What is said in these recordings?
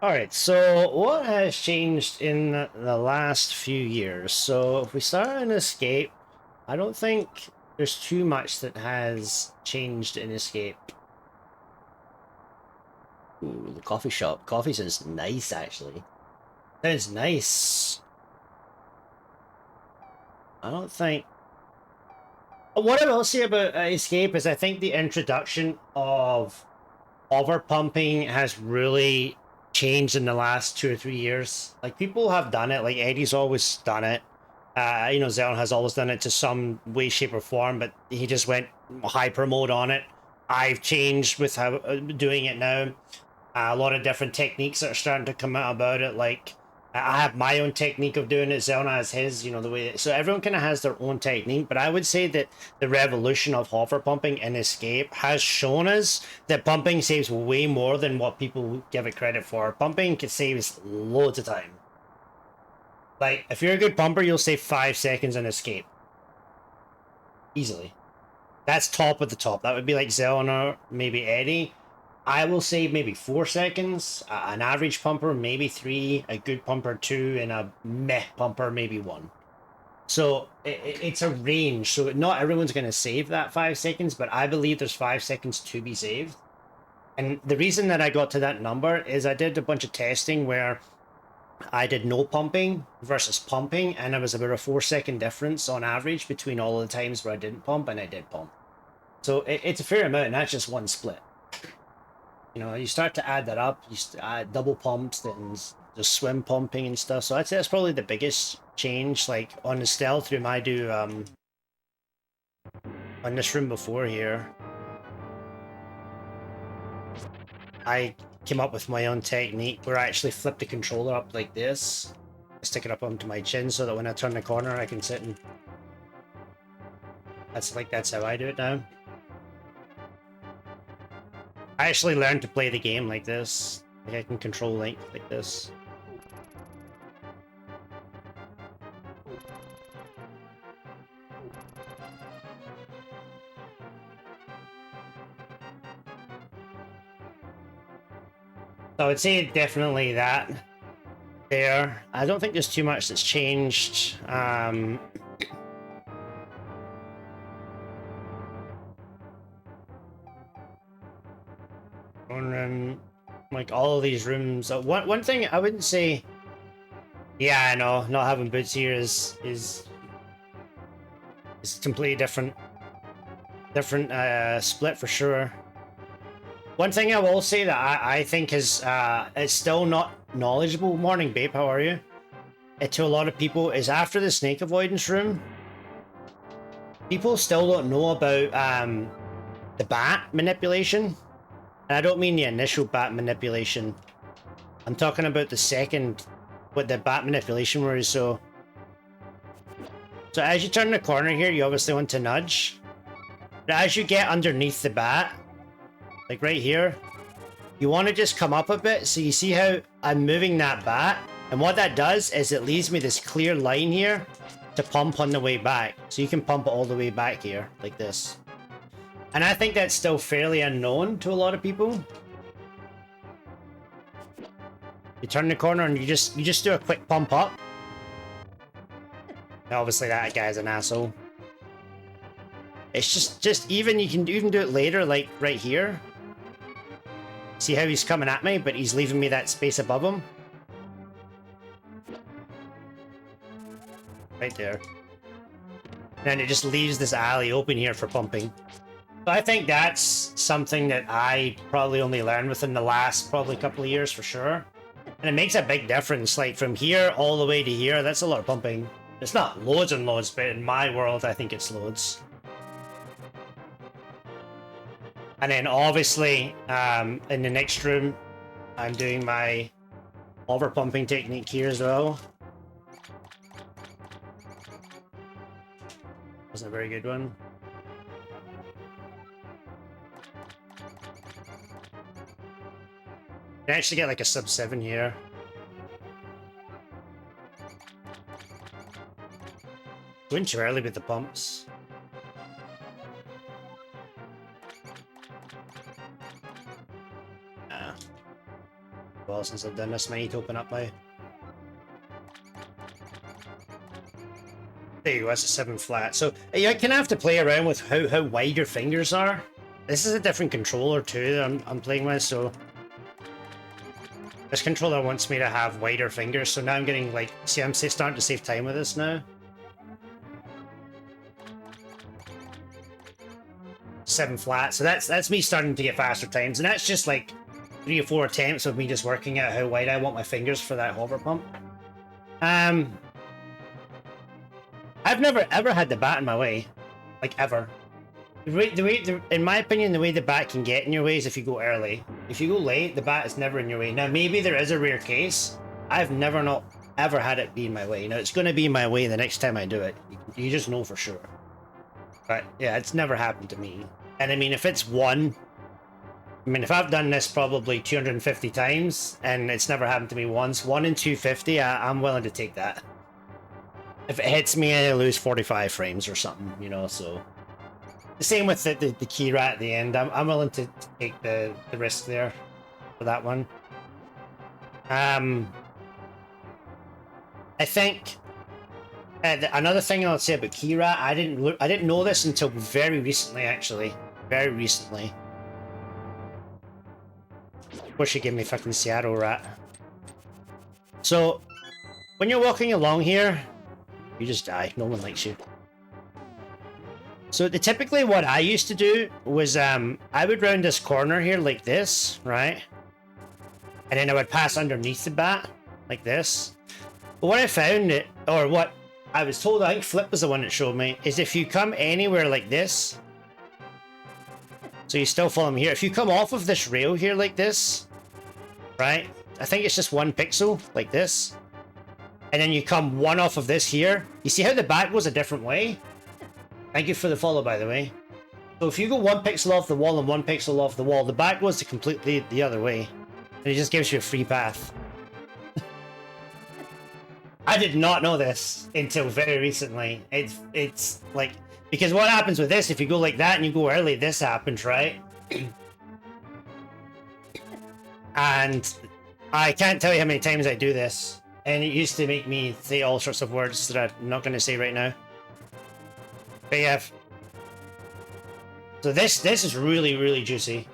All right, so what has changed in the last few years? So if we start in Escape, I don't think there's too much that has changed in Escape. Ooh, the coffee shop. Coffee sounds nice, actually. Sounds nice. I don't think... What I will say about Escape is I think the introduction of overpumping has really changed in the last 2 or 3 years. Like, people have done it, like Eddie's always done it. Zeon has always done it to some way, shape, or form, but he just went hyper mode on it. I've changed with how doing it now. A lot of different techniques that are starting to come out about it. Like, I have my own technique of doing it. Zelna has his, the way. So everyone kind of has their own technique. But I would say that the revolution of hover pumping in Escape has shown us that pumping saves way more than what people give it credit for. Pumping saves loads of time. Like, if you're a good pumper, you'll save 5 seconds in Escape. Easily. That's top of the top. That would be like Zelna, maybe Eddie. I will say maybe 4 seconds. An average pumper, maybe 3. A good pumper, 2. And a meh pumper, maybe 1. So it's a range. So not everyone's going to save that 5 seconds, but I believe there's 5 seconds to be saved. And the reason that I got to that number is I did a bunch of testing where I did no pumping versus pumping, and there was about a 4 second difference on average between all of the times where I didn't pump and I did pump. So it's a fair amount, and that's just one split. You start to add that up, you add double pumps, then just swim pumping and stuff. So I'd say that's probably the biggest change. Like on the stealth room, I do on this room before here, I came up with my own technique where I actually flip the controller up like this, stick it up onto my chin so that when I turn the corner, I can sit and that's how I do it now. I actually learned to play the game like this. Like I can control Link like this. So I would say definitely that there. I don't think there's too much that's changed. Like all of these rooms. One thing I wouldn't say. Yeah, I know. Not having boots here is completely different split for sure. One thing I will say that I think is still not knowledgeable. Morning, babe. How are you? To a lot of people is after the snake avoidance room. People still don't know about the bat manipulation. And I don't mean the initial bat manipulation. I'm talking about the second, what the bat manipulation was. So as you turn the corner here, you obviously want to nudge. But as you get underneath the bat, like right here, you want to just come up a bit. So you see how I'm moving that bat? And what that does is it leaves me this clear line here to pump on the way back. So you can pump it all the way back here, like this. And I think that's still fairly unknown to a lot of people. You turn the corner and you just do a quick pump up. Obviously that guy's an asshole. It's just even you can do it later, like right here. See how he's coming at me, but he's leaving me that space above him? Right there. And it just leaves this alley open here for pumping. So I think that's something that I probably only learned within the last probably couple of years for sure. And it makes a big difference. Like from here all the way to here, that's a lot of pumping. It's not loads and loads, but in my world, I think it's loads. And then obviously, in the next room, I'm doing my over pumping technique here as well. Wasn't a very good one. I actually get like a sub 7 here. Going too early with the pumps. while since I've done this. Might need to open up now. There you go, that's a 7 flat. So you kind of have to play around with how wide your fingers are. This is a different controller too that I'm playing with, so this controller wants me to have wider fingers, so now I'm getting like, see, I'm starting to save time with this now. 7 flat, so that's me starting to get faster times, and that's just like 3 or 4 attempts of me just working out how wide I want my fingers for that hover pump. I've never ever had the bat in my way, like ever. In my opinion, the way the bat can get in your way is if you go early. If you go late, the bat is never in your way. Now, maybe there is a rare case. I've never not ever had it be in my way. Now, it's going to be in my way the next time I do it. You just know for sure. But yeah, it's never happened to me. And I mean, if it's one, I mean, if I've done this probably 250 times and it's never happened to me once, 1 in 250, I'm willing to take that. If it hits me, I lose 45 frames or something, you know, so. The same with the key rat at the end. I'm willing to take the risk there for that one. I think another thing I'll say about key rat, I didn't know this until very recently, actually. Very recently. Wish you gave me fucking Seattle rat. So, when you're walking along here, you just die. No one likes you. So typically what I used to do was I would round this corner here like this, right? And then I would pass underneath the bat like this. But what I found, or what I was told, I think Flip was the one that showed me, is if you come anywhere like this, so you still follow me here, if you come off of this rail here like this, right? I think it's just 1 pixel like this. And then you come 1 off of this here. You see how the bat goes a different way? Thank you for the follow, by the way. So if you go 1 pixel off the wall and 1 pixel off the wall, the bat goes to completely the other way. And it just gives you a free path. I did not know this until very recently. It's like, because what happens with this, if you go like that and you go early, this happens, right? And I can't tell you how many times I do this. And it used to make me say all sorts of words that I'm not going to say right now. But yeah. So this is really, really juicy.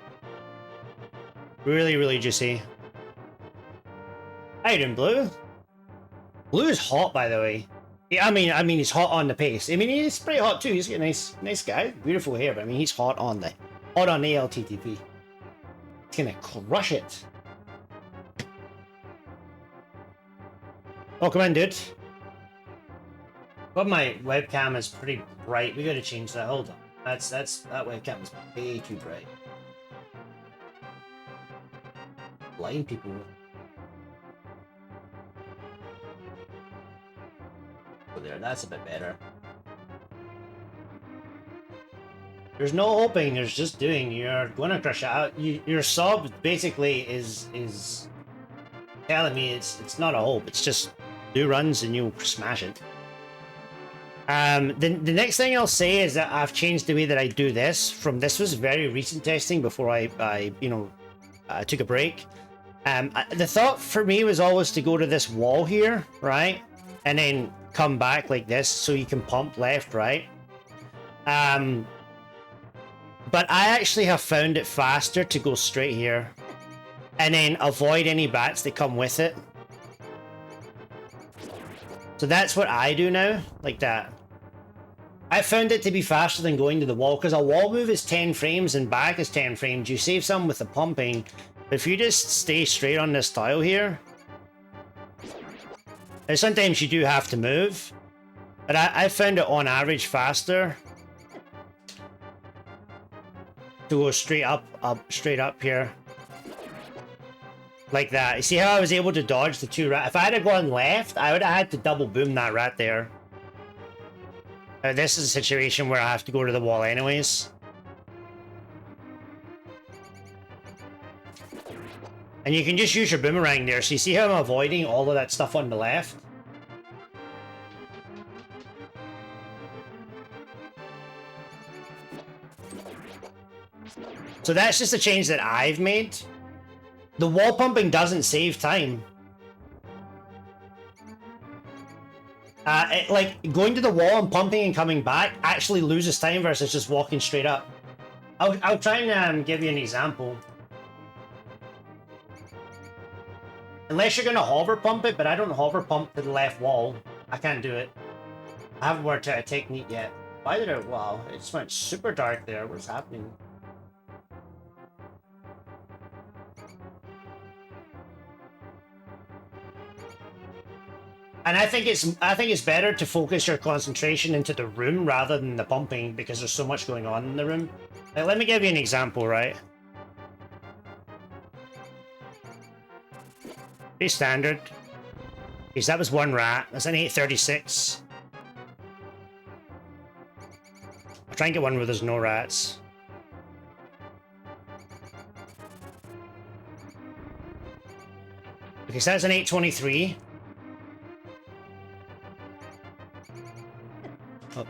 Really, really juicy. How you doing, Blue? Blue is hot, by the way. Yeah, I mean, he's hot on the pace. I mean, he's pretty hot too. He's a nice guy, beautiful hair. But I mean, he's hot on ALTTP. He's gonna crush it. Oh, come on, dude. But my webcam is pretty bright. We gotta change that. Hold on. That webcam is way too bright. Blind people. Oh, there. That's a bit better. There's no hoping. There's just doing. You're gonna crush it out. Your sub basically is telling me it's not a hope. It's just do runs and you'll smash it. The next thing I'll say is that I've changed the way that I do this. From this was very recent testing before I took a break. The thought for me was always to go to this wall here, right, and then come back like this so you can pump left, right. But I actually have found it faster to go straight here and then avoid any bats that come with it. So that's what I do now, like that. I found it to be faster than going to the wall, because a wall move is 10 frames and back is 10 frames. You save some with the pumping, but if you just stay straight on this tile here, and sometimes you do have to move, but I found it on average faster to go straight up here. Like that. You see how I was able to dodge the two rats? If I had gone left, I would have had to double boom that rat there. This is a situation where I have to go to the wall anyways. And you can just use your boomerang there. So you see how I'm avoiding all of that stuff on the left? So that's just a change that I've made. the wall pumping doesn't save time. Like going to the wall and pumping and coming back actually loses time versus just walking straight up. I'll try and give you an example. Unless you're gonna hover pump it, but I don't hover pump to the left wall. I can't do it. I haven't worked out a technique yet. Why did it? Wow, it just went super dark there. What's happening? And I think it's better to focus your concentration into the room rather than the pumping because there's so much going on in the room. Like, let me give you an example, right? Pretty standard. Because that was one rat. That's an 836. I'll try and get one where there's no rats. Okay, so that's an 823. Oh.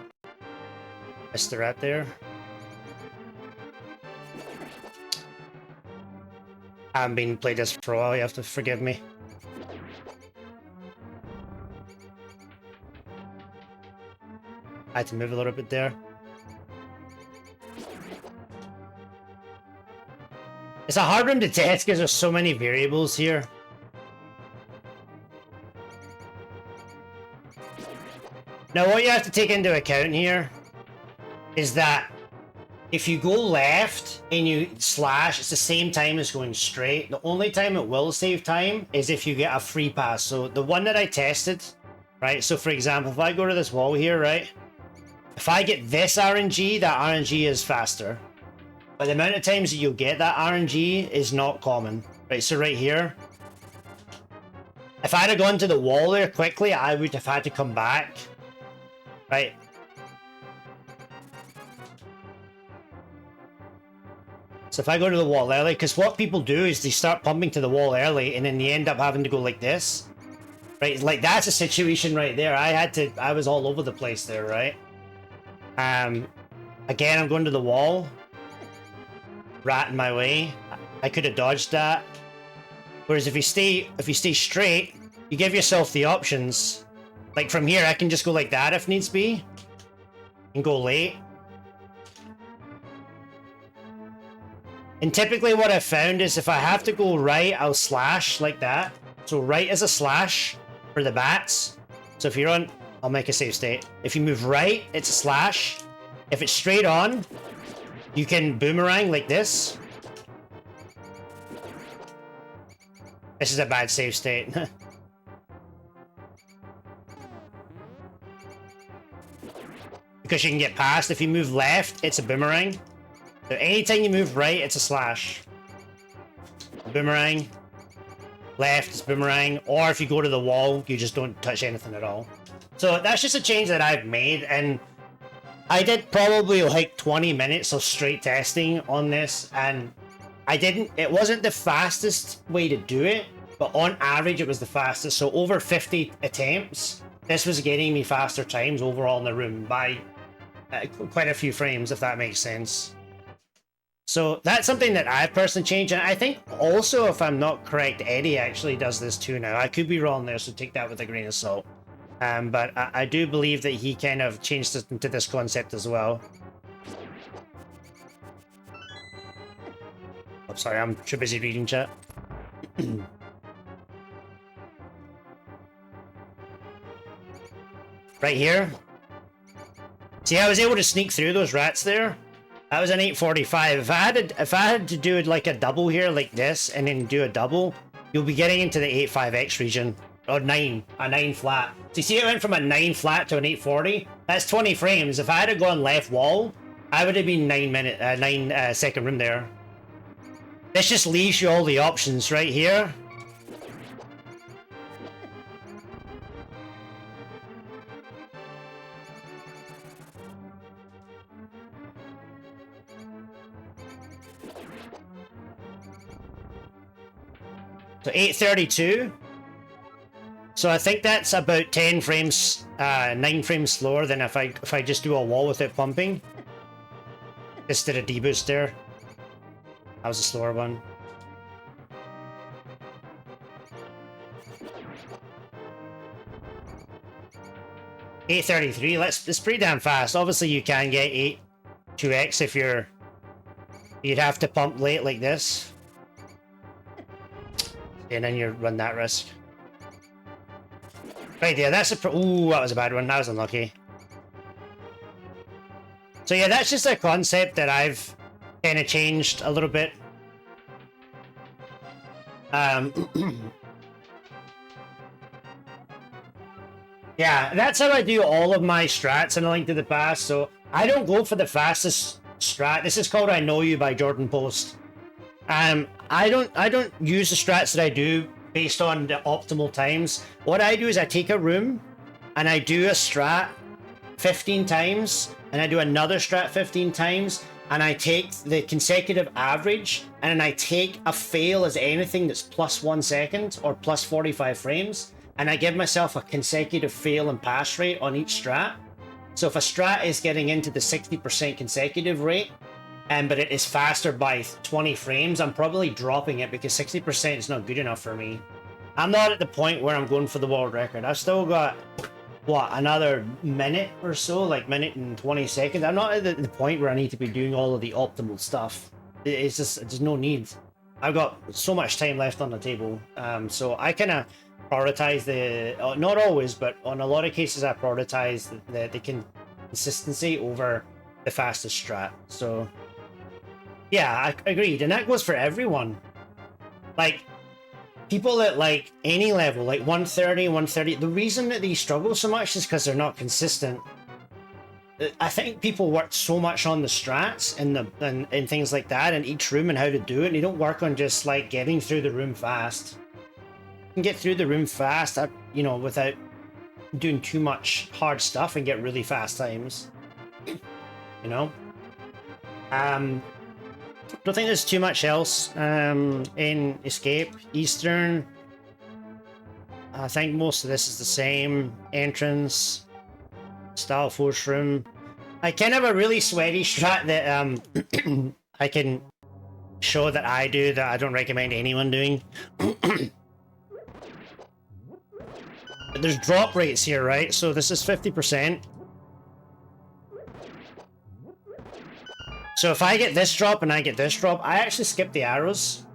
Missed the rat there. I haven't been played this for a while, you have to forgive me. I had to move a little bit there. It's a hard room to test because there's so many variables here. Now what you have to take into account here is that if you go left and you slash, it's the same time as going straight. The only time it will save time is if you get a free pass. So the one that I tested, right? So for example, if I go to this wall here, right? If I get this RNG, that RNG is faster. But the amount of times that you'll get that RNG is not common. Right, so right here. If I'd have gone to the wall there quickly, I would have had to come back. Right. So if I go to the wall early, because what people do is they start pumping to the wall early and then they end up having to go like this. Right, like that's a situation right there. I was all over the place there, right? Again, I'm going to the wall. Rat in my way. I could have dodged that. Whereas if you stay straight, you give yourself the options. Like from here, I can just go like that if needs be. And go late. And typically what I've found is if I have to go right, I'll slash like that. So right is a slash for the bats. So if you're on, I'll make a save state. If you move right, it's a slash. If it's straight on, you can boomerang like this. This is a bad save state. Because you can get past. If you move left, it's a boomerang. So anytime you move right, it's a slash. Boomerang. Left is boomerang. Or if you go to the wall, you just don't touch anything at all. So that's just a change that I've made. And I did probably like 20 minutes of straight testing on this. And it wasn't the fastest way to do it. But on average, it was the fastest. So over 50 attempts, this was getting me faster times overall in the room by quite a few frames, if that makes sense. So that's something that I've personally changed. And I think also, if I'm not correct, Eddie actually does this too now. I could be wrong there, so take that with a grain of salt. But I do believe that he kind of changed it into this concept as well. Oh, sorry, I'm too busy reading chat. Right here. See, I was able to sneak through those rats there. That was an 845. If I had to do it like a double here, like this, and then do a double, you'll be getting into the 85x region. Or 9. A 9 flat. So you see it went from a 9 flat to an 840? That's 20 frames. If I had gone left wall, I would have been 9 second room there. This just leaves you all the options right here. So 832. So I think that's about 10 frames, 9 frames slower than if I just do a wall without pumping. Just did a deboost there. That was a slower one. $8.33. It's pretty damn fast. Obviously, you can get 2x if you'd have to pump late like this, and then you run that risk. Right there. That's a ooh, that was a bad one. That was unlucky. So yeah, that's just a concept that I've kind of changed a little bit. Yeah, that's how I do all of my strats in A Link to the Past. So I don't go for the fastest strat. This is called "I Know You" by Jordan Post. I don't use the strats that I do based on the optimal times. What I do is I take a room and I do a strat 15 times, and I do another strat 15 times, and I take the consecutive average, and then I take a fail as anything that's plus 1 second or plus 45 frames, and I give myself a consecutive fail and pass rate on each strat. So if a strat is getting into the 60% consecutive rate, but it is faster by 20 frames, I'm probably dropping it because 60% is not good enough for me. I'm not at the point where I'm going for the world record. I've still got, what, another minute or so, like minute and 20 seconds. I'm not at the point where I need to be doing all of the optimal stuff. It's just, there's no need. I've got so much time left on the table. So I kind of prioritize the, not always, but on a lot of cases I prioritize the consistency over the fastest strat. So yeah, I agreed. And that goes for everyone. Like, people at like any level, like 130, the reason that they struggle so much is because they're not consistent. I think people work so much on the strats and things like that, and each room and how to do it. And they don't work on just like getting through the room fast. You can get through the room fast, you know, without doing too much hard stuff and get really fast times. You know. Don't think there's too much else in Escape. Eastern, I think most of this is the same. Entrance, Style Force Room. I can have a really sweaty strat that I can show that I do that I don't recommend anyone doing. But there's drop rates here, right? So this is 50%. So if I get this drop and I get this drop, I actually skip the arrows.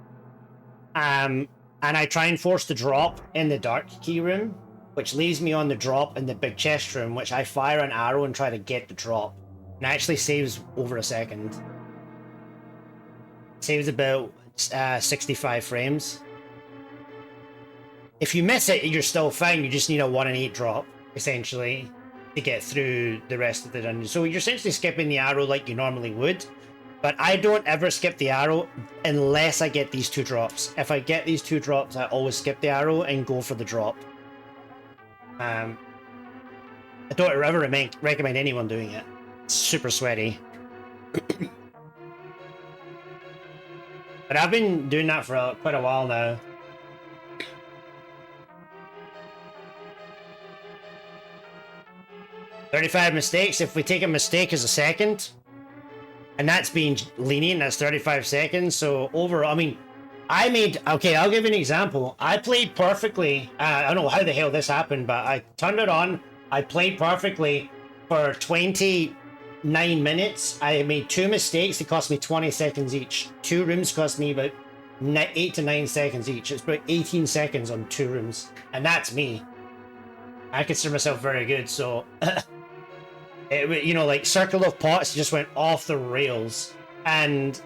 And I try and force the drop in the dark key room, which leaves me on the drop in the big chest room, which I fire an arrow and try to get the drop. And actually saves over a second. Saves about 65 frames. If you miss it, you're still fine. You just need a 1 in 8 drop, essentially, to get through the rest of the dungeon. So you're essentially skipping the arrow like you normally would. But I don't ever skip the arrow unless I get these 2 drops. If I get these 2 drops, I always skip the arrow and go for the drop. I don't ever recommend anyone doing it. It's super sweaty. But I've been doing that for quite a while now. $35 mistakes. If we take a mistake as a second, and that's being lenient, that's 35 seconds. So overall, I mean, okay, I'll give you an example. I played perfectly. I don't know how the hell this happened, but I turned it on. I played perfectly for 29 minutes. I made 2 mistakes. It cost me 20 seconds each. 2 rooms cost me about 8 to 9 seconds each. It's about 18 seconds on 2 rooms. And that's me. I consider myself very good, so... you know, like Circle of Pots just went off the rails, and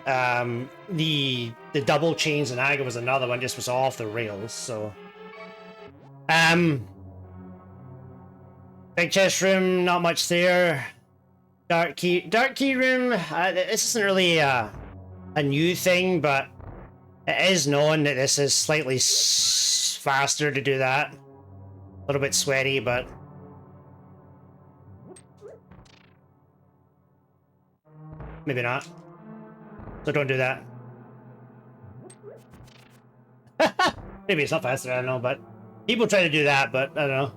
the double chains in Aga was another one, just was off the rails. So, big chest room, not much there. Dark key room. This isn't really a new thing, but it is known that this is slightly faster to do that. A little bit sweaty, but. Maybe not. So don't do that. Maybe it's not faster, I don't know, but people try to do that, but I don't know.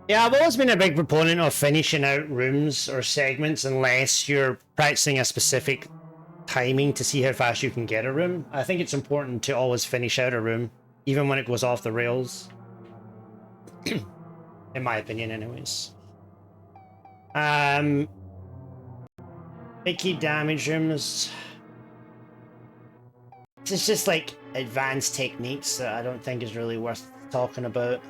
Yeah, I've always been a big proponent of finishing out rooms or segments unless you're practicing a specific timing to see how fast you can get a room. I think it's important to always finish out a room, even when it goes off the rails. In my opinion, anyways. Big key damage rooms. It's just like advanced techniques that I don't think is really worth talking about.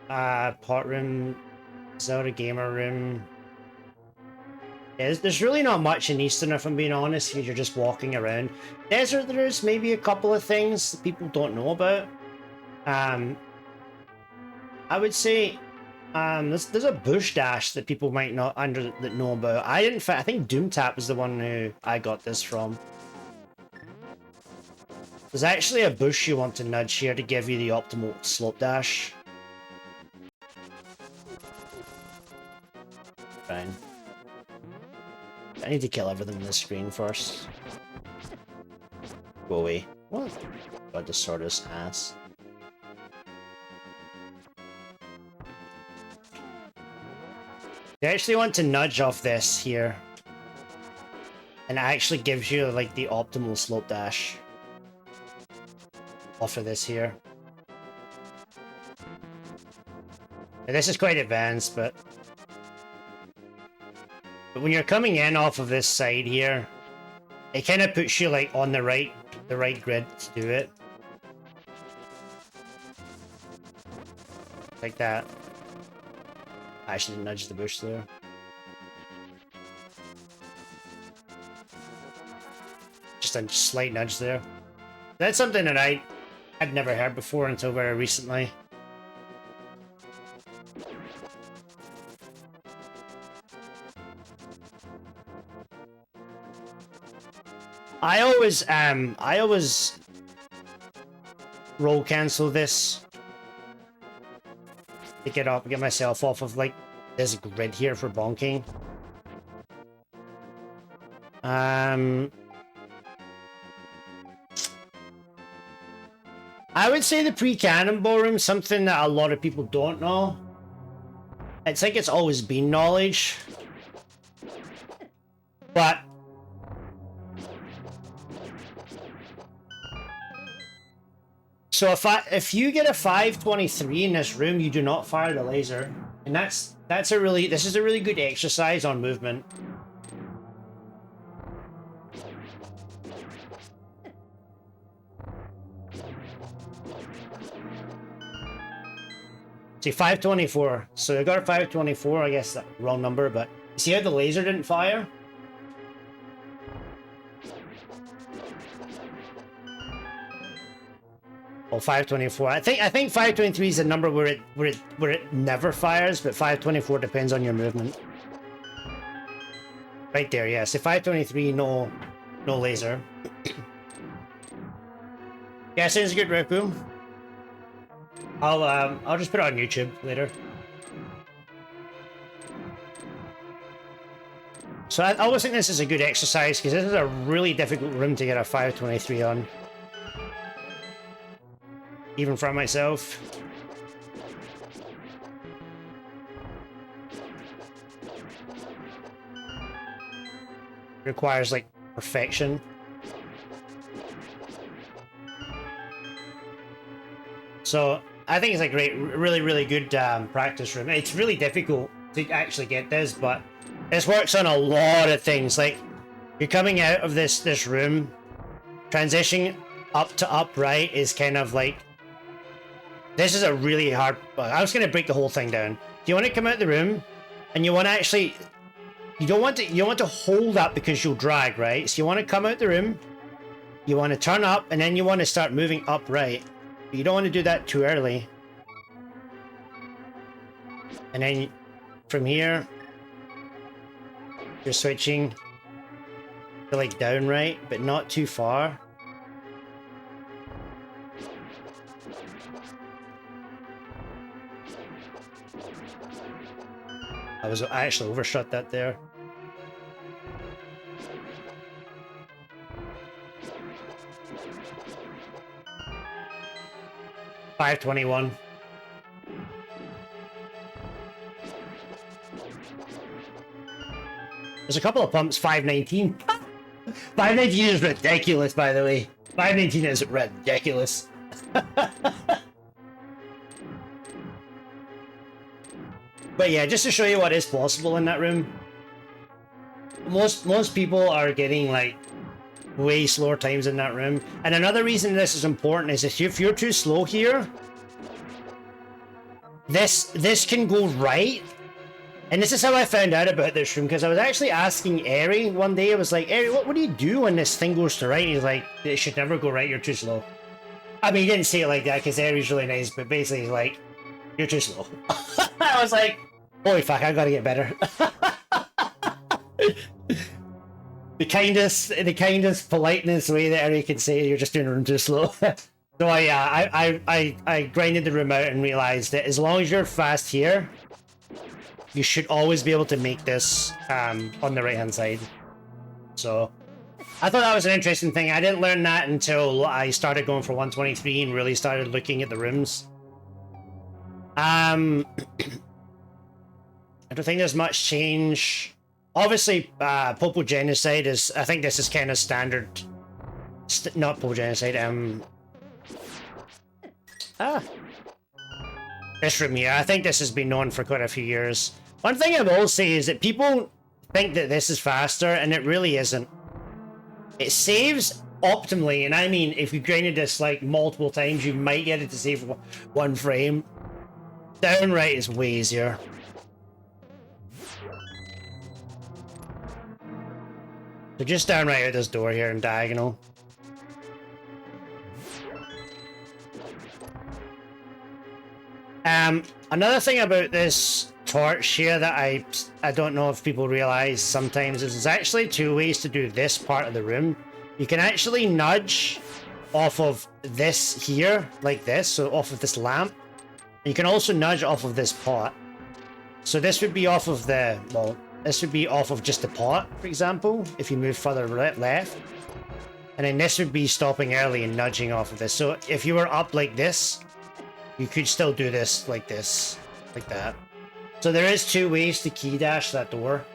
Pot room, Zelda gamer room. Yeah, there's really not much in Eastern, if I'm being honest, because you're just walking around. Desert, there's maybe a couple of things that people don't know about. I would say there's a bush dash that people might not that know about. I didn't. I think Doomtap is the one who I got this from. There's actually a bush you want to nudge here to give you the optimal slope dash. Fine. I need to kill everything on the screen first. Go away. What? God, this sword is ass. You actually want to nudge off this here. And it actually gives you like the optimal slope dash. Off of this here. Now, this is quite advanced, but when you're coming in off of this side here, it kind of puts you like on the right grid to do it. Like that. I actually nudged the bush there. Just a slight nudge there. That's something that I'd never heard before until very recently. I always roll cancel this to get myself off of like this grid here for bonking. I would say the pre-cannonball room, something that a lot of people don't know. It's like it's always been knowledge. But so if you get a 523 in this room, you do not fire the laser. And this is a really good exercise on movement. See, 524. So I got a 524, I guess that wrong number, but see how the laser didn't fire? Oh, 524. I think 523 is a number where it never fires, but 524 depends on your movement. Right there, yeah. So 523, no laser. Yeah, sounds good, Riku. I'll just put it on YouTube later. So I always think this is a good exercise because this is a really difficult room to get a 523 on. Even from myself. Requires like perfection. So I think it's a great, really good practice room. It's really difficult to actually get this, but this works on a lot of things. Like you're coming out of this room, transitioning up to upright is kind of like, this is a really hard. I was going to break the whole thing down. You want to come out the room, and you want to actually, you don't want to hold up because you'll drag, right? So you want to come out the room, you want to turn up, and then you want to start moving upright. But you don't want to do that too early. And then from here, you're switching to like down right, but not too far. I actually overshot that there. $521. There's a couple of pumps, 519. 519 is ridiculous, by the way. 519 is ridiculous. But yeah, just to show you what is possible in that room. Most people are getting like way slower times in that room. And another reason this is important is if you're too slow here, this can go right. And this is how I found out about this room, because I was actually asking Eri one day. I was like, Eri, what do you do when this thing goes to right? And he's like, it should never go right, you're too slow. I mean, he didn't say it like that because Eri's really nice, but basically he's like, you're too slow. I was like, holy fuck, I gotta get better. the kindest politeness way that Eri can say you're just doing the room too slow. So I grinded the room out and realized that as long as you're fast here, you should always be able to make this on the right hand side. So I thought that was an interesting thing. I didn't learn that until I started going for 123 and really started looking at the rooms. I don't think there's much change. Obviously, Popo Genocide is, I think this is kind of standard. Not Popo Genocide, this room here. I think this has been known for quite a few years. One thing I will say is that people think that this is faster, and it really isn't. It saves optimally, and I mean, if you grinded this like multiple times, you might get it to save one frame. Downright is way easier. So just downright out this door here in diagonal. Another thing about this torch here that I don't know if people realize sometimes is there's actually two ways to do this part of the room. You can actually nudge off of this here, like this, so off of this lamp. You can also nudge off of this pot. So this would be off of the, well, this would be off of just the pot, for example, if you move further left. And then this would be stopping early and nudging off of this. So if you were up like this, you could still do this, like that. So there is two ways to key dash that door.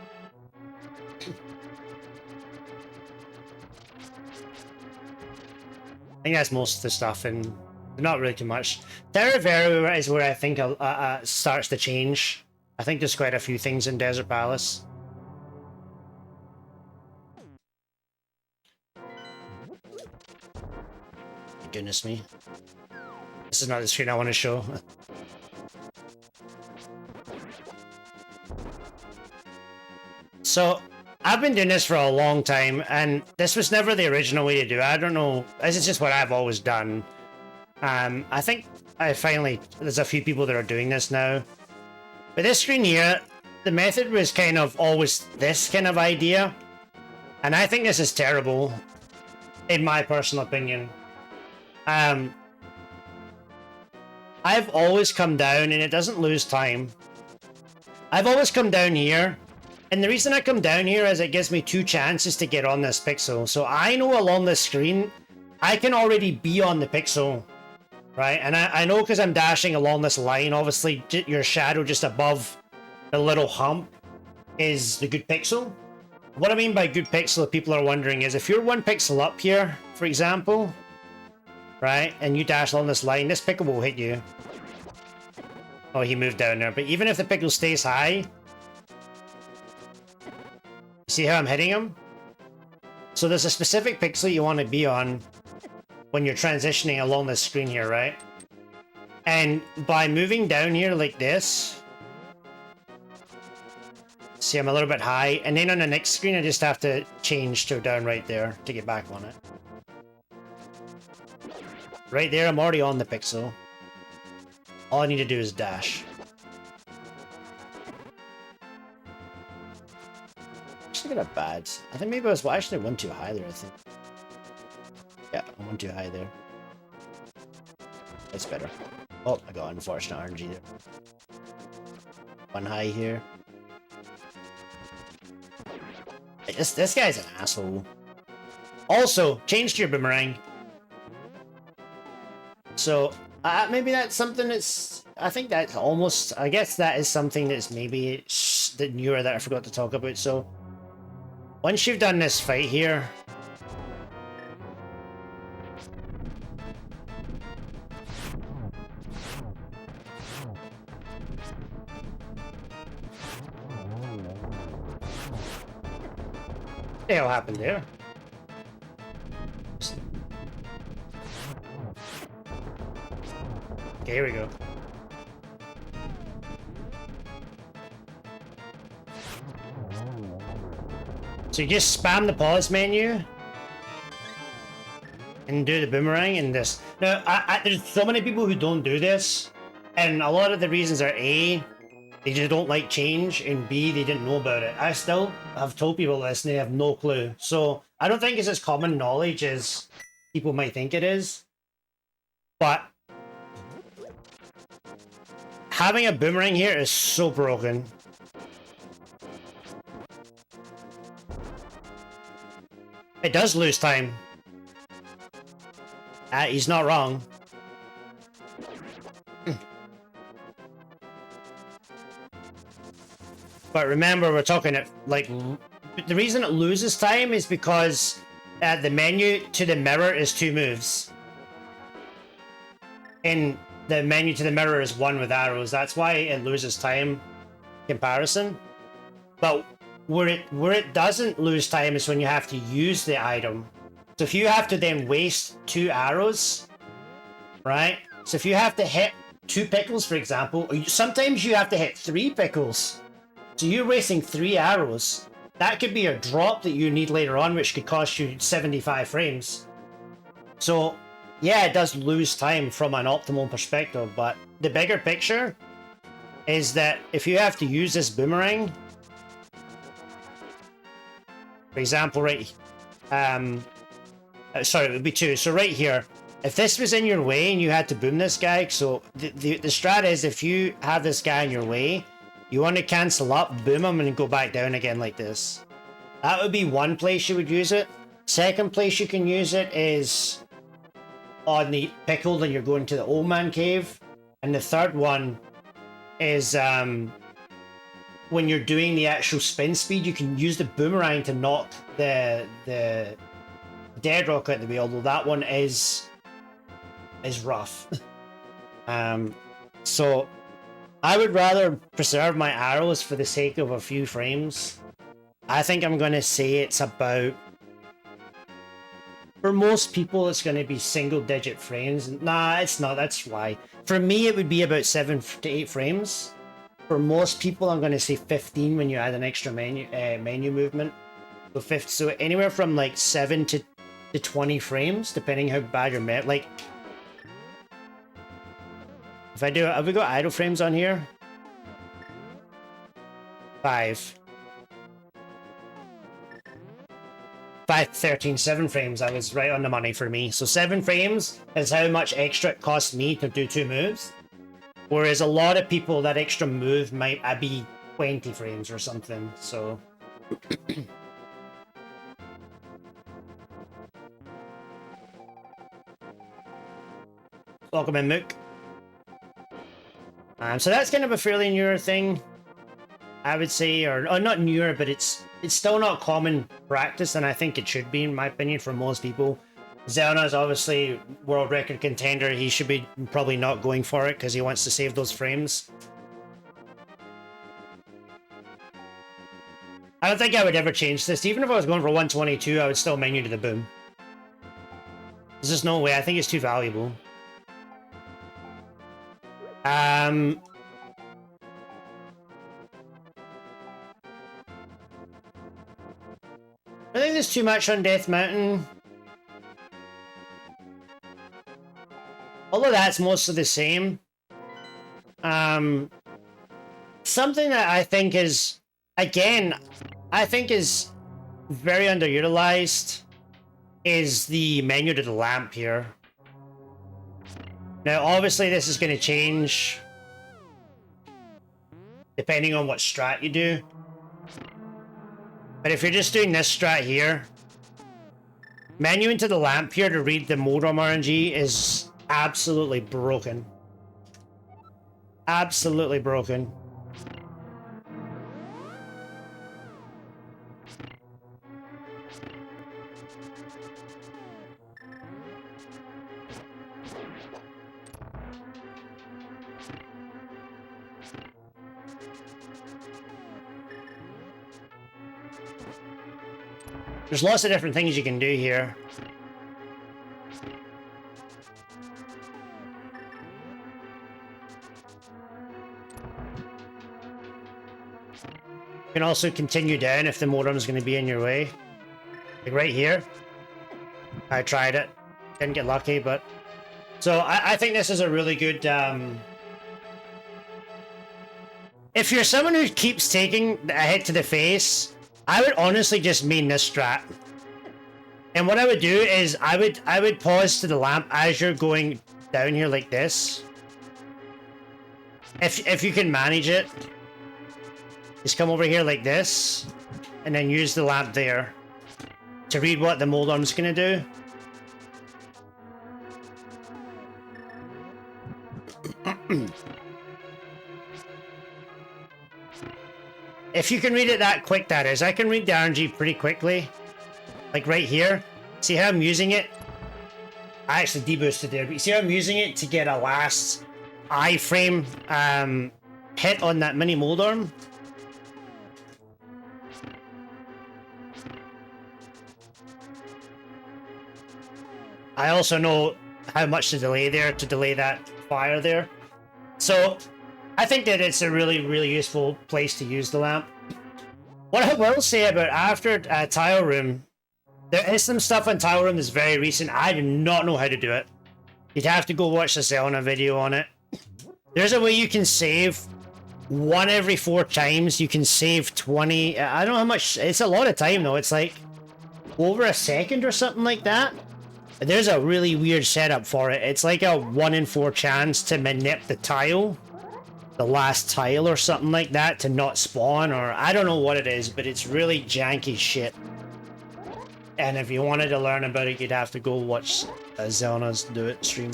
I think that's most of the stuff, and not really too much. Terravera is where I think starts to change. I think there's quite a few things in Desert Palace. Goodness me. This is not the screen I want to show. So, I've been doing this for a long time, and this was never the original way to do it. I don't know. This is just what I've always done. I think there's a few people that are doing this now. But this screen here, the method was kind of always this kind of idea. And I think this is terrible, in my personal opinion. I've always come down, and it doesn't lose time. I've always come down here, and the reason I come down here is it gives me two chances to get on this pixel. So I know along this screen, I can already be on the pixel, right? And I know because I'm dashing along this line, obviously your shadow just above the little hump is the good pixel. What I mean by good pixel, if people are wondering, is if you're one pixel up here, for example, right, and you dash along this line, this pickle will hit you. Oh, he moved down there. But even if the pickle stays high, see how I'm hitting him? So there's a specific pixel you want to be on when you're transitioning along this screen here, right? And by moving down here like this, see, I'm a little bit high, and then on the next screen I just have to change to down right there to get back on it. Right there, I'm already on the pixel. All I need to do is dash. Actually got a bad. I think maybe I was actually one too high there, I think. Yeah, I went too high there. That's better. Oh, I got unfortunate RNG there. One high here. This guy's an asshole. Also, change to your boomerang. So, maybe that's something that's... I think that's almost... I guess that is something that's maybe the newer that I forgot to talk about. So, Once you've done this fight here, what the hell happened there? Okay, here we go. So you just spam the pause menu and do the boomerang and this. Now, there's so many people who don't do this, and a lot of the reasons are A, they just don't like change, and B, they didn't know about it. I still have told people this and they have no clue. So I don't think it's as common knowledge as people might think it is. But having a boomerang here is so broken. It does lose time. He's not wrong. But remember, we're talking at like the reason it loses time is because the menu to the mirror is 2 moves, and the menu to the mirror is 1 with arrows. That's why it loses time comparison. But where it doesn't lose time is when you have to use the item. So if you have to then waste 2 arrows, right? So if you have to hit 2 pickles, for example, or sometimes you have to hit 3 pickles. So you're wasting 3 arrows. That could be a drop that you need later on, which could cost you 75 frames. So yeah, it does lose time from an optimal perspective, but the bigger picture is that if you have to use this boomerang, for example, right, sorry, it would be 2. So right here, if this was in your way and you had to boom this guy, so the strat is if you have this guy in your way, you want to cancel up, boom him, and go back down again like this. That would be one place you would use it. Second place you can use it is on the pickle when you're going to the old man cave. And the third one is when you're doing the actual spin speed, you can use the boomerang to knock the dead rock out the way, although that one is rough. So I would rather preserve my arrows for the sake of a few frames. I think I'm going to say it's about, for most people, it's going to be single-digit frames. Nah, it's not. That's why. For me, it would be about 7 to 8 frames. For most people, I'm going to say 15 when you add an extra menu movement. So anywhere from like 7 to 20 frames, depending how bad your like. If I do, have we got idle frames on here? 5. 13, 7 frames. I was right on the money for me. So 7 frames is how much extra it costs me to do 2 moves. Whereas a lot of people, that extra move might be 20 frames or something. So welcome in, Mook. So that's kind of a fairly newer thing, I would say, or not newer, but it's still not common practice, and I think it should be, in my opinion, for most people. Zelna is obviously world record contender. He should be probably not going for it because he wants to save those frames. I don't think I would ever change this. Even if I was going for 122, I would still menu to the boom. There's just no way. I think it's too valuable. I think there's too much on Death Mountain. All of that's mostly the same. Something that I think is, again, I think is very underutilized is the menu to the lamp here. Now, obviously, this is going to change depending on what strat you do. But if you're just doing this strat here, menu into the lamp here to read the Modom RNG is absolutely broken. Absolutely broken. There's lots of different things you can do here. You can also continue down if the modem's going to be in your way. Like right here. I tried it. Didn't get lucky, but... So I think this is a really good... If you're someone who keeps taking a hit to the face, I would honestly just main this strat. And what I would do is I would pause to the lamp as you're going down here like this. If you can manage it. Just come over here like this, and then use the lamp there to read what the mold arm's gonna do. If you can read it that quick, that is. I can read the RNG pretty quickly. Like right here. See how I'm using it? I actually deboosted there, but you see how I'm using it to get a last iframe hit on that mini mold arm? I also know how much to delay there to delay that fire there. So I think that it's a really, really useful place to use the lamp. What I will say about after Tile Room, there is some stuff on Tile Room that's very recent. I do not know how to do it. You'd have to go watch the Zelna video on it. There's a way you can save 1 every 4 times. You can save 20. I don't know how much. It's a lot of time though. It's like over a second or something like that. There's a really weird setup for it. It's like a 1 in 4 chance to manip the tile. The last tile or something like that to not spawn, or I don't know what it is, but it's really janky shit. And if you wanted to learn about it, you'd have to go watch Zelna's do it stream.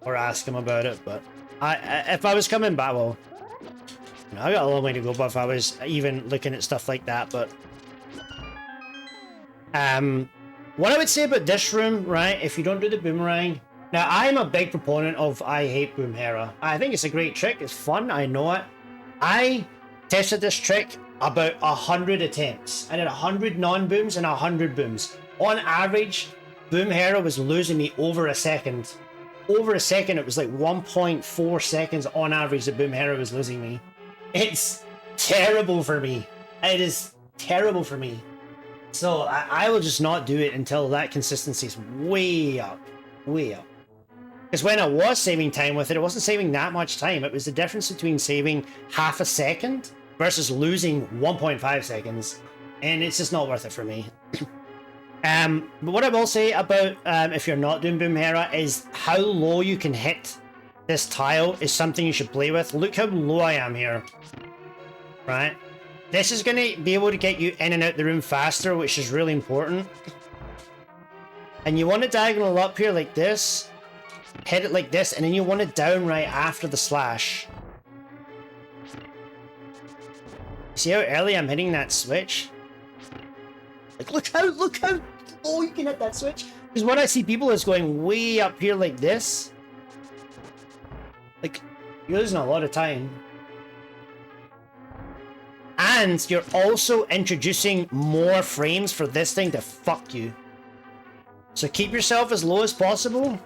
Or ask him about it, but if I was coming back, well, you know, I got a long way to go, but if I was even looking at stuff like that, but... what I would say about this room, right, if you don't do the boomerang... Now, I'm a big proponent of I hate Boom Hera. I think it's a great trick. It's fun. I know it. I tested this trick about 100 attempts. I did 100 non-booms and 100 booms. On average, Boom Hera was losing me over a second. Over a second, it was like 1.4 seconds on average that Boom Hera was losing me. It's terrible for me. It is terrible for me. So I will just not do it until that consistency is way up. Way up. Because when I was saving time with it, it wasn't saving that much time. It was the difference between saving half a second versus losing 1.5 seconds. And it's just not worth it for me. But what I will say about if you're not doing Boom Hera is how low you can hit this tile is something you should play with. Look how low I am here. Right? This is going to be able to get you in and out the room faster, which is really important. And you want to diagonal up here like this. Hit it like this, and then you want it down right after the slash. See how early I'm hitting that switch? Like, look how low you can hit that switch. Because what I see people is going way up here like this. Like, you're losing a lot of time. And you're also introducing more frames for this thing to fuck you. So keep yourself as low as possible.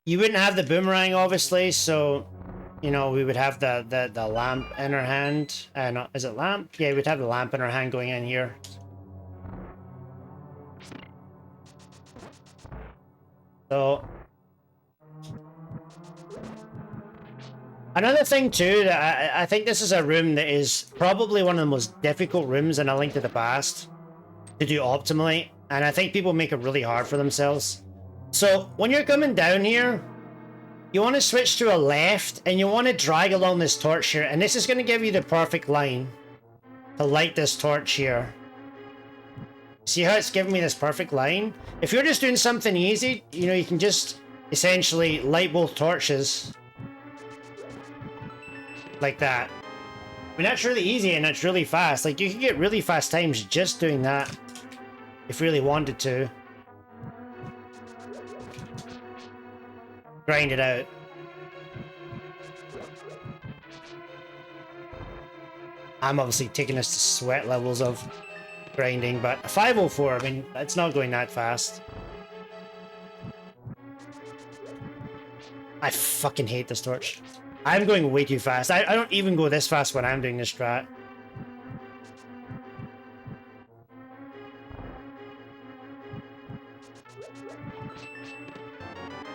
You wouldn't have the boomerang, obviously, so, you know, we would have the lamp in our hand. No, is it lamp? Yeah, we'd have the lamp in our hand going in here. So... Another thing too, that I think this is a room that is probably one of the most difficult rooms in A Link to the Past to do optimally, and I think people make it really hard for themselves. So when you're coming down here, you want to switch to a left, and you want to drag along this torch here, and this is going to give you the perfect line to light this torch here. See how it's giving me this perfect line? If you're just doing something easy, you know, you can just essentially light both torches. Like that. I mean, that's really easy and that's really fast. Like, you can get really fast times just doing that. If you really wanted to. Grind it out. I'm obviously taking us to sweat levels of grinding, but a 504, I mean, it's not going that fast. I fucking hate this torch. I'm going way too fast. I don't even go this fast when I'm doing this strat.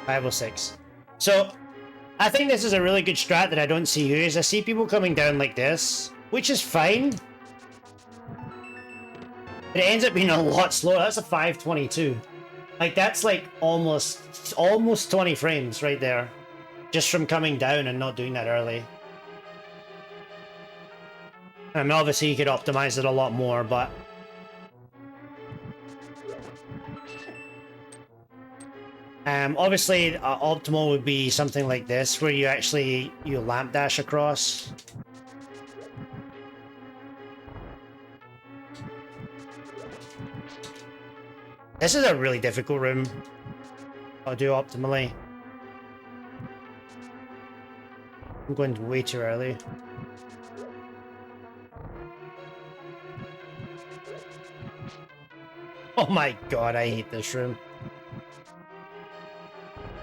.506. So, I think this is a really good strat that I don't see used. I see people coming down like this, which is fine. But it ends up being a lot slower. That's a 522. Like, that's like almost 20 frames right there. Just from coming down and not doing that early. I mean, obviously you could optimize it a lot more, but... obviously, optimal would be something like this, where you lamp dash across. This is a really difficult room. I'll do optimally. I'm going way too early. Oh my god, I hate this room.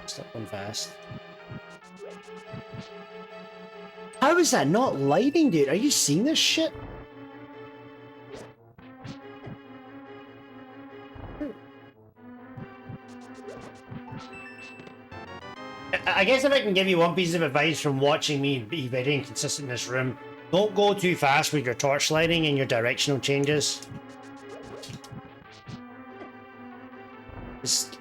Stop going fast. How is that not lighting, dude? Are you seeing this shit? I guess if I can give you one piece of advice from watching me be very inconsistent in this room, don't go too fast with your torch lighting and your directional changes. Just...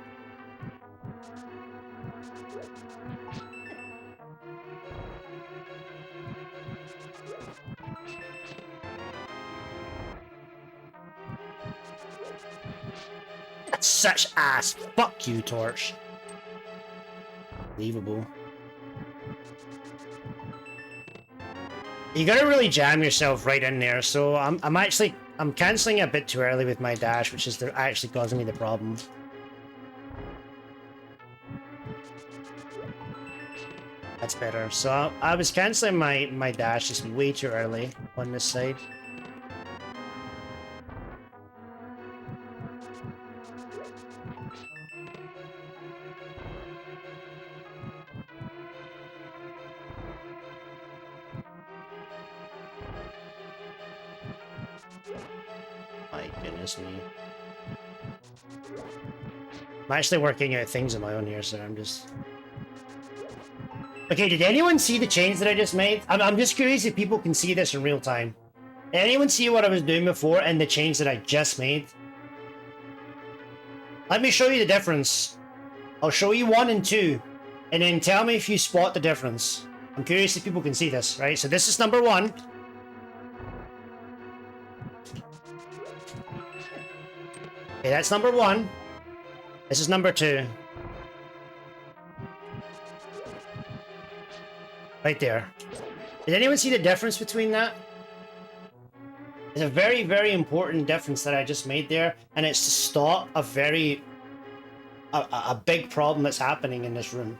That's such ass. Fuck you, torch. Unbelievable. You gotta really jam yourself right in there, so I'm cancelling a bit too early with my dash, which is actually causing me the problem. That's better. So I was cancelling my dash just way too early on this side. My goodness me. I'm actually working out things on my own here, so I'm just... Okay, did anyone see the change that I just made? I'm just curious if people can see this in real time. Did anyone see what I was doing before and the change that I just made? Let me show you the difference. I'll show you 1 and 2, and then tell me if you spot the difference. I'm curious if people can see this, right? So this is number 1. Okay, that's number 1. This is number 2. Right there. Did anyone see the difference between that? It's a very, very important difference that I just made there, and it's to stop a big problem that's happening in this room.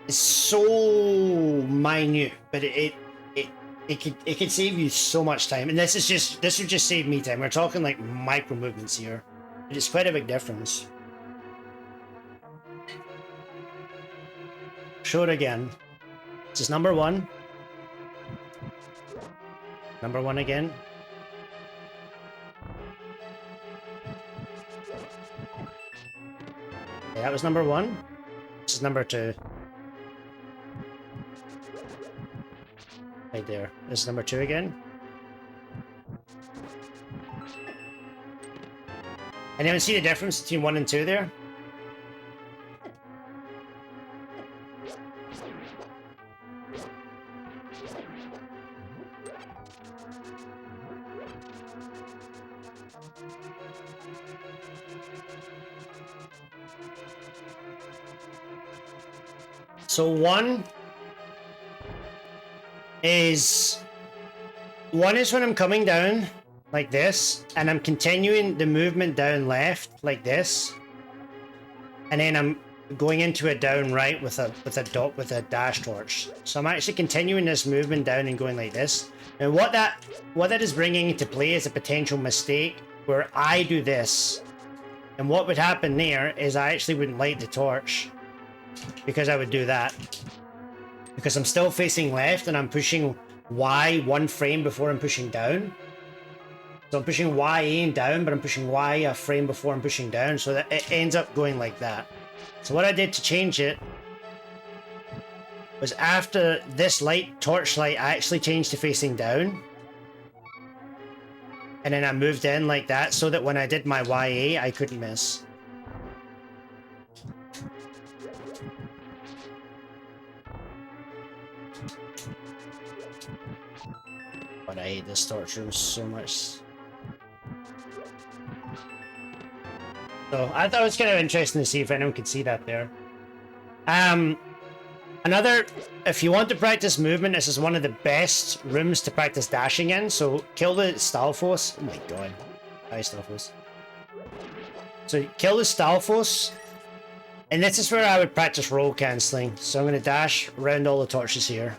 It's so minute, but it could save you so much time, and this would just save me time. We're talking like micro movements here. It's quite a big difference. Show it again. This is number 1. Number 1 again. Okay, that was number 1. This is number 2. Right there. This is number 2 again. Anyone see the difference between 1 and 2 there? So 1 is when I'm coming down like this, and I'm continuing the movement down left like this, and then going into a down right with a dash torch. So I'm actually continuing this movement down and going like this. And what that is bringing into play is a potential mistake where I do this. And what would happen there is I actually wouldn't light the torch because I would do that. Because I'm still facing left and I'm pushing Y one frame before I'm pushing down. So I'm pushing Y and down, but I'm pushing Y a frame before I'm pushing down. So that it ends up going like that. So what I did to change it was after this light, torch light, I actually changed to facing down. And then I moved in like that so that when I did my YA, I couldn't miss. But I hate this torch room so much. So I thought it was kind of interesting to see if anyone could see that there. If you want to practice movement, this is one of the best rooms to practice dashing in. So kill the Stalfos. Oh my god. Hi, Stalfos. So kill the Stalfos. And this is where I would practice roll cancelling. So I'm going to dash around all the torches here.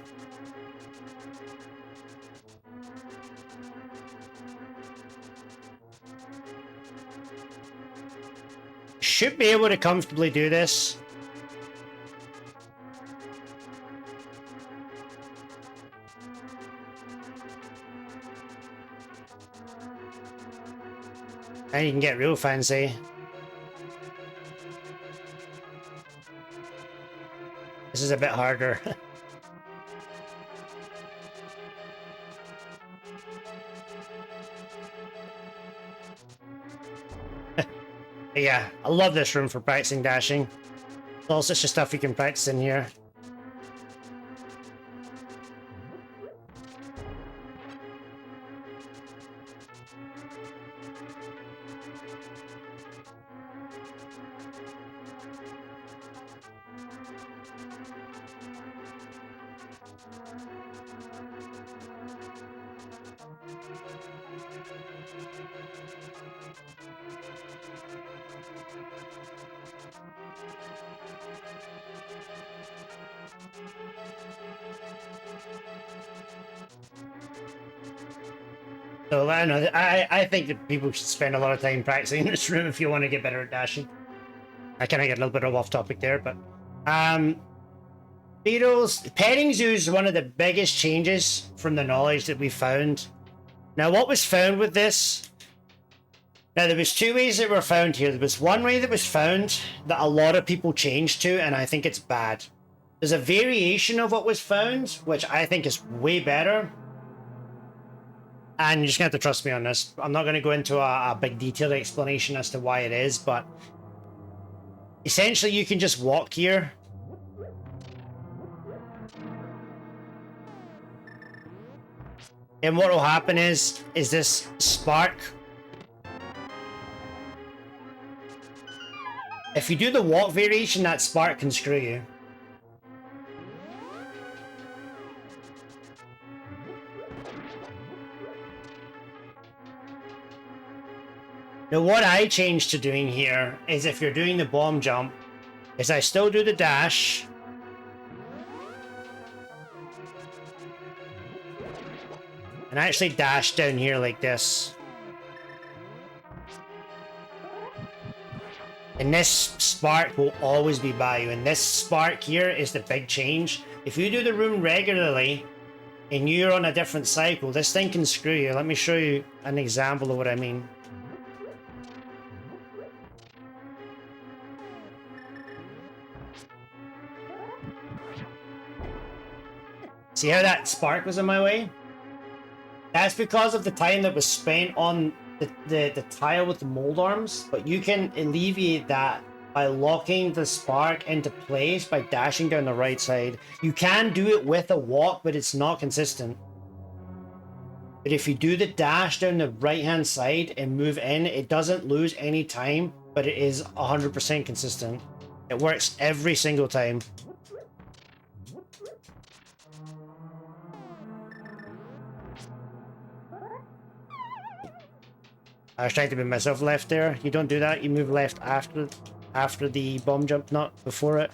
Should be able to comfortably do this. And you can get real fancy. This is a bit harder. Yeah, I love this room for practicing dashing. There's all sorts of stuff you can practice in here. So I don't know. I think that people should spend a lot of time practicing in this room if you want to get better at dashing. I kind of get a little bit off topic there, but Beetles, petting zoos is one of the biggest changes from the knowledge that we found. Now, what was found with this? Now, there was two ways that were found here. There was one way that was found that a lot of people changed to, and I think it's bad. There's a variation of what was found, which I think is way better. And you're just going to have to trust me on this. I'm not going to go into a big detailed explanation as to why it is, but essentially you can just walk here. And what will happen is this spark. If you do the walk variation, that spark can screw you. Now what I changed to doing here is if you're doing the bomb jump, is I still do the dash. And I actually dash down here like this. And this spark will always be by you. And this spark here is the big change. If you do the room regularly and you're on a different cycle, this thing can screw you. Let me show you an example of what I mean. See how that spark was in my way? That's because of the time that was spent on the tile with the mold arms, but you can alleviate that by locking the spark into place by dashing down the right side. You can do it with a walk, but it's not consistent. But if you do the dash down the right hand side and move in, it doesn't lose any time, but it is 100% consistent. It works every single time. I was trying to move myself left there. You don't do that. You move left after after the bomb jump, not before it.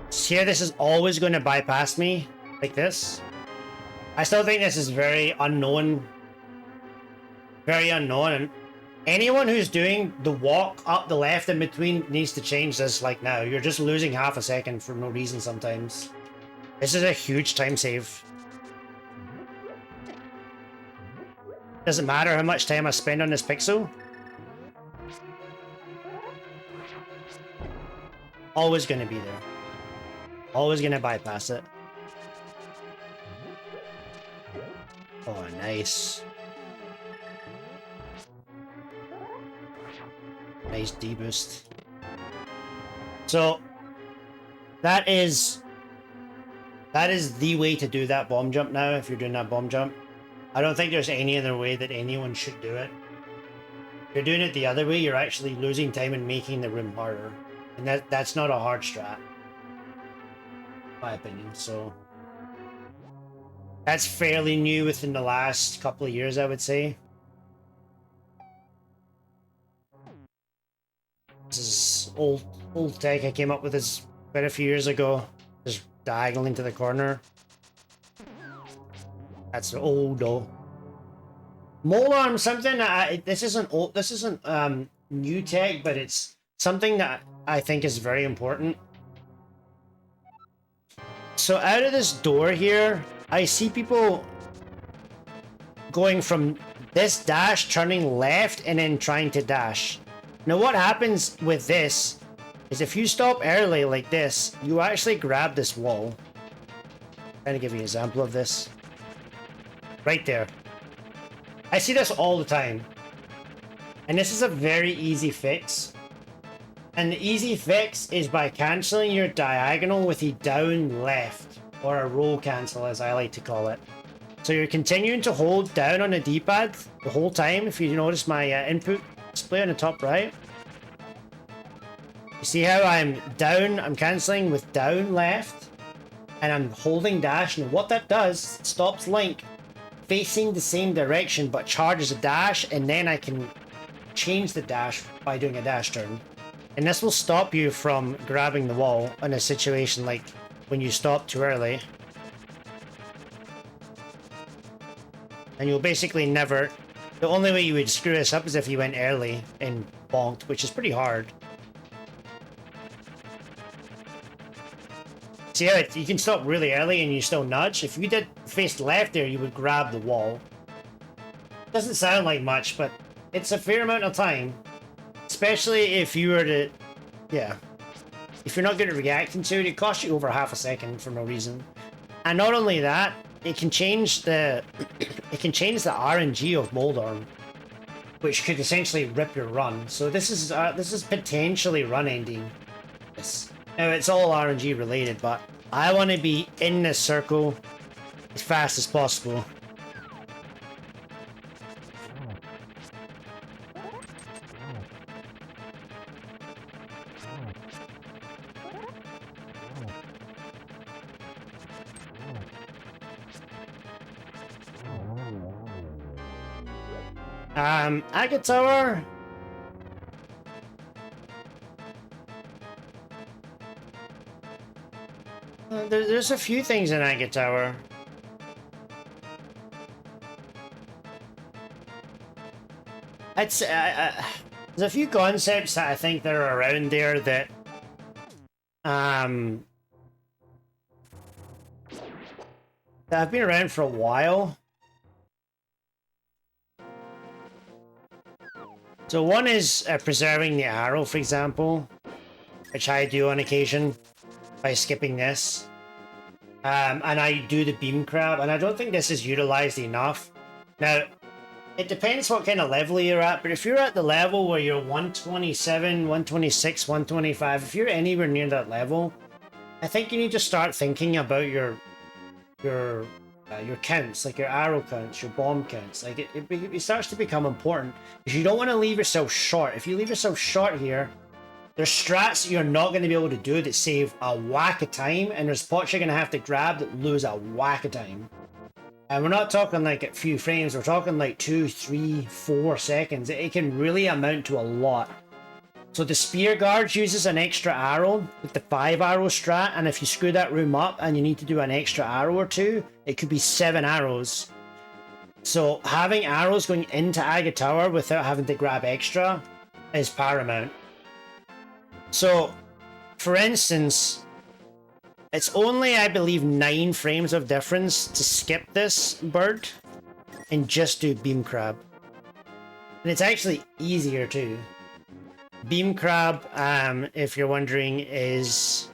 See how this is always going to bypass me like this? I still think this is very unknown. Very unknown. And anyone who's doing the walk up the left in between needs to change this like now. You're just losing half a second for no reason sometimes. This is a huge time save. Doesn't matter how much time I spend on this pixel. Always going to be there. Always going to bypass it. Oh, nice. Nice deboost. So that is the way to do that bomb jump now if you're doing that bomb jump. I don't think there's any other way that anyone should do it. If you're doing it the other way, you're actually losing time and making the room harder. And that's not a hard strat. In my opinion, so that's fairly new within the last couple of years, I would say. This is old tech I came up with this quite a few years ago. Just diagonal into the corner. That's old though. Mole arm, something this isn't old. This isn't new tech, but it's something that I think is very important. So out of this door here, I see people going from this dash, turning left, and then trying to dash. Now what happens with this is if you stop early like this, you actually grab this wall. I'm trying to give you an example of this. Right there. I see this all the time. And this is a very easy fix. And the easy fix is by cancelling your diagonal with the down left, or a roll cancel as I like to call it. So you're continuing to hold down on the D-pad the whole time. If you notice my input display on the top right. You see how I'm down, I'm cancelling with down left, and I'm holding dash, and what that does, it stops Link facing the same direction but charges a dash, and then I can change the dash by doing a dash turn. And this will stop you from grabbing the wall in a situation like when you stop too early. And you'll basically never... The only way you would screw this up is if you went early and bonked, which is pretty hard. See how you can stop really early and you still nudge? If you did face left there, you would grab the wall. Doesn't sound like much, but it's a fair amount of time. Especially if you were to... Yeah. If you're not good at reacting to it, it costs you over half a second for no reason. And not only that, it can change the... it can change the RNG of Mold Arm, which could essentially rip your run. So this is potentially run ending. Now it's all RNG related, but I want to be in this circle as fast as possible. Agate Tower. There's a few things in Agate Tower. It's there's a few concepts that I think that are around there that that have been around for a while. So one is preserving the arrow, for example, which I do on occasion by skipping this. And I do the beam crab, and I don't think this is utilized enough. Now, it depends what kind of level you're at, but if you're at the level where you're 127, 126, 125, if you're anywhere near that level, I think you need to start thinking about your counts, like your arrow counts, your bomb counts. Like it starts to become important because you don't want to leave yourself short. If you leave yourself short here, there's strats you're not going to be able to do that save a whack of time, and there's pots you're going to have to grab that lose a whack of time. And we're not talking like a few frames, we're talking like 2, 3, 4 seconds. It can really amount to a lot. So the spear guard uses an extra arrow with the 5 arrow strat, and if you screw that room up and you need to do an extra arrow or two, it could be 7 arrows. So having arrows going into Aga Tower without having to grab extra is paramount. So, for instance, it's only, I believe, 9 frames of difference to skip this bird and just do beam crab. And it's actually easier too. Beam crab, if you're wondering, is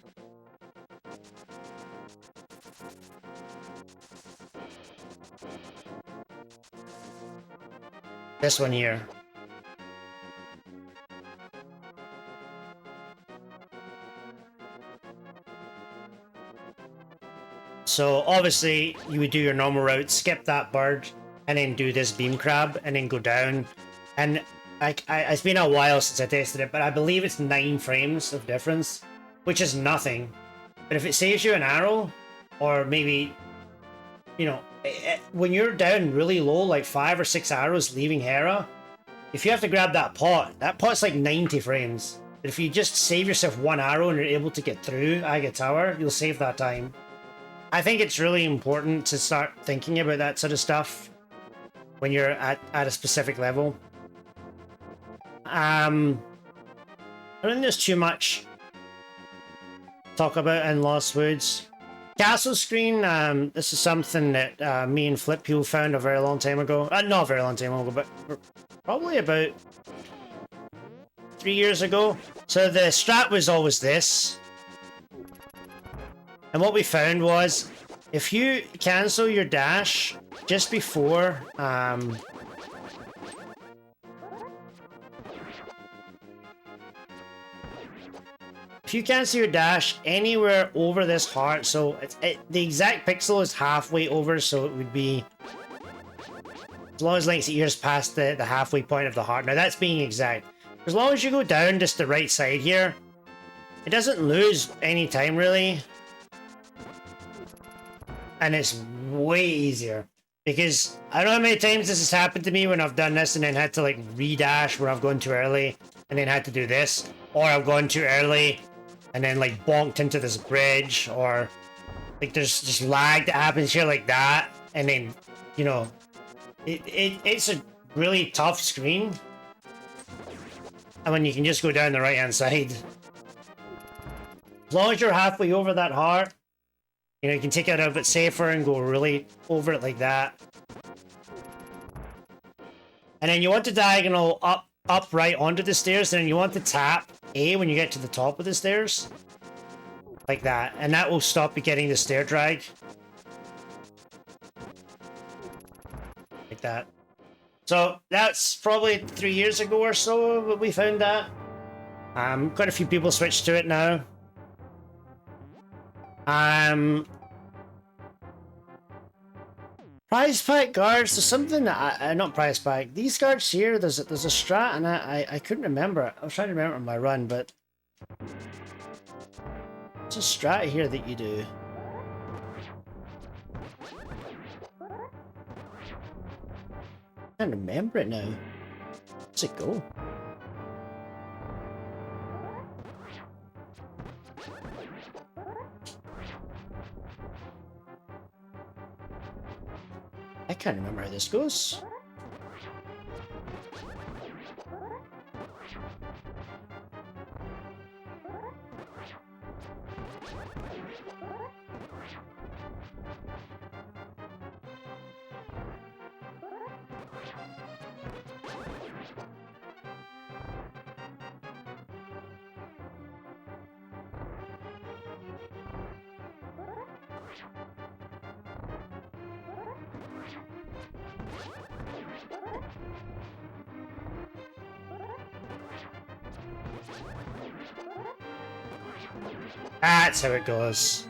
this one here. So obviously you would do your normal route, skip that bird, and then do this beam crab, and then go down. And it's been a while since I tested it, but I believe it's 9 frames of difference, which is nothing. But if it saves you an arrow, or maybe, you know, when you're down really low, like 5 or 6 arrows leaving Hera, if you have to grab that pot's like 90 frames. But if you just save yourself 1 arrow and you're able to get through Aga Tower, you'll save that time. I think it's really important to start thinking about that sort of stuff when you're at a specific level. I don't think there's too much to talk about in Lost Woods. Castle screen, this is something that me and Flipheel found a very long time ago. Not a very long time ago, but probably about 3 years ago. So the strat was always this. And what we found was, if you cancel your dash just before, if you cancel your dash anywhere over this heart, so the exact pixel is halfway over, so it would be, as long as Link's ears past the halfway point of the heart. Now that's being exact. As long as you go down just the right side here, it doesn't lose any time really. And it's way easier, because I don't know how many times this has happened to me when I've done this and then had to like re-dash where I've gone too early and then had to do this, or I've gone too early and then like bonked into this bridge, or like there's just lag that happens here like that, and then, you know, it's a really tough screen. And when you can just go down the right hand side, as long as you're halfway over that heart, you know, you can take it out a bit safer and go really over it like that. And then you want to diagonal up right onto the stairs, and then you want to tap A when you get to the top of the stairs. Like that. And that will stop you getting the stair drag. Like that. So that's probably 3 years ago or so we found that. Quite a few people switched to it now. Prize pack guards, there's something that not prize pack. These guards here, there's a strat, and I couldn't remember. I was trying to remember my run, but there's a strat here that you do. I can't remember it now. Where's it go? I can't remember how this goes. That's how it goes.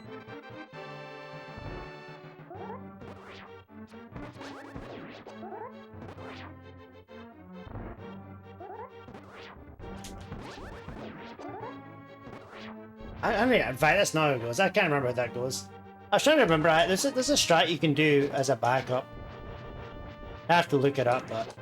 I mean, in fact, that's not how it goes. I can't remember how that goes. I was trying to remember. There's a strat you can do as a backup. I have to look it up, but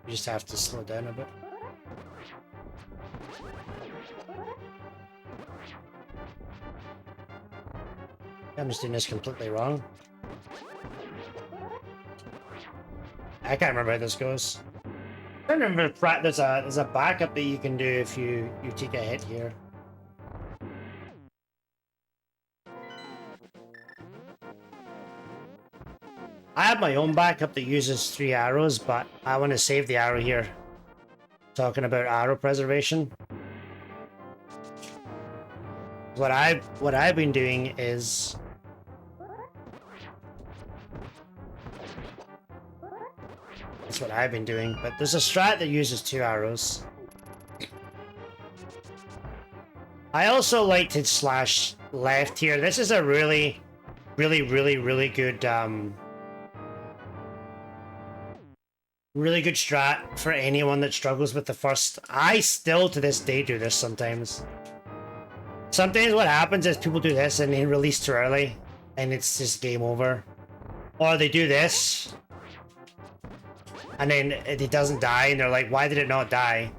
you just have to slow down a bit. I'm just doing this completely wrong. I can't remember how this goes. I don't remember if there's a backup that you can do if you take a hit here. I have my own backup that uses 3 arrows, but I want to save the arrow here. Talking about arrow preservation. What I've been doing is that's what I've been doing, but there's a strat that uses 2 arrows. I also like to slash left here. This is a really good really good strat for anyone that struggles with the first. I still to this day do this sometimes. Sometimes what happens is people do this and they release too early and it's just game over. Or they do this and then it doesn't die and they're like, why did it not die?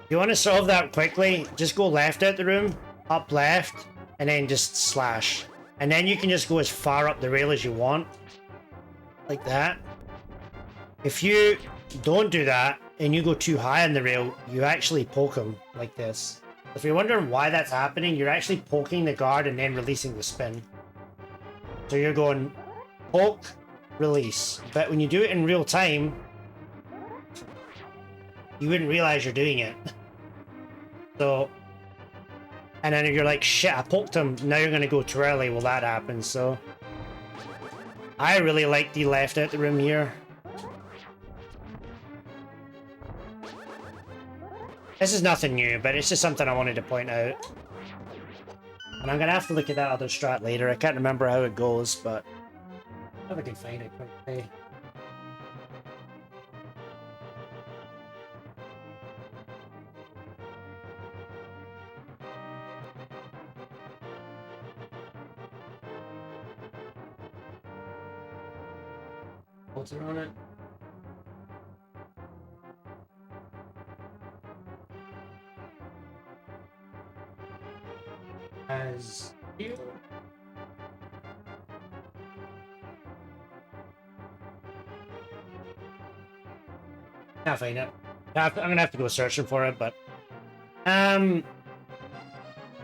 You want to solve that quickly, just go left out the room, up left, and then just slash. And then you can just go as far up the rail as you want. Like that. If you don't do that and you go too high on the rail, you actually poke them like this. If you're wondering why that's happening, you're actually poking the guard and then releasing the spin. So you're going poke, release. But when you do it in real time, you wouldn't realize you're doing it. So, and then if you're like, shit, I poked him, now you're going to go too early, well that happens, so. I really like the left out the room here. This is nothing new, but it's just something I wanted to point out. And I'm going to have to look at that other strat later. I can't remember how it goes, but if I can find it quickly. What's it on it? As you. Can't find it. I'm gonna have to go searching for it, but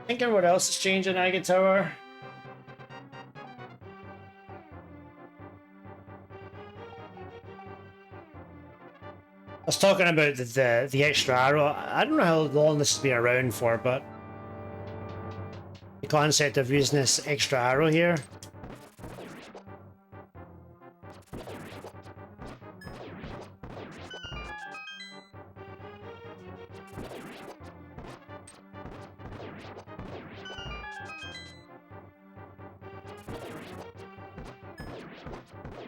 thinking what else has changed in Aga Tower. I was talking about the extra arrow. I don't know how long this has been around for, but the concept of using this extra arrow here.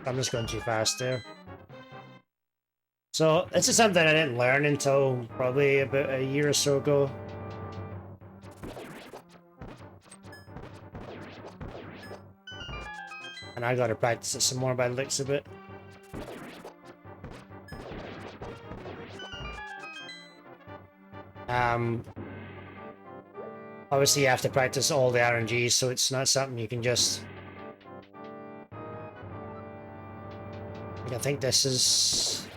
I'm just going too fast there. So this is something I didn't learn until probably about a year or so ago. And I gotta practice it some more by the looks of it. Obviously you have to practice all the RNGs, so it's not something you can just... I think this is...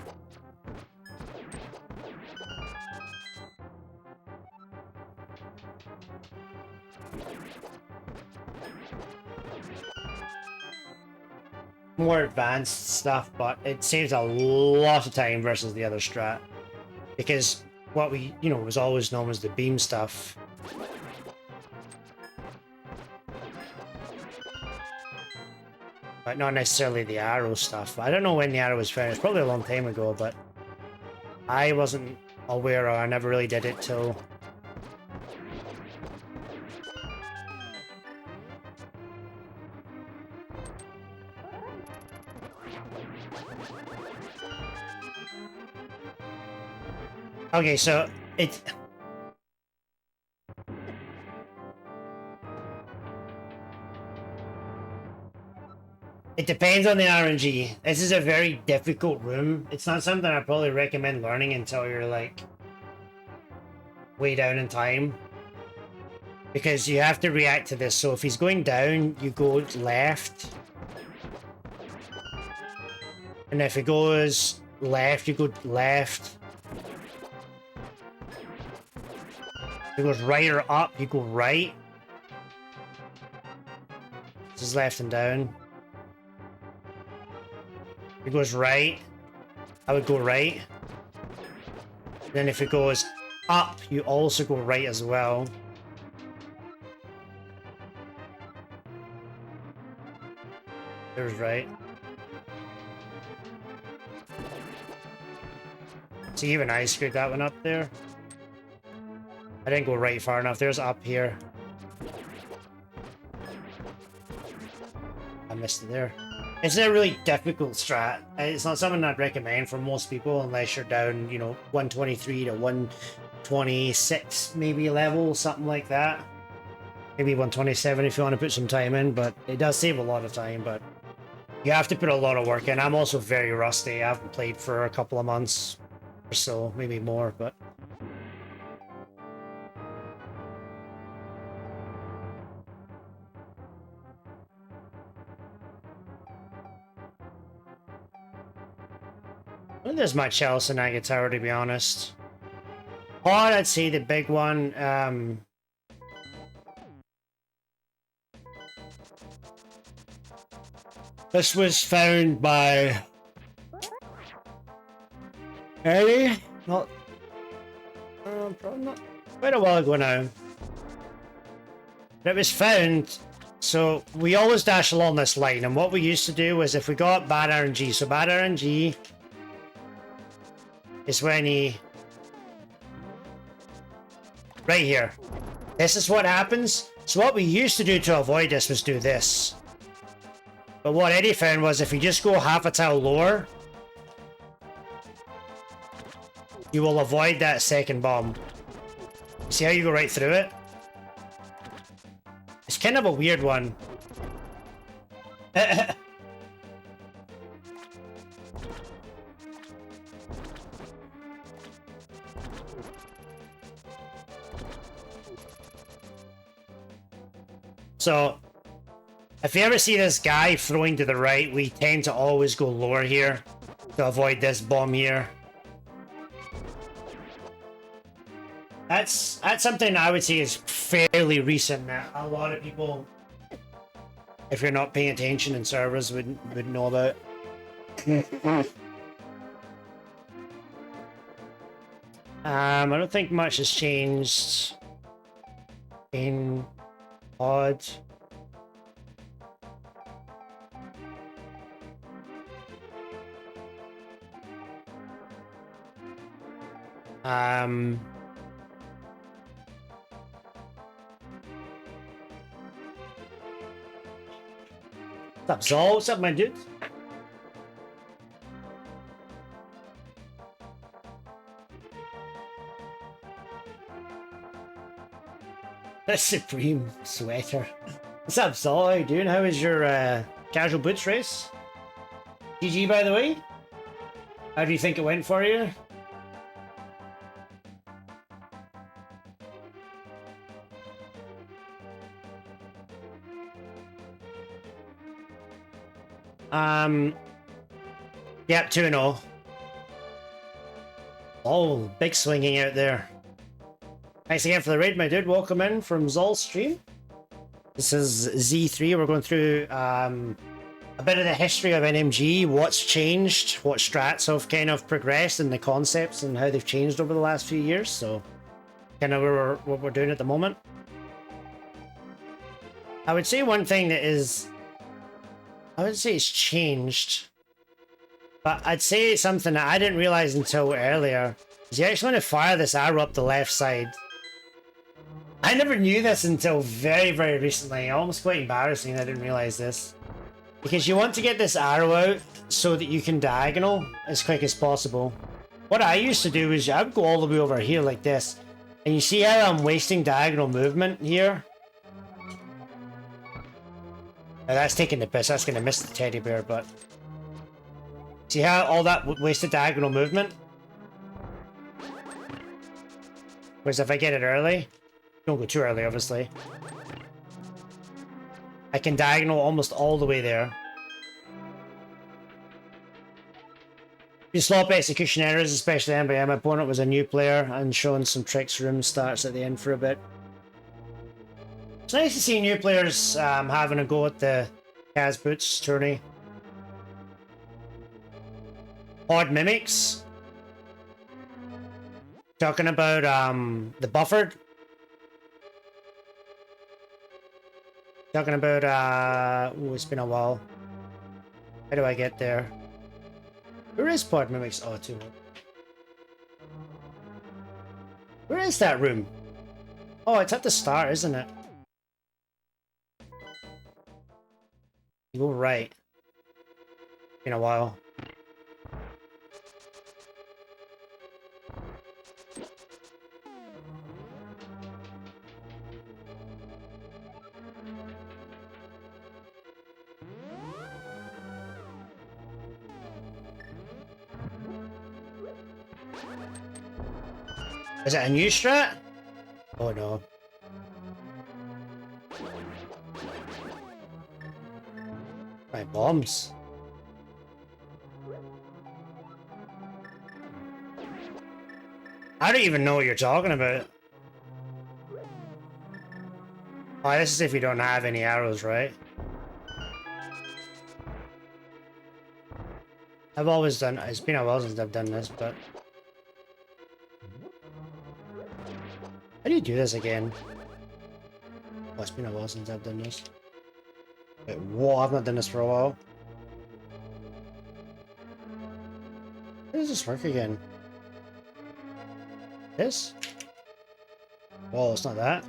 more advanced stuff, but it saves a lot of time versus the other strat. Because what we, was always known as the beam stuff. But not necessarily the arrow stuff. I don't know when the arrow was finished, probably a long time ago, but I wasn't aware or I never really did it till... Okay, so it... It depends on the RNG. This is a very difficult room. It's not something I probably recommend learning until you're like way down in time. Because you have to react to this. So if he's going down, you go left. And if he goes left, you go left. If he goes right or up, you go right. This is left and down. If it goes right, I would go right. Then if it goes up, you also go right as well. There's right. See, even I screwed that one up there. I didn't go right far enough. There's up here. I missed it there. It's a really difficult strat. It's not something I'd recommend for most people unless you're down, you know, 123 to 126 maybe level, something like that. Maybe 127 if you want to put some time in, but it does save a lot of time, but you have to put a lot of work in. I'm also very rusty. I haven't played for a couple of months or so, maybe more, but... I think there's much else in that guitar, to be honest. Or I'd say the big one, this was found by Eddie? Not... probably not. Quite a while ago now. But it was found... So, we always dash along this line, and what we used to do was if we got bad RNG, so bad RNG is when he... Right here. This is what happens. So what we used to do to avoid this was do this. But what Eddie found was if you just go half a tile lower, you will avoid that second bomb. See how you go right through it? It's kind of a weird one. So, if you ever see this guy throwing to the right, we tend to always go lower here to avoid this bomb here. That's something I would say is fairly recent that a lot of people, if you're not paying attention in servers, would know about. I don't think much has changed in odd. What's up, Zol? What's up, my dude? That Supreme sweater. What's up, Zol? How you doing? How was your casual boots race? GG, by the way. How do you think it went for you? Yep, 2-0. Oh, big swinging out there. Thanks again for the raid, my dude. Welcome in from Zol's stream. This is Z3. We're going through a bit of the history of NMG, what's changed, what strats have kind of progressed, and the concepts and how they've changed over the last few years. So, kind of what we're doing at the moment. I would say one thing that is... I wouldn't say it's changed, but I'd say it's something that I didn't realize until earlier. Is you actually want to fire this arrow up the left side. I never knew this until very, very recently. Almost quite embarrassing I didn't realize this. Because you want to get this arrow out so that you can diagonal as quick as possible. What I used to do is I would go all the way over here like this. And you see how I'm wasting diagonal movement here? Now that's taking the piss. That's going to miss the teddy bear, but... See how all that wasted diagonal movement? Whereas if I get it early... Don't go too early, obviously. I can diagonal almost all the way there. You slop execution errors, especially then, but yeah, my opponent was a new player and showing some tricks room starts at the end for a bit. It's nice to see new players having a go at the Kaz Boots tourney. Odd mimics. Talking about the buffered. Talking about oh, it's been a while. How do I get there? Where is Pod Mimics? Oh, 2. Where is that room? Oh, it's at the start, isn't it? You go right. Been a while. Is it a new strat? Oh no. Right, bombs. I don't even know what you're talking about. Oh, this is if you don't have any arrows, right? I've always done... It's been a while since I've done this, but... How do you do this again? Oh, it's been a while since I've done this. Wait, whoa, I've not done this for a while. How does this work again? This? Whoa, it's not that.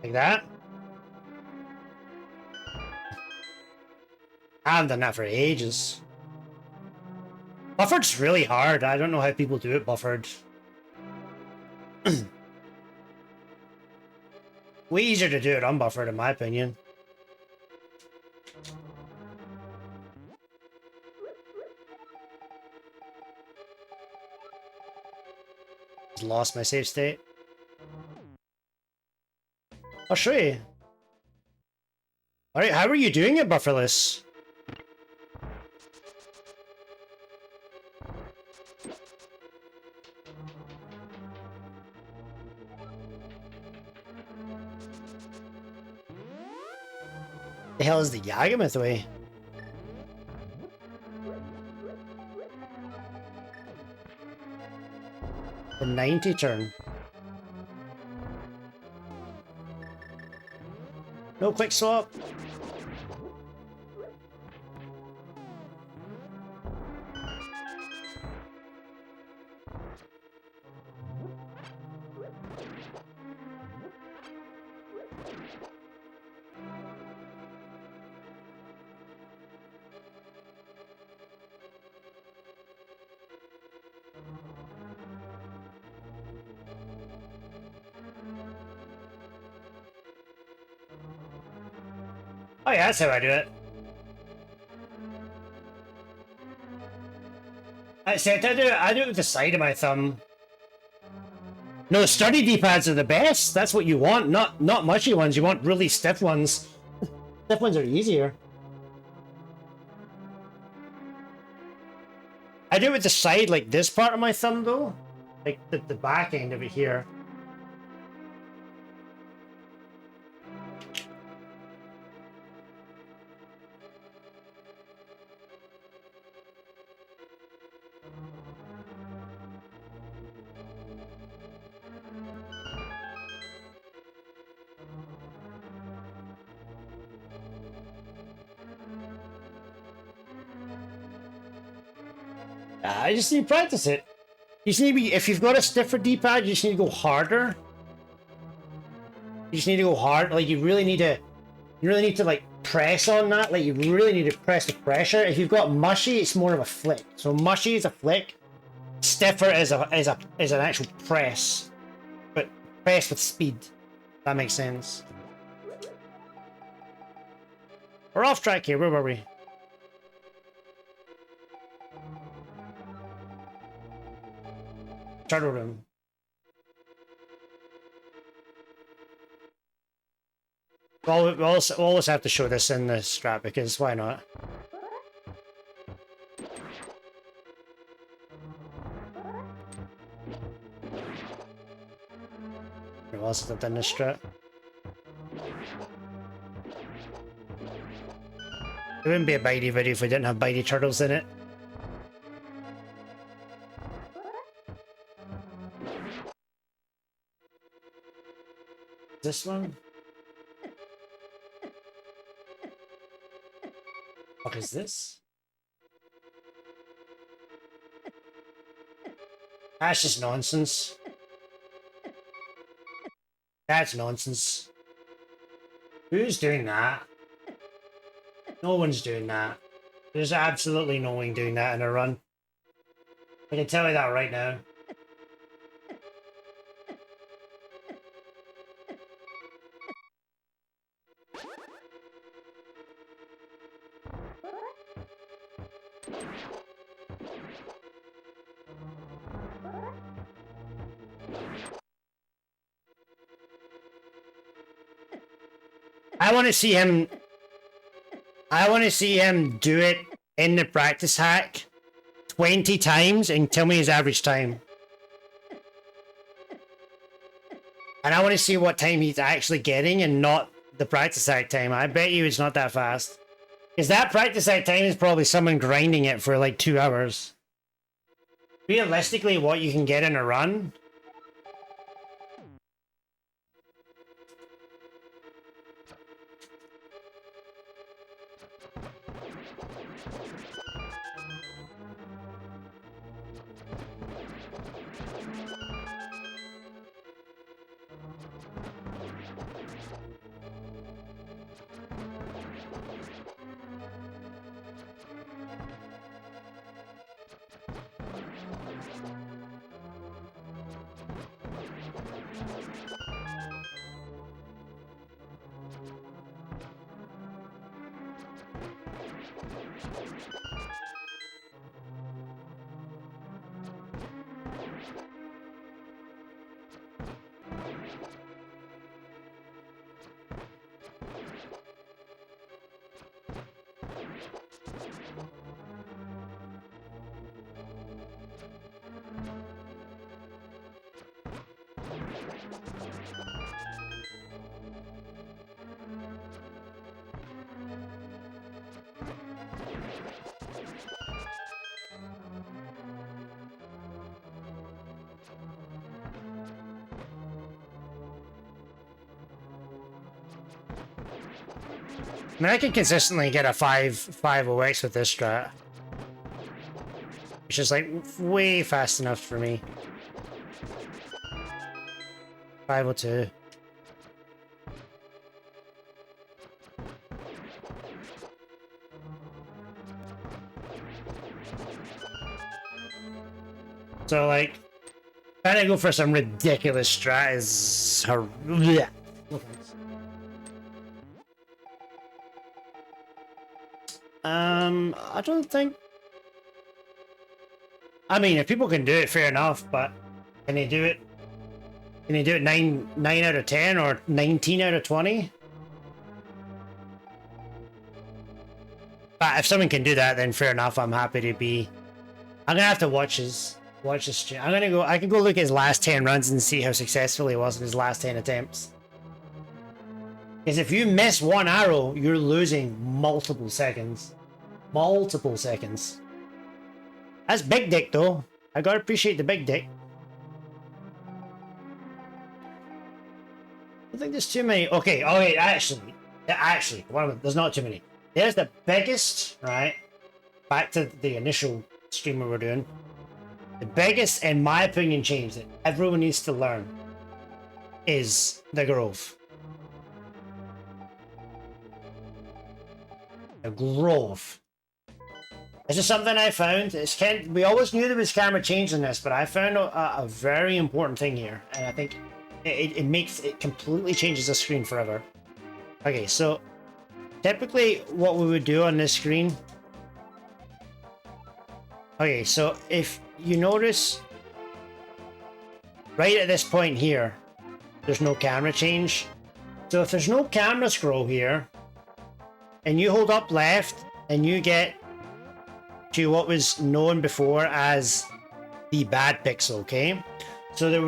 Like that? I haven't done that for ages. Buffered's really hard. I don't know how people do it buffered. Way easier to do it unbuffered, in my opinion. Just lost my save state. I'll show you. Alright, how are you doing it bufferless? The hell is the Yagamoth way? The 90 turn. No quick swap. Oh yeah, that's how I do it. I do it with the side of my thumb. No, sturdy D-pads are the best. That's what you want, not mushy ones. You want really stiff ones. Stiff ones are easier. I do it with the side, like this part of my thumb though. Like the back end of it here. I just need to practice it. You just need to be, if you've got a stiffer D-pad, you just need to go harder. You just need to go hard, like you really need to You really need to like press on that. Like you really need to press the pressure. If you've got mushy, it's more of a flick. So mushy is a flick. Stiffer is an actual press, but press with speed. That makes sense. We're off track here. Where were we? Turtle room. We'll always have to show this in the strat because why not? Where else have done this strat? It wouldn't be a bitey video if we didn't have bitey turtles in it. This one? What is this? That's just nonsense. That's nonsense. Who's doing that? No one's doing that. There's absolutely no one doing that in a run. I can tell you that right now. I want to see him do it in the practice hack 20 times and tell me his average time. And I want to see what time he's actually getting and not the practice hack time. I bet you it's not that fast. Because that practice hack time is probably someone grinding it for like 2 hours. Realistically, what you can get in a run... I mean, I can consistently get a 5.0x with this strat. Which is like way fast enough for me. 5.02. So like, trying to go for some ridiculous strat is horrific. I don't think... I mean, if people can do it, fair enough, but can they do it? Can they do it 9 out of 10 or 19 out of 20? But if someone can do that, then fair enough, I'm happy to be... I'm gonna have to watch his stream. I can go look at his last 10 runs and see how successful he was in his last 10 attempts. Because if you miss one arrow, you're losing multiple seconds. Multiple seconds. That's big dick, though. I gotta appreciate the big dick. I think there's too many. Okay, oh wait, actually, there's not too many. There's the biggest, right? Back to the initial stream we were doing. The biggest, in my opinion, change that everyone needs to learn is the grove. A grove. This is something I found. We always knew there was camera change in this, but I found a very important thing here, and I think it completely changes the screen forever. Okay, so typically what we would do on this screen. Okay, so if you notice, right at this point here, there's no camera change. So if there's no camera scroll here, and you hold up left, and you get to what was known before as the bad pixel, okay? So there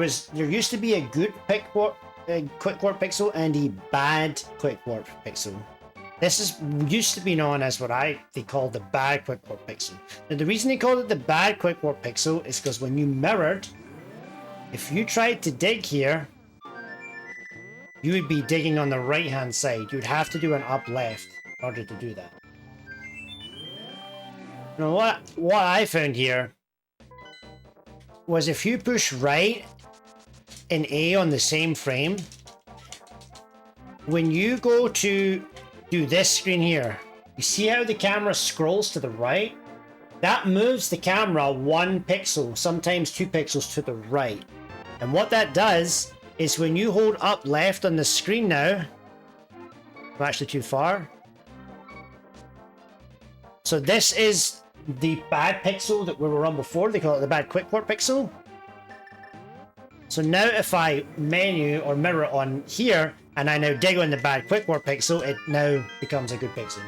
used to be a good quick warp pixel and a bad quick warp pixel. This used to be known as what they called the bad quick warp pixel. Now the reason they called it the bad quick warp pixel is because when you mirrored, if you tried to dig here, you would be digging on the right hand side. You'd have to do an up left in order to do that. Now what I found here was if you push right and A on the same frame, when you go to do this screen here, you see how the camera scrolls to the right? That moves the camera 1 pixel, sometimes 2 pixels to the right. And what that does is when you hold up left on the screen now, I'm actually too far. So this is the bad pixel that we were on before. They call it the bad quick warp pixel. So now if I menu or mirror on here, and I now dig on the bad quick warp pixel, it now becomes a good pixel.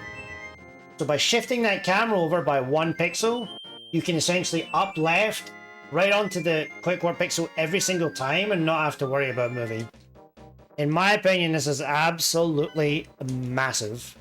So by shifting that camera over by 1 pixel, you can essentially up left right onto the quick warp pixel every single time and not have to worry about moving. In my opinion, this is absolutely massive.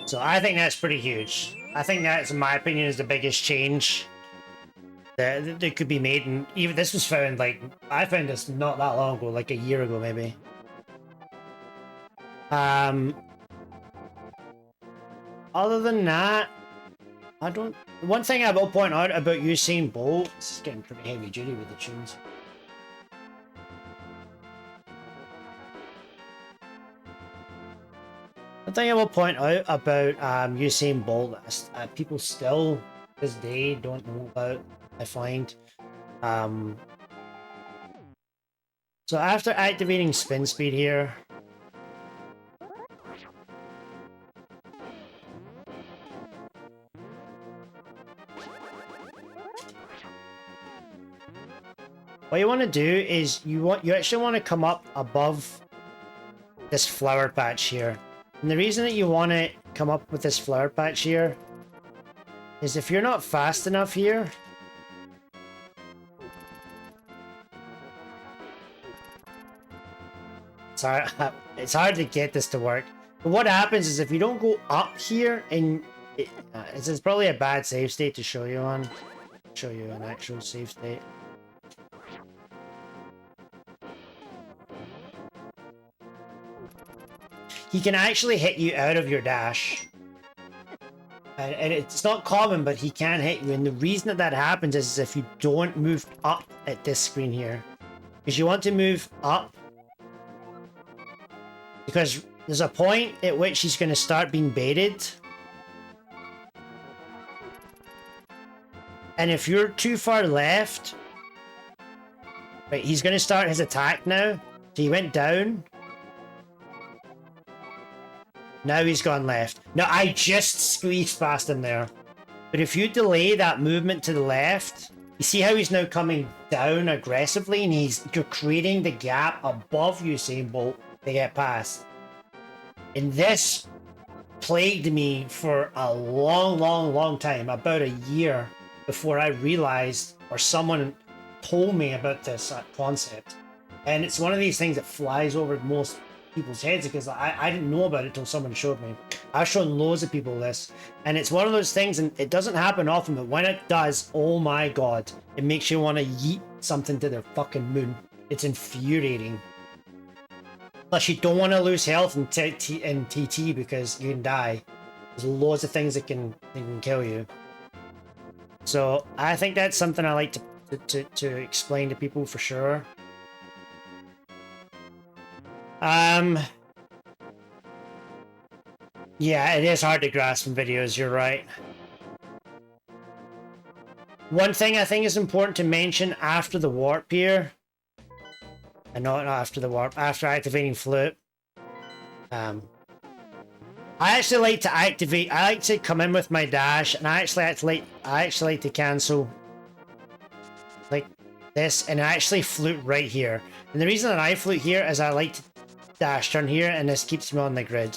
So I think that's pretty huge. I think that's, in my opinion, is the biggest change that could be made. And even this was found, like, I found this not that long ago, like a year ago, maybe. Other than that, I don't... One thing I will point out about Usain Bolt, this is getting pretty heavy duty with the tunes. The thing I will point out about Usain Bolt, people still to this day don't know about, I find. So after activating spin speed here, what you want to do is you actually want to come up above this flower patch here. And the reason that you want to come up with this flower patch here is if you're not fast enough here, it's hard to get this to work. But what happens is if you don't go up here, and it's probably a bad save state to show you on. Show you an actual save state. He can actually hit you out of your dash. And it's not common, but he can hit you. And the reason that happens is if you don't move up at this screen here. Because you want to move up. Because there's a point at which he's going to start being baited. And if you're too far left... Right, he's going to start his attack now. So he went down. Now he's gone left. Now I just squeezed past him there. But if you delay that movement to the left, you see how he's now coming down aggressively and you're creating the gap above Usain Bolt to get past. And this plagued me for a long time, about a year before I realized, or someone told me about this concept. And it's one of these things that flies over most people's heads because I didn't know about it until someone showed me. I've shown loads of people this, and it's one of those things, and it doesn't happen often, but when it does, oh my god, it makes you want to yeet something to the fucking moon. It's infuriating. Plus, you don't want to lose health in TT because you can die. There's loads of things that can kill you. So I think that's something I like to explain to people for sure. Yeah, it is hard to grasp in videos, you're right. One thing I think is important to mention after the warp here, and not after the warp, after activating flute, I actually like to activate, I like to come in with my dash, and I actually like to cancel like this, and actually flute right here. And the reason that I flute here is I like to dash turn here, and this keeps me on the grid.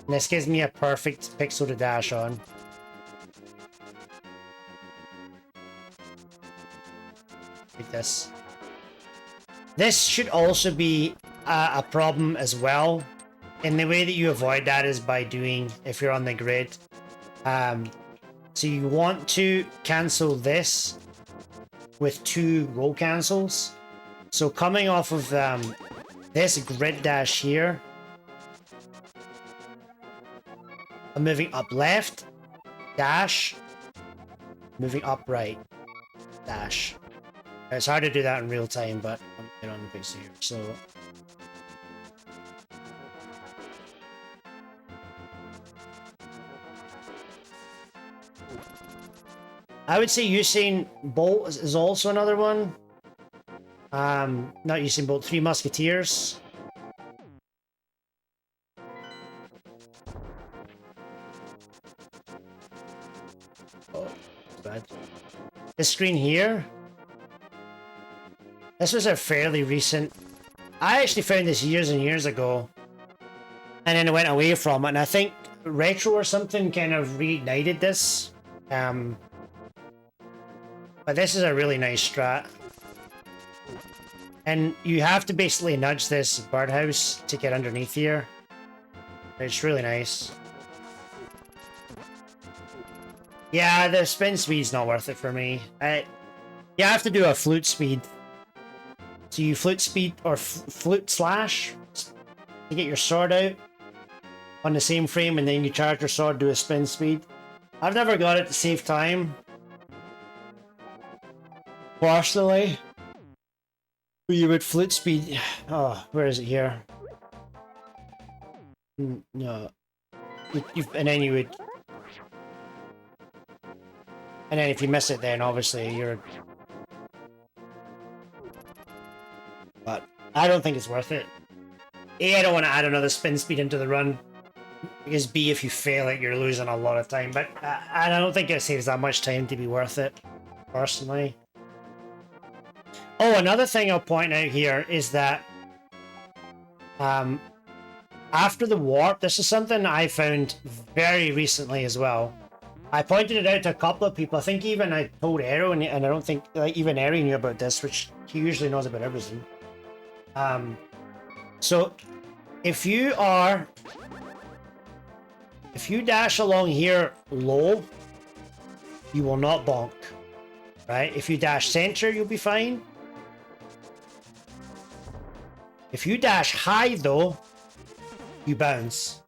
And this gives me a perfect pixel to dash on. Like this. This should also be a problem as well. And the way that you avoid that is by doing, if you're on the grid. So you want to cancel this with 2 roll cancels. So coming off of this grid dash here, I'm moving up left, dash, moving up right, dash. It's hard to do that in real time, but I'm get on the base here. So I would say Usain Bolt is also another one. Not Usain Bolt, 3 Musketeers. Oh, that's bad. This screen here. This was a fairly recent. I actually found this years and years ago, and then I went away from it. And I think Retro or something kind of reignited this. But this is a really nice strat. And you have to basically nudge this birdhouse to get underneath here. It's really nice. Yeah, the spin speed's not worth it for me. You have to do a flute speed. So you flute speed or flute slash to get your sword out on the same frame, and then you charge your sword, do a spin speed. I've never got it to save time. Personally. You would flute speed. Oh, where is it here? No. And then you would. And then if you miss it, then obviously you're. But I don't think it's worth it. A, I don't want to add another spin speed into the run. Because B, if you fail it, you're losing a lot of time. But I don't think it saves that much time to be worth it, personally. Oh, another thing I'll point out here is that after the warp, this is something I found very recently as well. I pointed it out to a couple of people. I think even I told Aero, and I don't think even Eri knew about this, which he usually knows about everything. So if you dash along here low, you will not bonk, right? If you dash center, you'll be fine. If you dash high though, you bounce.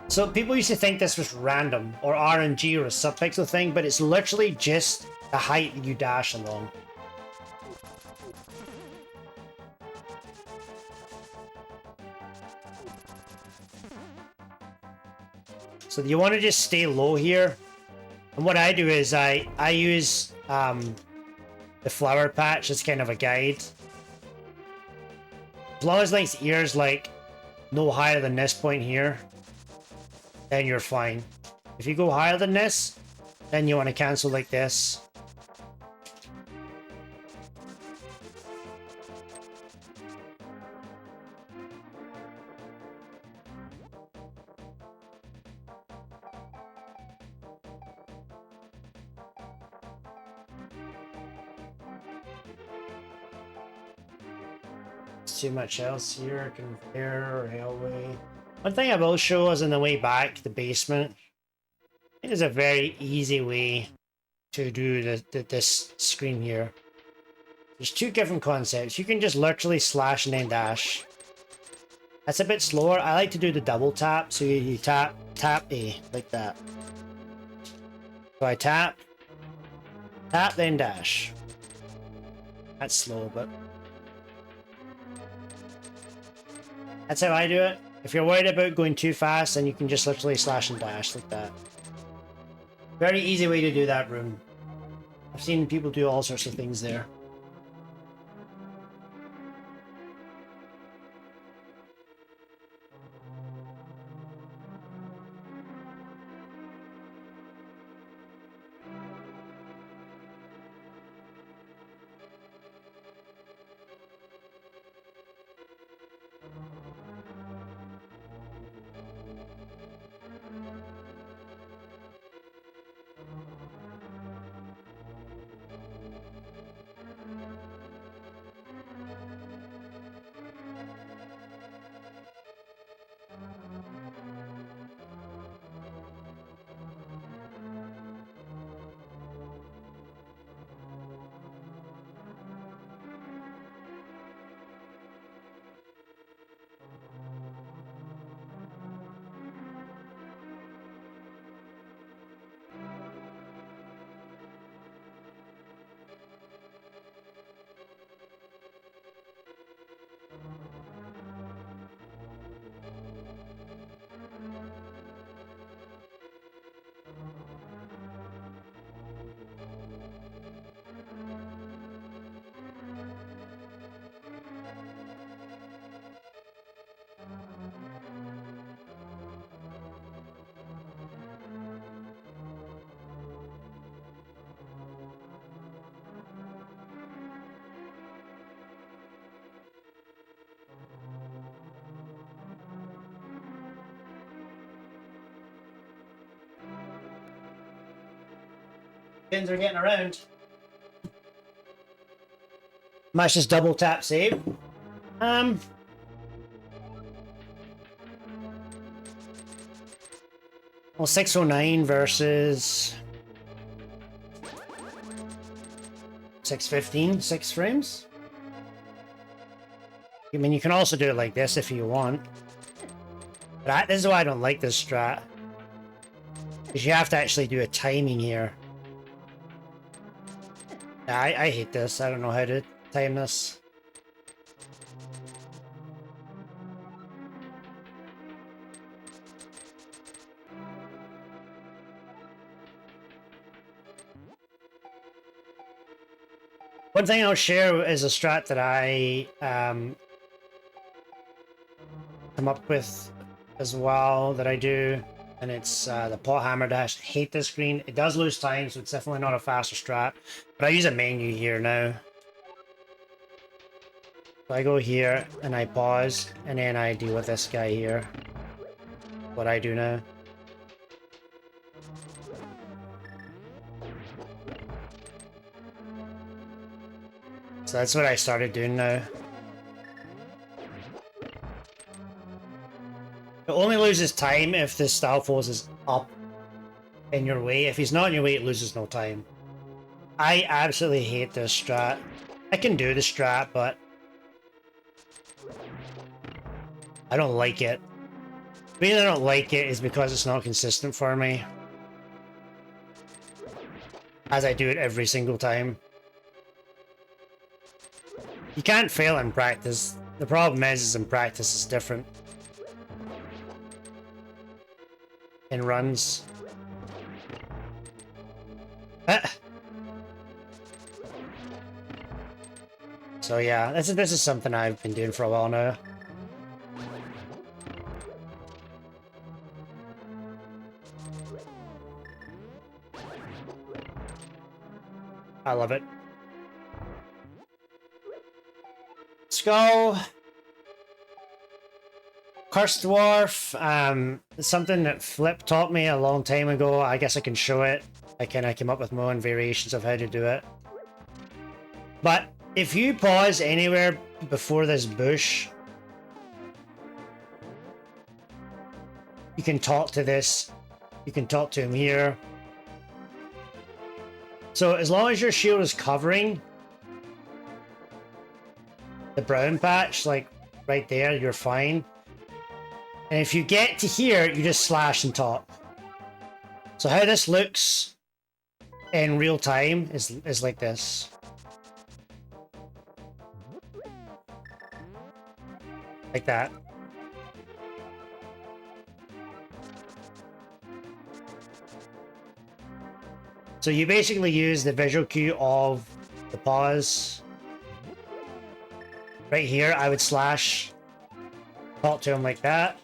So people used to think this was random or RNG or a subpixel thing, but it's literally just the height that you dash along. So you want to just stay low here. And what I do is I use the flower patch as kind of a guide. As long as length ears like no higher than this point here, then you're fine. If you go higher than this, then you want to cancel like this. Too much else here. Compare railway. One thing I will show is on the way back, the basement. It is a very easy way to do this screen here. There's two different concepts. You can just literally slash and then dash. That's a bit slower. I like to do the double tap, so you tap A like that. So I tap, then dash. That's slow, but that's how I do it. If you're worried about going too fast, then you can just literally slash and dash like that. Very easy way to do that room. I've seen people do all sorts of things there. Pins are getting around. Might just double tap save. Well, 609 versus 615, 6 frames. I mean, you can also do it like this if you want. But this is why I don't like this strat. Because you have to actually do a timing here. I hate this. I don't know how to time this. One thing I'll share is a strat that I come up with as well that I do, and it's the pot hammer dash. Hate this screen. It does lose time, so it's definitely not a faster strat. But I use a menu here now. So I go here and I pause, and then I deal with this guy here. What I do now. So that's what I started doing now. It only loses time if the Stalfos is up in your way. If he's not in your way, it loses no time. I absolutely hate this strat. I can do the strat, but I don't like it. The reason I don't like it is because it's not consistent for me. As I do it every single time. You can't fail in practice. The problem is in practice it's different. In runs. So yeah, this is something I've been doing for a while now. I love it. Skull. Cursed Dwarf. Something that Flip taught me a long time ago. I guess I can show it. I came up with my own variations of how to do it. But if you pause anywhere before this bush, you can talk to this. You can talk to him here. So as long as your shield is covering the brown patch, like right there, you're fine. And if you get to here, you just slash and top. So how this looks in real time is like this. Like that. So you basically use the visual cue of the pause. Right here, I would slash, talk to him like that.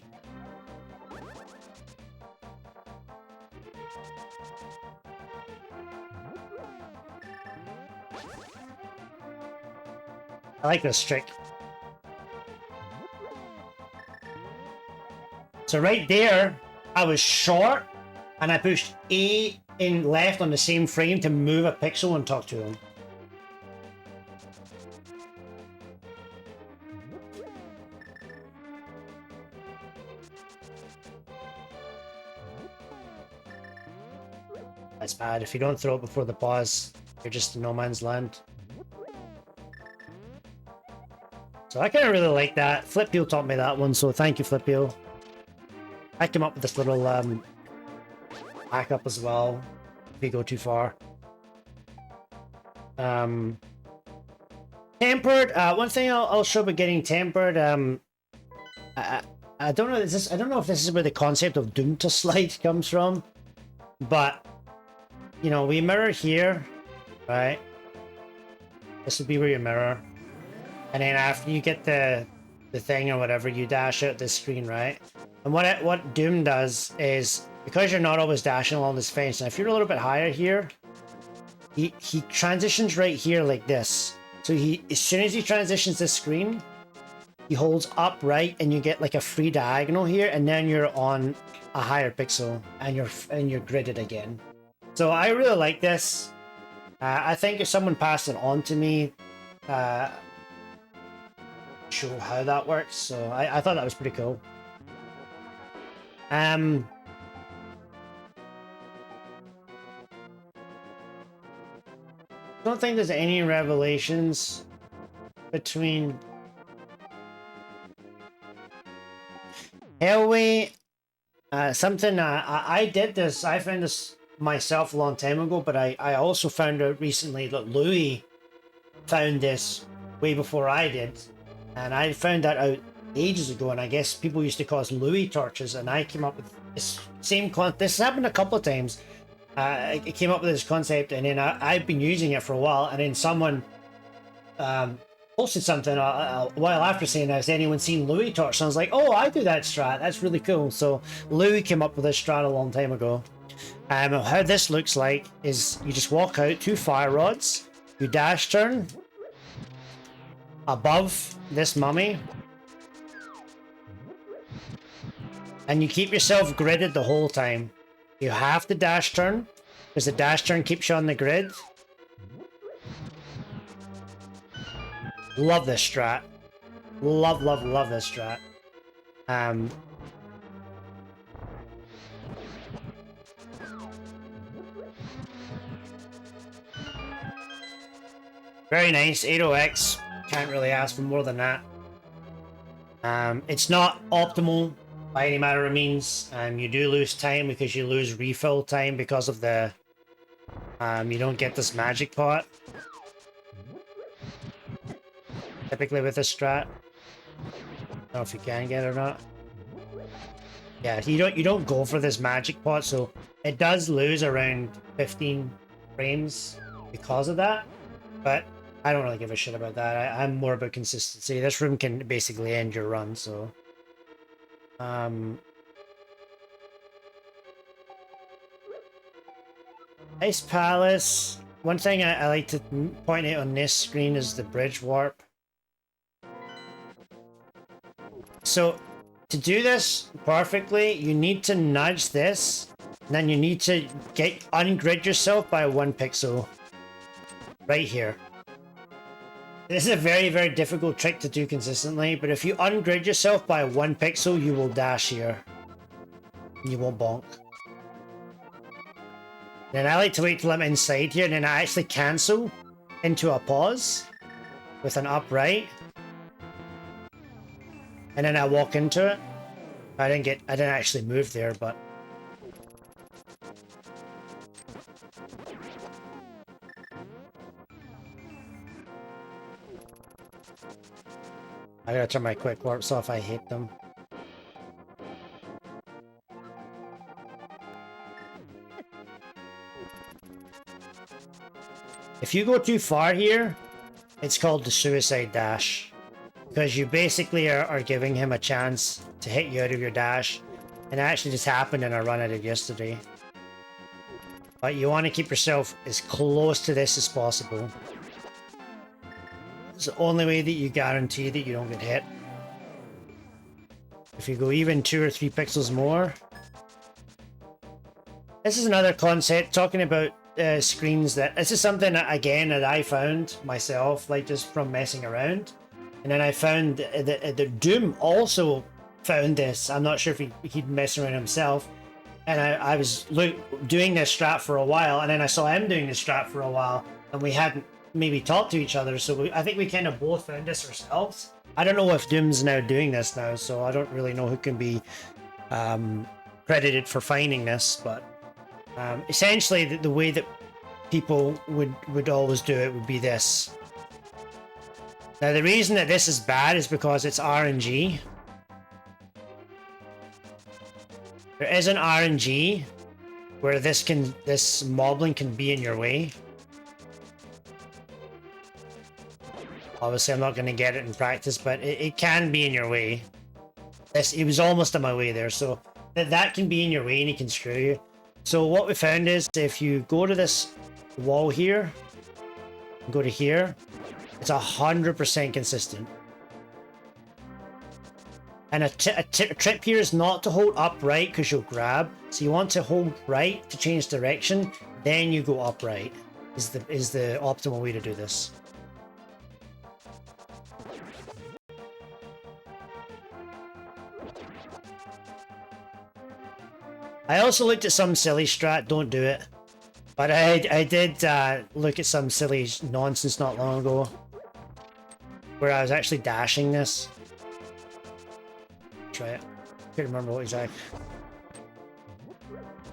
I like this trick. So right there, I was short, and I pushed A in left on the same frame to move a pixel and talk to him. That's bad. If you don't throw it before the pause, you're just in no man's land. So I kind of really like that. Flipio taught me that one, so thank you, Flipio. I came up with this little backup as well, if you go too far. Tempered. One thing I'll show about getting tempered. I don't know. I don't know if this is where the concept of Doom to slide comes from, but you know, we mirror here, right? This would be where you mirror, and then after you get the thing or whatever, you dash out this screen, right? And what Doom does is, because you're not always dashing along this fence, and if you're a little bit higher here, he transitions right here like this. So as soon as he transitions this screen, he holds up right, and you get like a free diagonal here, and then you're on a higher pixel, and you're gridded again. So I really like this. I think if someone passed it on to me, show how that works. So I thought that was pretty cool. I don't think there's any revelations between Hellway. Something I did this. I found this myself a long time ago, but I also found out recently that Louis found this way before I did, and I found that out ages ago. And I guess people used to call us Louis torches, and I came up with this same this happened a couple of times. I came up with this concept, and then I've been using it for a while, and then someone posted something a while after saying, has anyone seen Louis torch? And I was like, oh, I do that strat, that's really cool. So Louis came up with this strat a long time ago. How this looks like is you just walk out 2 fire rods, you dash turn above this mummy, and you keep yourself gridded the whole time. You have to dash turn, because the dash turn keeps you on the grid. Love this strat. Love this strat. Very nice. 8.0x. Can't really ask for more than that. It's not optimal by any matter of means. You do lose time because you lose refill time because of the... you don't get this magic pot. Typically with this strat. I don't know if you can get it or not. Yeah, you don't go for this magic pot, so it does lose around 15 frames because of that. But I don't really give a shit about that. I'm more about consistency. This room can basically end your run, so... Ice Palace. One thing I like to point out on this screen is the bridge warp. So, to do this perfectly, you need to nudge this, and then you need to ungrid yourself by 1 pixel. Right here. This is a very, very difficult trick to do consistently, but if you ungrid yourself by 1 pixel, you will dash here. You won't bonk. Then I like to wait till I'm inside here, and then I actually cancel into a pause with an upright. And then I walk into it. I didn't actually move there, but I gotta turn my quick warps off, I hate them. If you go too far here, it's called the suicide dash. Because you basically are giving him a chance to hit you out of your dash. And it actually just happened in a run I did yesterday. But you want to keep yourself as close to this as possible. It's the only way that you guarantee that you don't get hit. If you go even 2 or 3 pixels more. This is another concept talking about screens that... This is something, again, that I found myself, like just from messing around. And then I found that Doom also found this. I'm not sure if he'd mess around himself. And I was doing this strat for a while, and then I saw him doing this strat for a while, and we hadn't maybe talked to each other, so I think we kind of both found this ourselves. I don't know if Doom's now doing this now, so I don't really know who can be credited for finding this, but essentially the way that people would always do it would be this. Now the reason that this is bad is because it's RNG. There is an RNG where this moblin can be in your way. Obviously, I'm not going to get it in practice, but it can be in your way. It was almost on my way there, so that can be in your way and it can screw you. So what we found is if you go to this wall here, and go to here, it's 100% consistent. And a trip here is not to hold upright because you'll grab. So you want to hold right to change direction, then you go upright. Is the optimal way to do this. I also looked at some silly strat, don't do it. But I did look at some silly nonsense not long ago, where I was actually dashing this. Try it. Can't remember what exactly.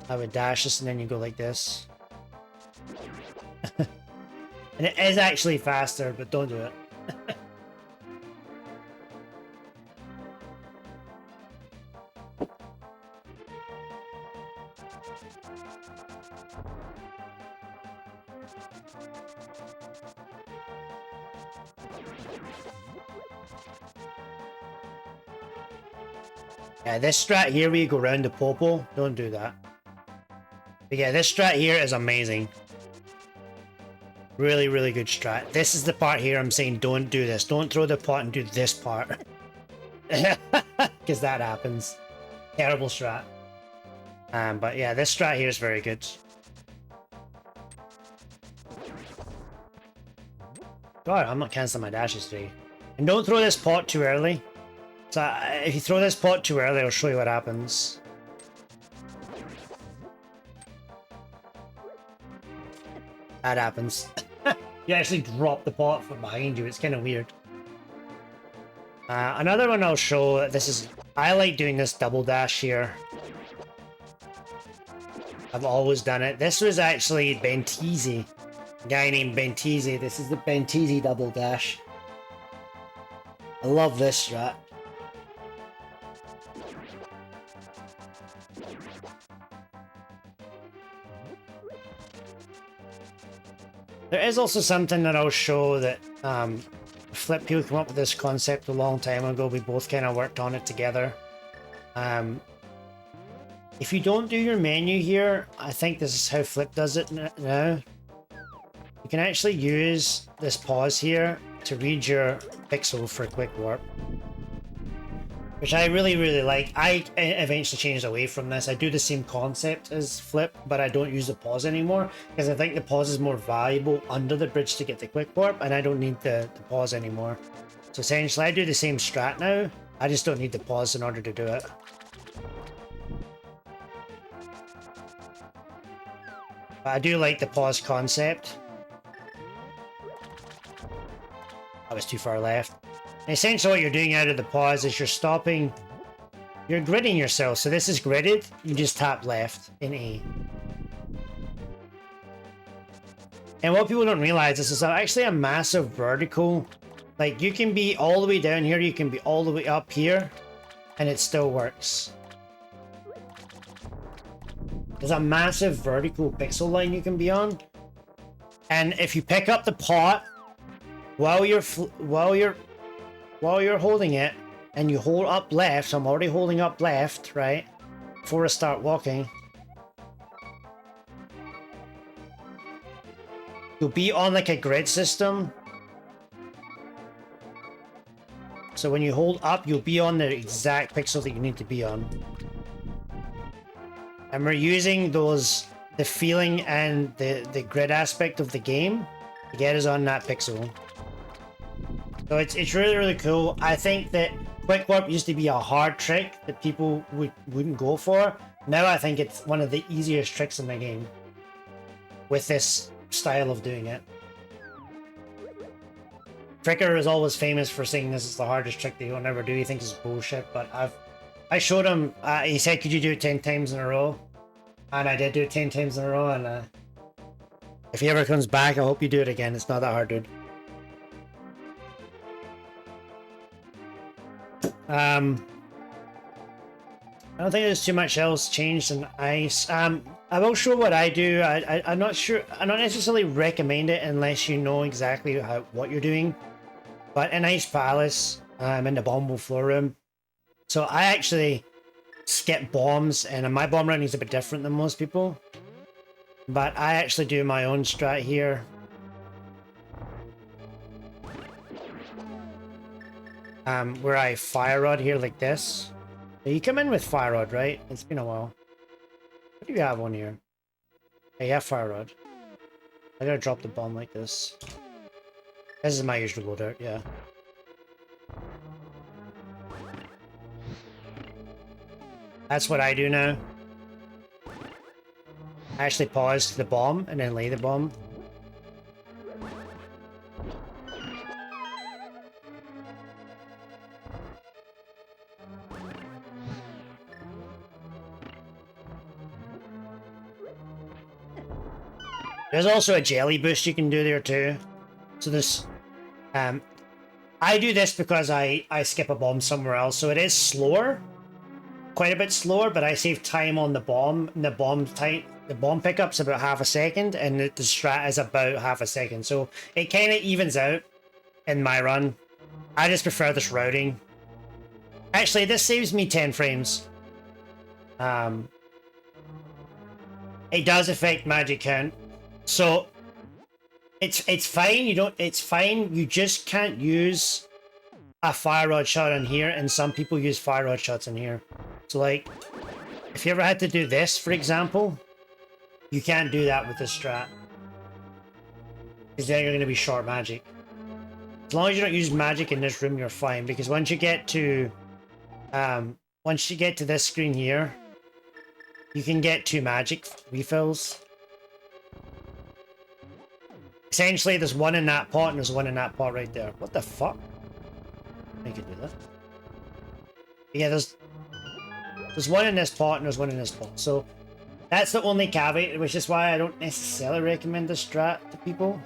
I would dash this and then you go like this. And it is actually faster, but don't do it. Yeah, this strat here where you go around the popo, don't do that. But yeah, this strat here is amazing. Really, really good strat. This is the part here I'm saying don't do this. Don't throw the pot and do this part. Because that happens. Terrible strat. But yeah, this strat here is very good. God, I'm not cancelling my dashes today. And don't throw this pot too early. So if you throw this pot too early, I'll show you what happens. That happens. You actually drop the pot from behind you. It's kind of weird. Another one I'll show. I like doing this double dash here. I've always done it. This was actually Bentizi. A guy named Bentizi. This is the Bentizi double dash. I love this strat. There is also something that I'll show that Flip people came up with this concept a long time ago. We both kind of worked on it together. If you don't do your menu here, I think this is how Flip does it now. You can actually use this pause here to read your pixel for a quick warp. Which I really, really like. I eventually changed away from this. I do the same concept as Flip, but I don't use the pause anymore because I think the pause is more valuable under the bridge to get the quick warp, and I don't need the pause anymore. So essentially, I do the same strat now. I just don't need the pause in order to do it. But I do like the pause concept. That was too far left. And essentially what you're doing out of the pause is you're stopping, you're gridding yourself. So this is gridded, you just tap left in A. And what people don't realize is it's actually a massive vertical. Like you can be all the way down here, you can be all the way up here, and it still works. There's a massive vertical pixel line you can be on. And if you pick up the pot while you're holding it, and you hold up left, so I'm already holding up left, right? Before I start walking. You'll be on like a grid system. So when you hold up, you'll be on the exact pixel that you need to be on. And we're using the feeling and the grid aspect of the game to get us on that pixel. So it's really, really cool. I think that Quick Warp used to be a hard trick that people wouldn't go for. Now I think it's one of the easiest tricks in the game with this style of doing it. Fricker is always famous for saying this is the hardest trick that he'll never do. He thinks it's bullshit, but I showed him, he said, could you do it 10 times in a row? And I did do it 10 times in a row, and if he ever comes back, I hope you do it again. It's not that hard, dude. I don't think there's too much else changed in Ice. I will show what I do. I'm not sure. I don't necessarily recommend it unless you know exactly what you're doing. But in Ice Palace, I'm in the Bombo floor room. So I actually skip bombs, and my bomb running is a bit different than most people. But I actually do my own strat here. Where I fire rod here like this. You come in with fire rod, right? It's been a while. What do you have on here? Hey, you have fire rod. I gotta drop the bomb like this. This is my usual loadout, yeah. That's what I do now. I actually pause the bomb and then lay the bomb. There's also a jelly boost you can do there too. So this, I do this because I skip a bomb somewhere else, so it is slower, quite a bit slower, but I save time on the bomb. And the bomb pickup's about half a second, and the strat is about half a second, so it kind of evens out in my run. I just prefer this routing. Actually, this saves me 10 frames. It does affect magic count. So it's fine. It's fine. You just can't use a fire rod shot in here, and some people use fire rod shots in here. So like, if you ever had to do this, for example, you can't do that with this strat, because then you're going to be short magic. As long as you don't use magic in this room, you're fine. Because once you get to this screen here, you can get 2 magic refills. Essentially, there's one in that pot and there's one in that pot right there. What the fuck? I could do that. Yeah, there's one in this pot and there's one in this pot. So that's the only caveat, which is why I don't necessarily recommend this strat to people.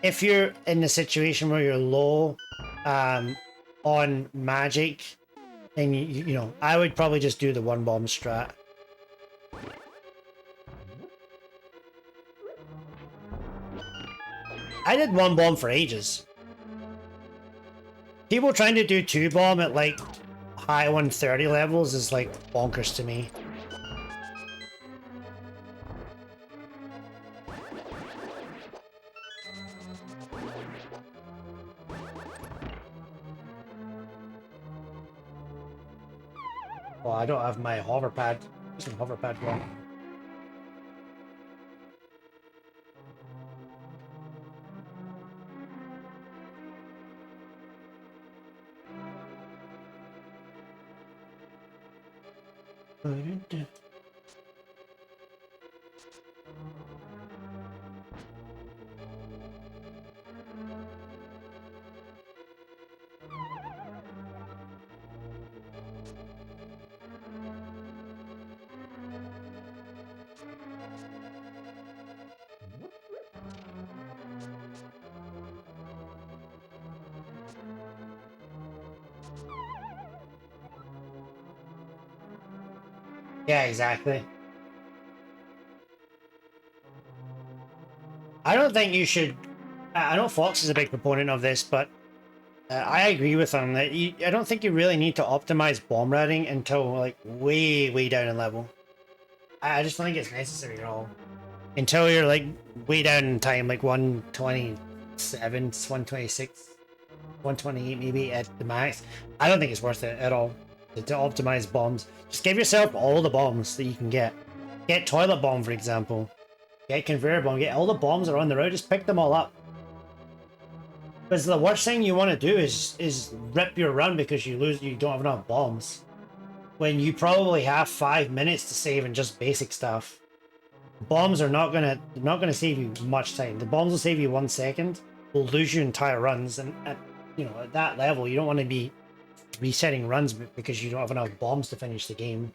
If you're in the situation where you're low on magic, and you know, I would probably just do the 1 bomb strat. I did 1 bomb for ages. People trying to do 2 bomb at like high 130 levels is like bonkers to me. Oh, I don't have my hover pad. There's some hover pad one. Yeah, exactly. I don't think you should. I know Fox is a big proponent of this, but I agree with him that I don't think you really need to optimize bomb routing until like way down in level. I just don't think it's necessary at all. Until you're like way down in time, like 127, 126, 128 maybe at the max. I don't think it's worth it at all to optimize bombs. Just give yourself all the bombs that you can get. Get toilet bomb, for example. Get conveyor bomb. Get all the bombs that are on the road. Just pick them all up. Because the worst thing you want to do is rip your run because you don't have enough bombs. When you probably have 5 minutes to save in just basic stuff. Bombs are not gonna save you much time. The bombs will save you 1 second. Will lose you entire runs, and at at that level, you don't want to be resetting runs because you don't have enough bombs to finish the game.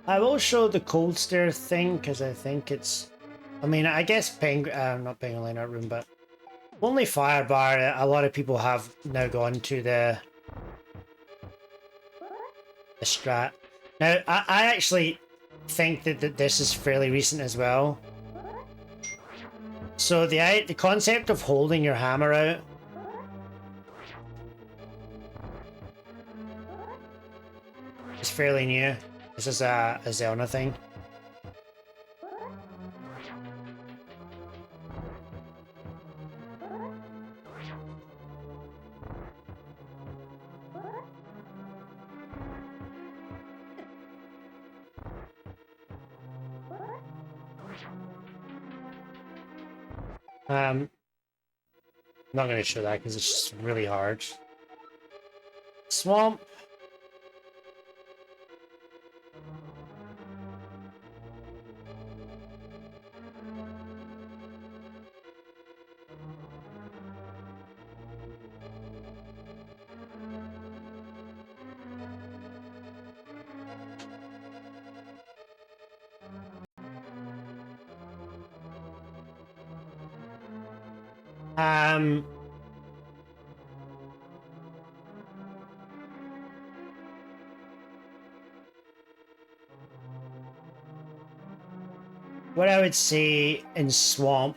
I will show the cold stair thing because I think it's. I mean, I guess not penguin line art room, but only firebar. A lot of people have now gone to the strat. Now, I actually think that this is fairly recent as well. So the concept of holding your hammer out is fairly new. This is a Zelda thing. I'm not going to show that because it's just really hard. Swamp. What I would say in Swamp,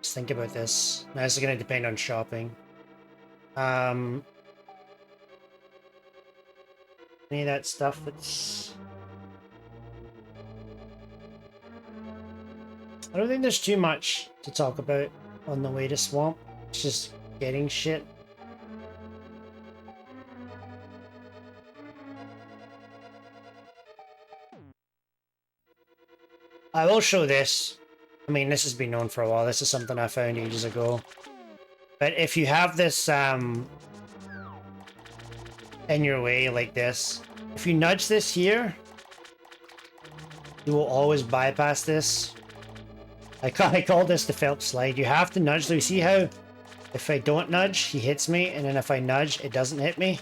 just think about this. Now, this is going to depend on shopping. Any of that stuff that's... I don't think there's too much to talk about on the way to Swamp. It's just getting shit. I will show this. I mean, this has been known for a while. This is something I found ages ago. But if you have this in your way like this, if you nudge this here, you will always bypass this. I call this the Phelps slide. You have to nudge. So you see how if I don't nudge, he hits me, and then if I nudge, it doesn't hit me?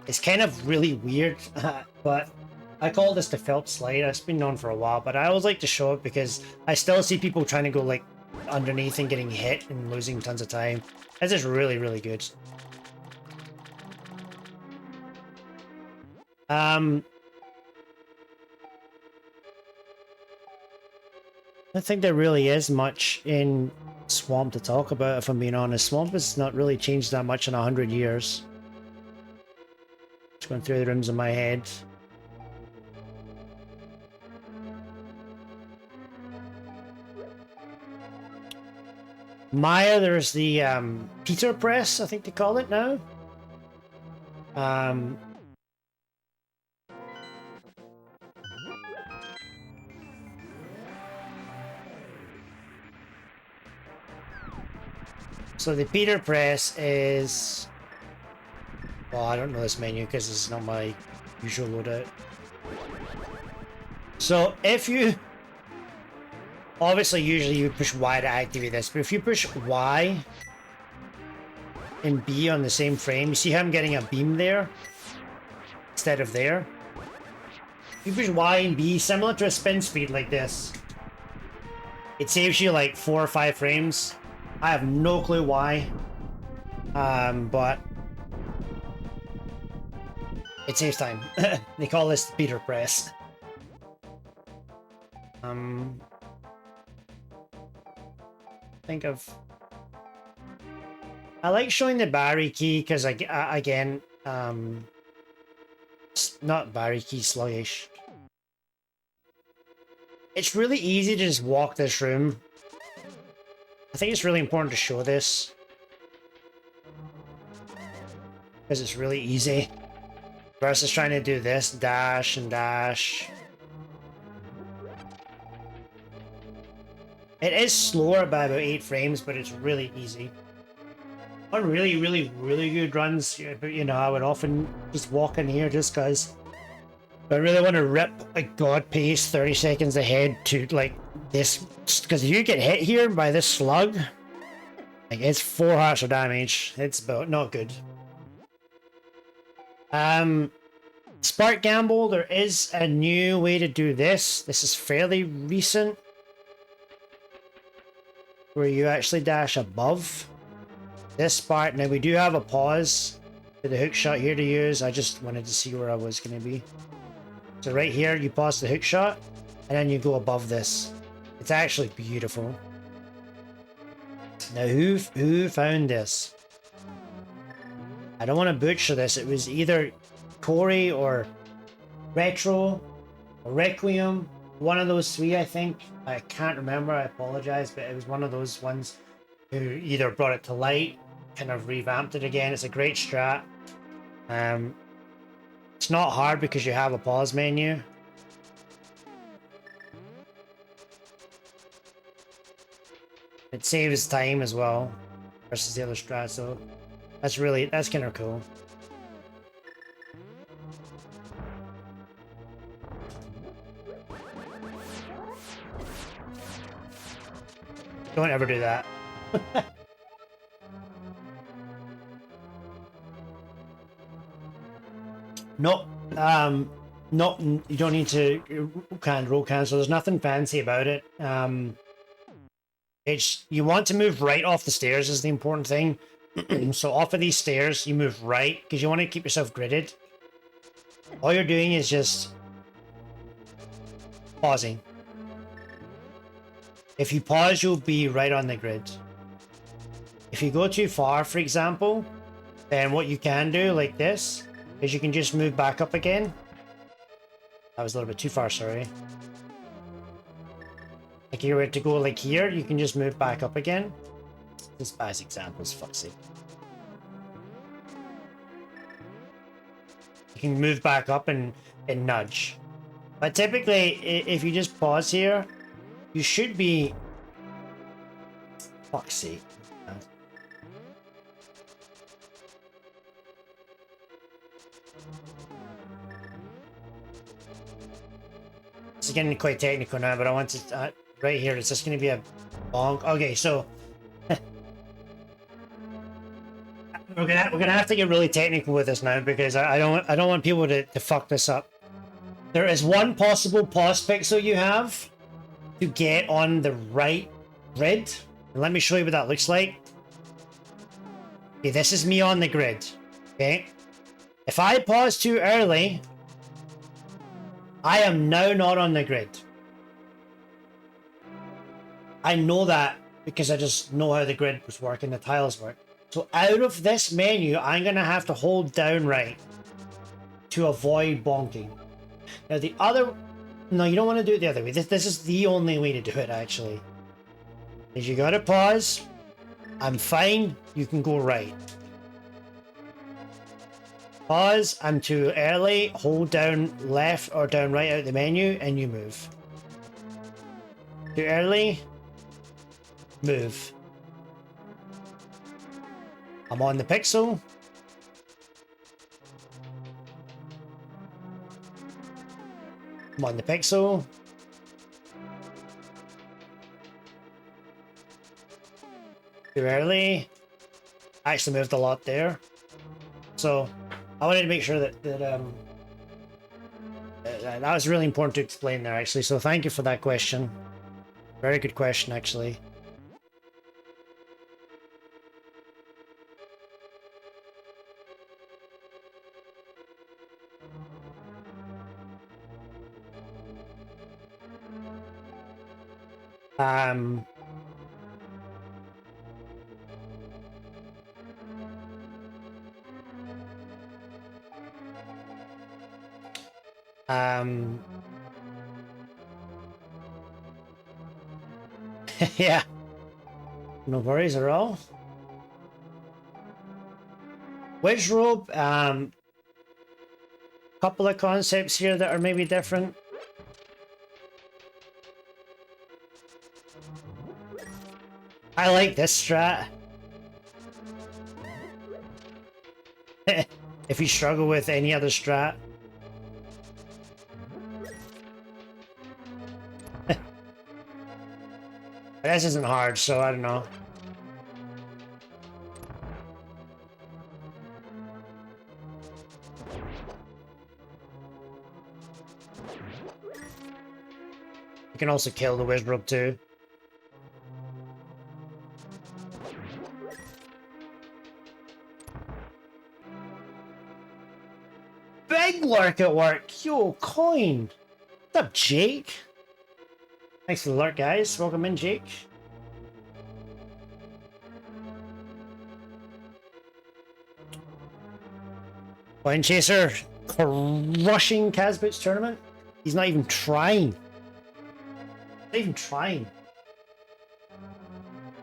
It's kind of really weird, but I call this the Phelps slide. It's been known for a while, but I always like to show it because I still see people trying to go like underneath and getting hit and losing tons of time. This is really good. I don't think there really is much in Swamp to talk about, if I'm being honest. Swamp has not really changed that much in 100 years. Just going through the rooms in my head. Maya, there's the Peter Press, I think they call it now. So the Peter Press is... Well, I don't know this menu because this is not my usual loadout. So if you... Obviously, usually you push Y to activate this, but if you push Y and B on the same frame, you see how I'm getting a beam there instead of there? You push Y and B, similar to a spin speed like this. It saves you like 4 or 5 frames. I have no clue why. But it saves time. They call this the beater press. Think of. I like showing the Barry key because again, not Barry key, sluggish. It's really easy to just walk this room. I think it's really important to show this because it's really easy versus trying to do this dash and dash. It is slower by about 8 frames, but it's really easy. On really good runs, you know, I would often just walk in here just because I really want to rip a god pace 30 seconds ahead to like this, because if you get hit here by this slug, like it's 4 hearts of damage. It's about not good. Spark Gamble, there is a new way to do this. This is fairly recent, where you actually dash above this part. Now we do have a pause to the hook shot here to use. I just wanted to see where I was going to be. So right here, you pause the hook shot, and then you go above this. It's actually beautiful. Now who found this? I don't want to butcher this. It was either Corey or Retro or Requiem. One of those 3, I think. I can't remember, I apologize, but it was one of those ones who either brought it to light, kind of revamped it again. It's a great strat. It's not hard because you have a pause menu. It saves time as well versus the other strat, so that's kind of cool. Don't ever do that. No, you don't need to roll cancel. There's nothing fancy about it. It's, you want to move right off the stairs is the important thing. So off of these stairs, you move right because you want to keep yourself gridded. All you're doing is just pausing. If you pause, you'll be right on the grid. If you go too far, for example, then what you can do, like this, is you can just move back up again. That was a little bit too far, sorry. Like if you were to go like here, you can just move back up again. Just as examples, fuck's sake. You can move back up and nudge. But typically, if you just pause here, you should be... Fuck's sake. It's getting quite technical now, but I want to... right here, it's just going to be a bonk. Okay, so... we're gonna have to get really technical with this now because I don't want people to fuck this up. There is one possible pause pixel you have to get on the right grid. And let me show you what that looks like. Okay, this is me on the grid. Okay. If I pause too early, I am now not on the grid. I know that because I just know how the grid was working, the tiles work. So out of this menu, I'm going to have to hold down right to avoid bonking. Now the other... No, you don't want to do it the other way. This is the only way to do it, actually. Is you got to pause. I'm fine. You can go right. Pause. I'm too early. Hold down left or down right out the menu and you move. Too early. Move. I'm on the pixel. I'm on the pixel. Too early. I actually moved a lot there. So I wanted to make sure that that was really important to explain there, actually. So thank you for that question. Very good question, actually. Um... yeah. No worries at all. Which rope? Couple of concepts here that are maybe different. I like this strat. If you struggle with any other strat. This isn't hard, so I don't know. You can also kill the Wizrobe too. Big lurk at work! Yo, coin! What's up, Jake? Thanks for the lurk, guys. Welcome in, Jake. Coin Chaser crushing Casboot's tournament. He's not even trying. Not even trying.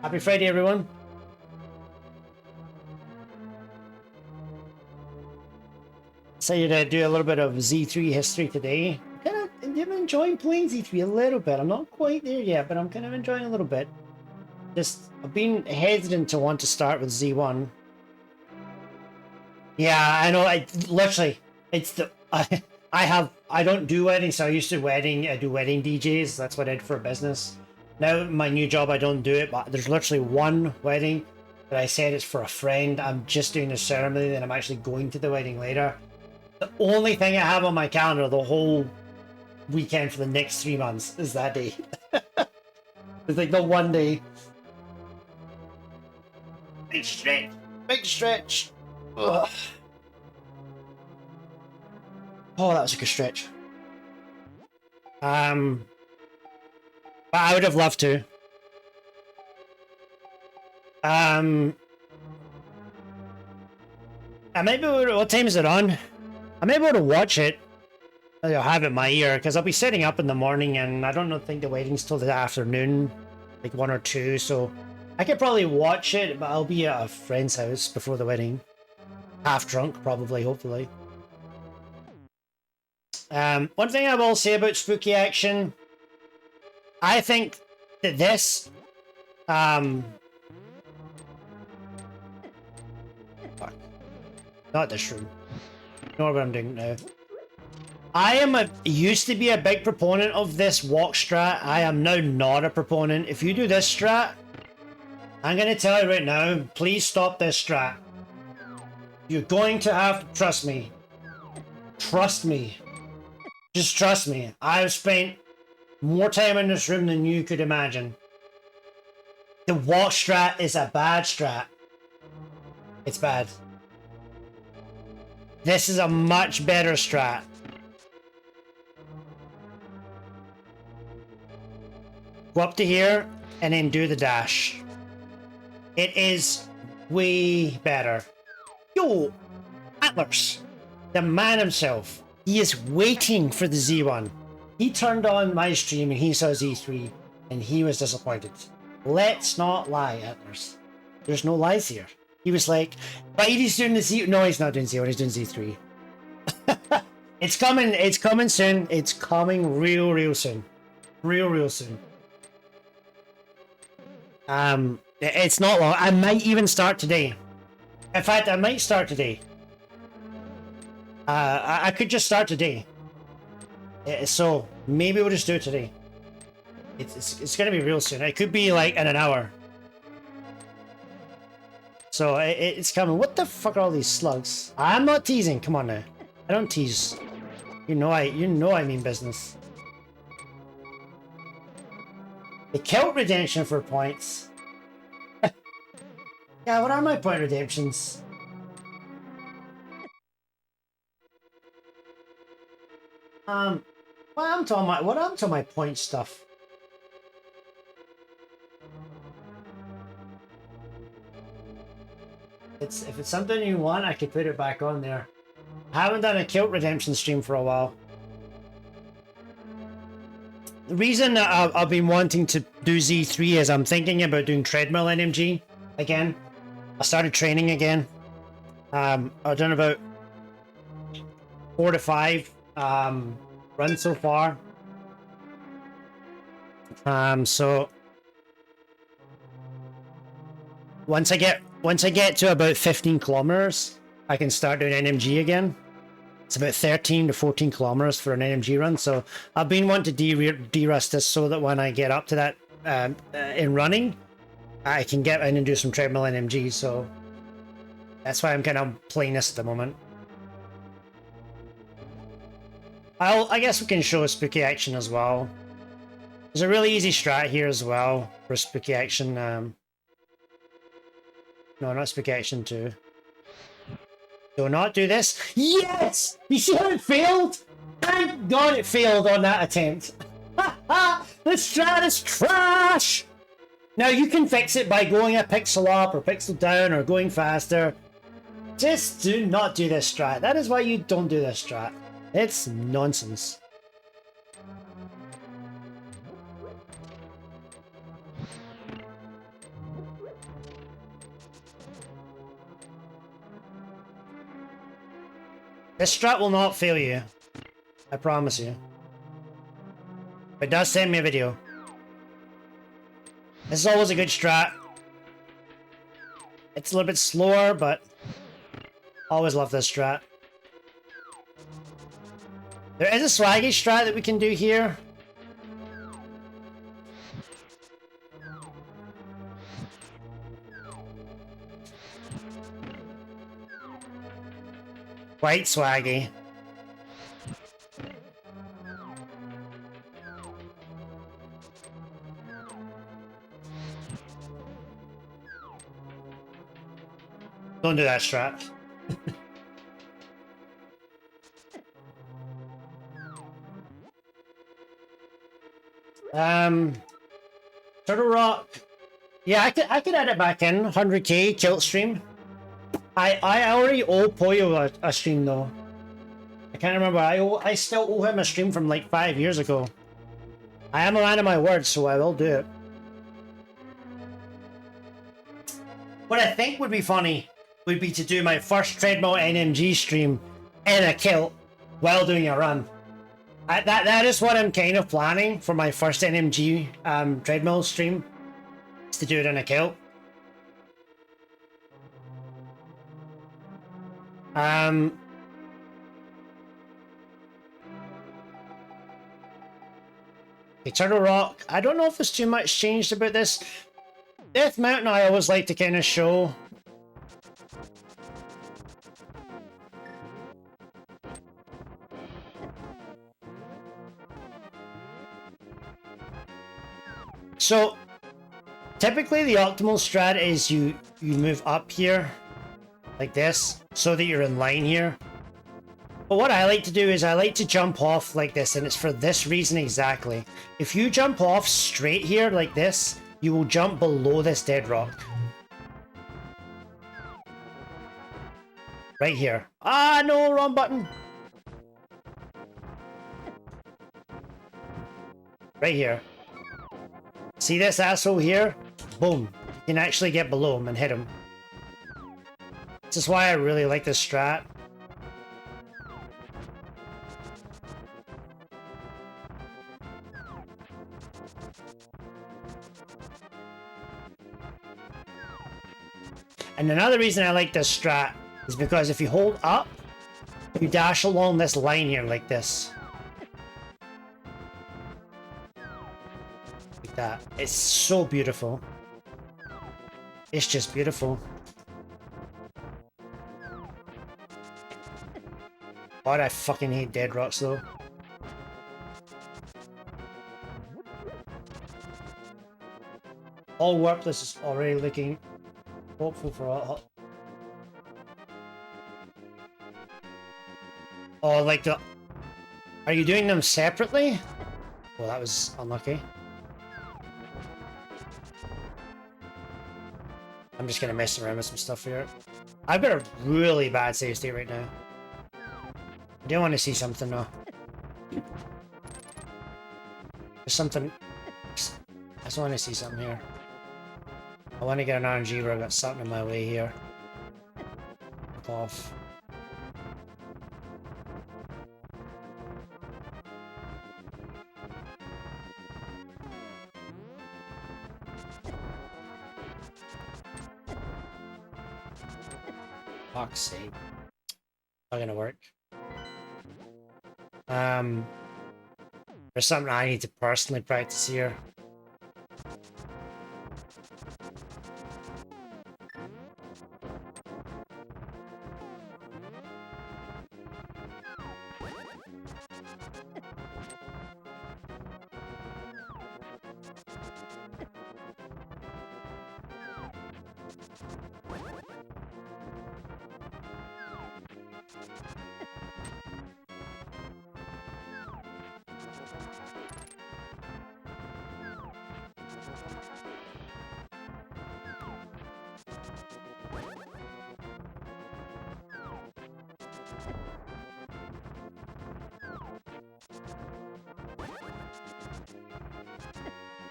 Happy Friday, everyone. Decided to do a little bit of Z3 history today. I'm enjoying playing Z3 a little bit. I'm not quite there yet, but I'm kind of enjoying a little bit. Just, I've been hesitant to want to start with Z1. Yeah, I know. Literally, it's the I don't do weddings, so I used to do wedding DJs. That's what I did for a business. Now my new job, I don't do it, but there's literally one wedding that I said it's for a friend. I'm just doing the ceremony, and I'm actually going to the wedding later. The only thing I have on my calendar the whole weekend for the next 3 months is that day. It's like the one day. Big stretch. Big stretch. Ugh. Oh, that was a good stretch. But I would have loved to. I might be able to, what time is it on? I might be able to watch it. I'll have it in my ear, because I'll be setting up in the morning, and I don't think the wedding's till the afternoon, like 1 or 2, so I could probably watch it, but I'll be at a friend's house before the wedding. Half drunk, probably, hopefully. One thing I will say about spooky action, I think that this, fuck. Not this room. Ignore what I'm doing now. I used to be a big proponent of this walk strat. I am now not a proponent. If you do this strat, I'm going to tell you right now, please stop this strat. You're going to have to trust me. Trust me. Just trust me. I've spent more time in this room than you could imagine. The walk strat is a bad strat. It's bad. This is a much better strat. Go up to here and then do the dash. It is way better. Yo, Atlas, the man himself. He is waiting for the Z1. He turned on my stream and he saw Z3 and he was disappointed. Let's not lie, Atlas. There's no lies here. He was like, but he's doing the Z. No, he's not doing Z1, he's doing Z3. It's coming soon. It's coming real soon. Real soon. It's not long. I might even start today. In fact, I might start today. I could just start today. So maybe we'll just do it today. It's gonna be real soon. It could be like in an hour. So it's coming. What the fuck are all these slugs? I'm not teasing. Come on now. I don't tease. You know I mean business. The kilt redemption for points. Yeah, what are my point redemptions? What happened to my point stuff? If it's something you want, I could put it back on there. I haven't done a kilt redemption stream for a while. The reason that I've been wanting to do Z3 is I'm thinking about doing treadmill NMG again. I started training again. I've done about 4 to 5 runs so far. So once I get to about 15 kilometers, I can start doing NMG again. It's about 13 to 14 kilometers for an NMG run. So I've been wanting to de-rust this so that when I get up to that in running, I can get in and do some treadmill NMG. So that's why I'm kind of playing this at the moment. I guess we can show a spooky action as well. There's a really easy strat here as well for spooky action. No, not spooky action 2. Do not do this. Yes! You see how it failed? Thank God it failed on that attempt. The strat is trash! Now you can fix it by going a pixel up or pixel down or going faster. Just do not do this strat. That is why you don't do this strat. It's nonsense. This strat will not fail you. I promise you. But it does send me a video. This is always a good strat. It's a little bit slower, but always love this strat. There is a swaggy strat that we can do here. Quite swaggy. Don't do that strat. Turtle Rock. Yeah, I could add it back in. 100k kilt stream. I already owe Poyo a stream though. I can't remember. I still owe him a stream from like 5 years ago. I am a man of my word, so I will do it. What I think would be funny would be to do my first treadmill NMG stream in a kilt while doing a run. That is what I'm kind of planning for my first NMG treadmill stream. Is to do it in a kilt. Okay, Turtle Rock. I don't know if there's too much changed about this. Death Mountain I always like to kind of show. So typically the optimal strat is you move up here like this so that you're in line here. But what I like to do is I like to jump off like this, and it's for this reason exactly. If you jump off straight here like this, you will jump below this dead rock. Right here. Ah, no, wrong button. Right here. See this asshole here? Boom. You can actually get below him and hit him. This is why I really like this strat. And another reason I like this strat is because if you hold up, you dash along this line here like this. Like that. It's so beautiful. It's just beautiful. God, I fucking hate dead rocks though. All worthless is already looking hopeful for all. Oh, like the... Are you doing them separately? Well, that was unlucky. I'm just gonna mess around with some stuff here. I've got a really bad save state right now. I do want to see something though. There's something... I just want to see something here. I want to get an RNG where I've got something in my way here. Fuck off. Fuck's sake. Not gonna work. There's something I need to personally practice here.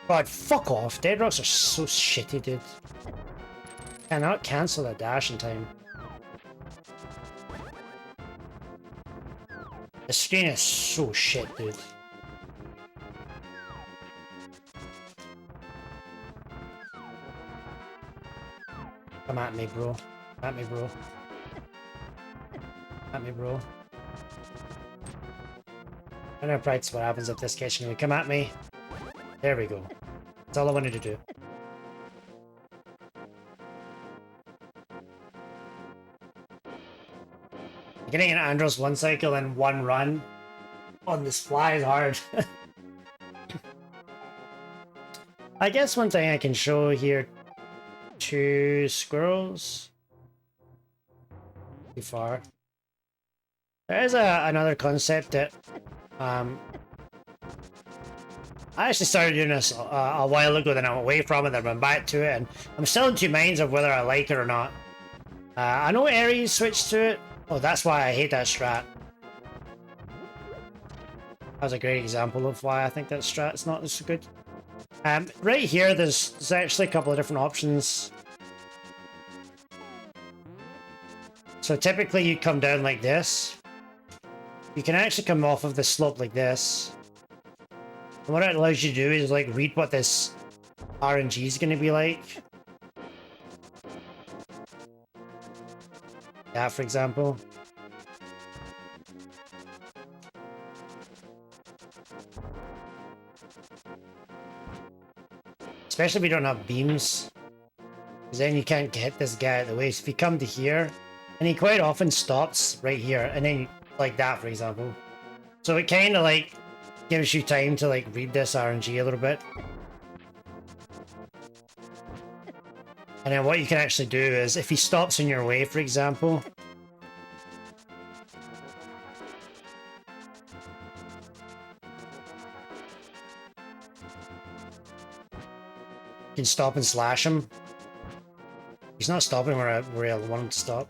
God, fuck off. Dead rocks are so shitty, dude. Cannot cancel that dash in time. The screen is so shit, dude. Come at me, bro. At me, bro. At me, bro. I'm gonna practice what happens if this catches me. Come at me. There we go. That's all I wanted to do. Getting an Andros one cycle in one run on this fly is hard. I guess one thing I can show here, 2 squirrels. Too far. There is another concept that I actually started doing this a while ago, then I went away from it, then went back to it, and I'm still in two minds of whether I like it or not. I know Aries switched to it. Oh, that's why I hate that strat. That was a great example of why I think that strat's not so good. Right here, there's actually a couple of different options. So typically you come down like this. You can actually come off of the slope like this. And what it allows you to do is like read what this RNG is going to be like. That, for example. Especially if you don't have beams. Because then you can't get this guy out of the way. So if you come to here, and he quite often stops right here, and then like that, for example. So it kind of like gives you time to like read this RNG a little bit. And then what you can actually do is, if he stops in your way, for example, you can stop and slash him. He's not stopping where I want him to stop.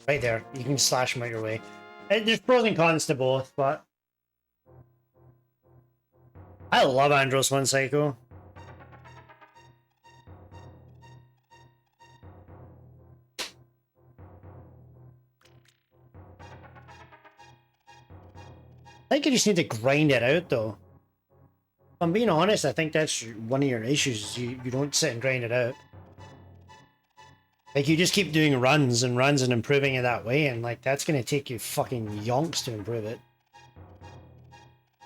Right there, you can slash him out your way. There's pros and cons to both, but I love Andros 1 Psycho. I think you just need to grind it out, though. If I'm being honest, I think that's one of your issues. You don't sit and grind it out. Like, you just keep doing runs and improving it that way, and like, that's gonna take you fucking yonks to improve it.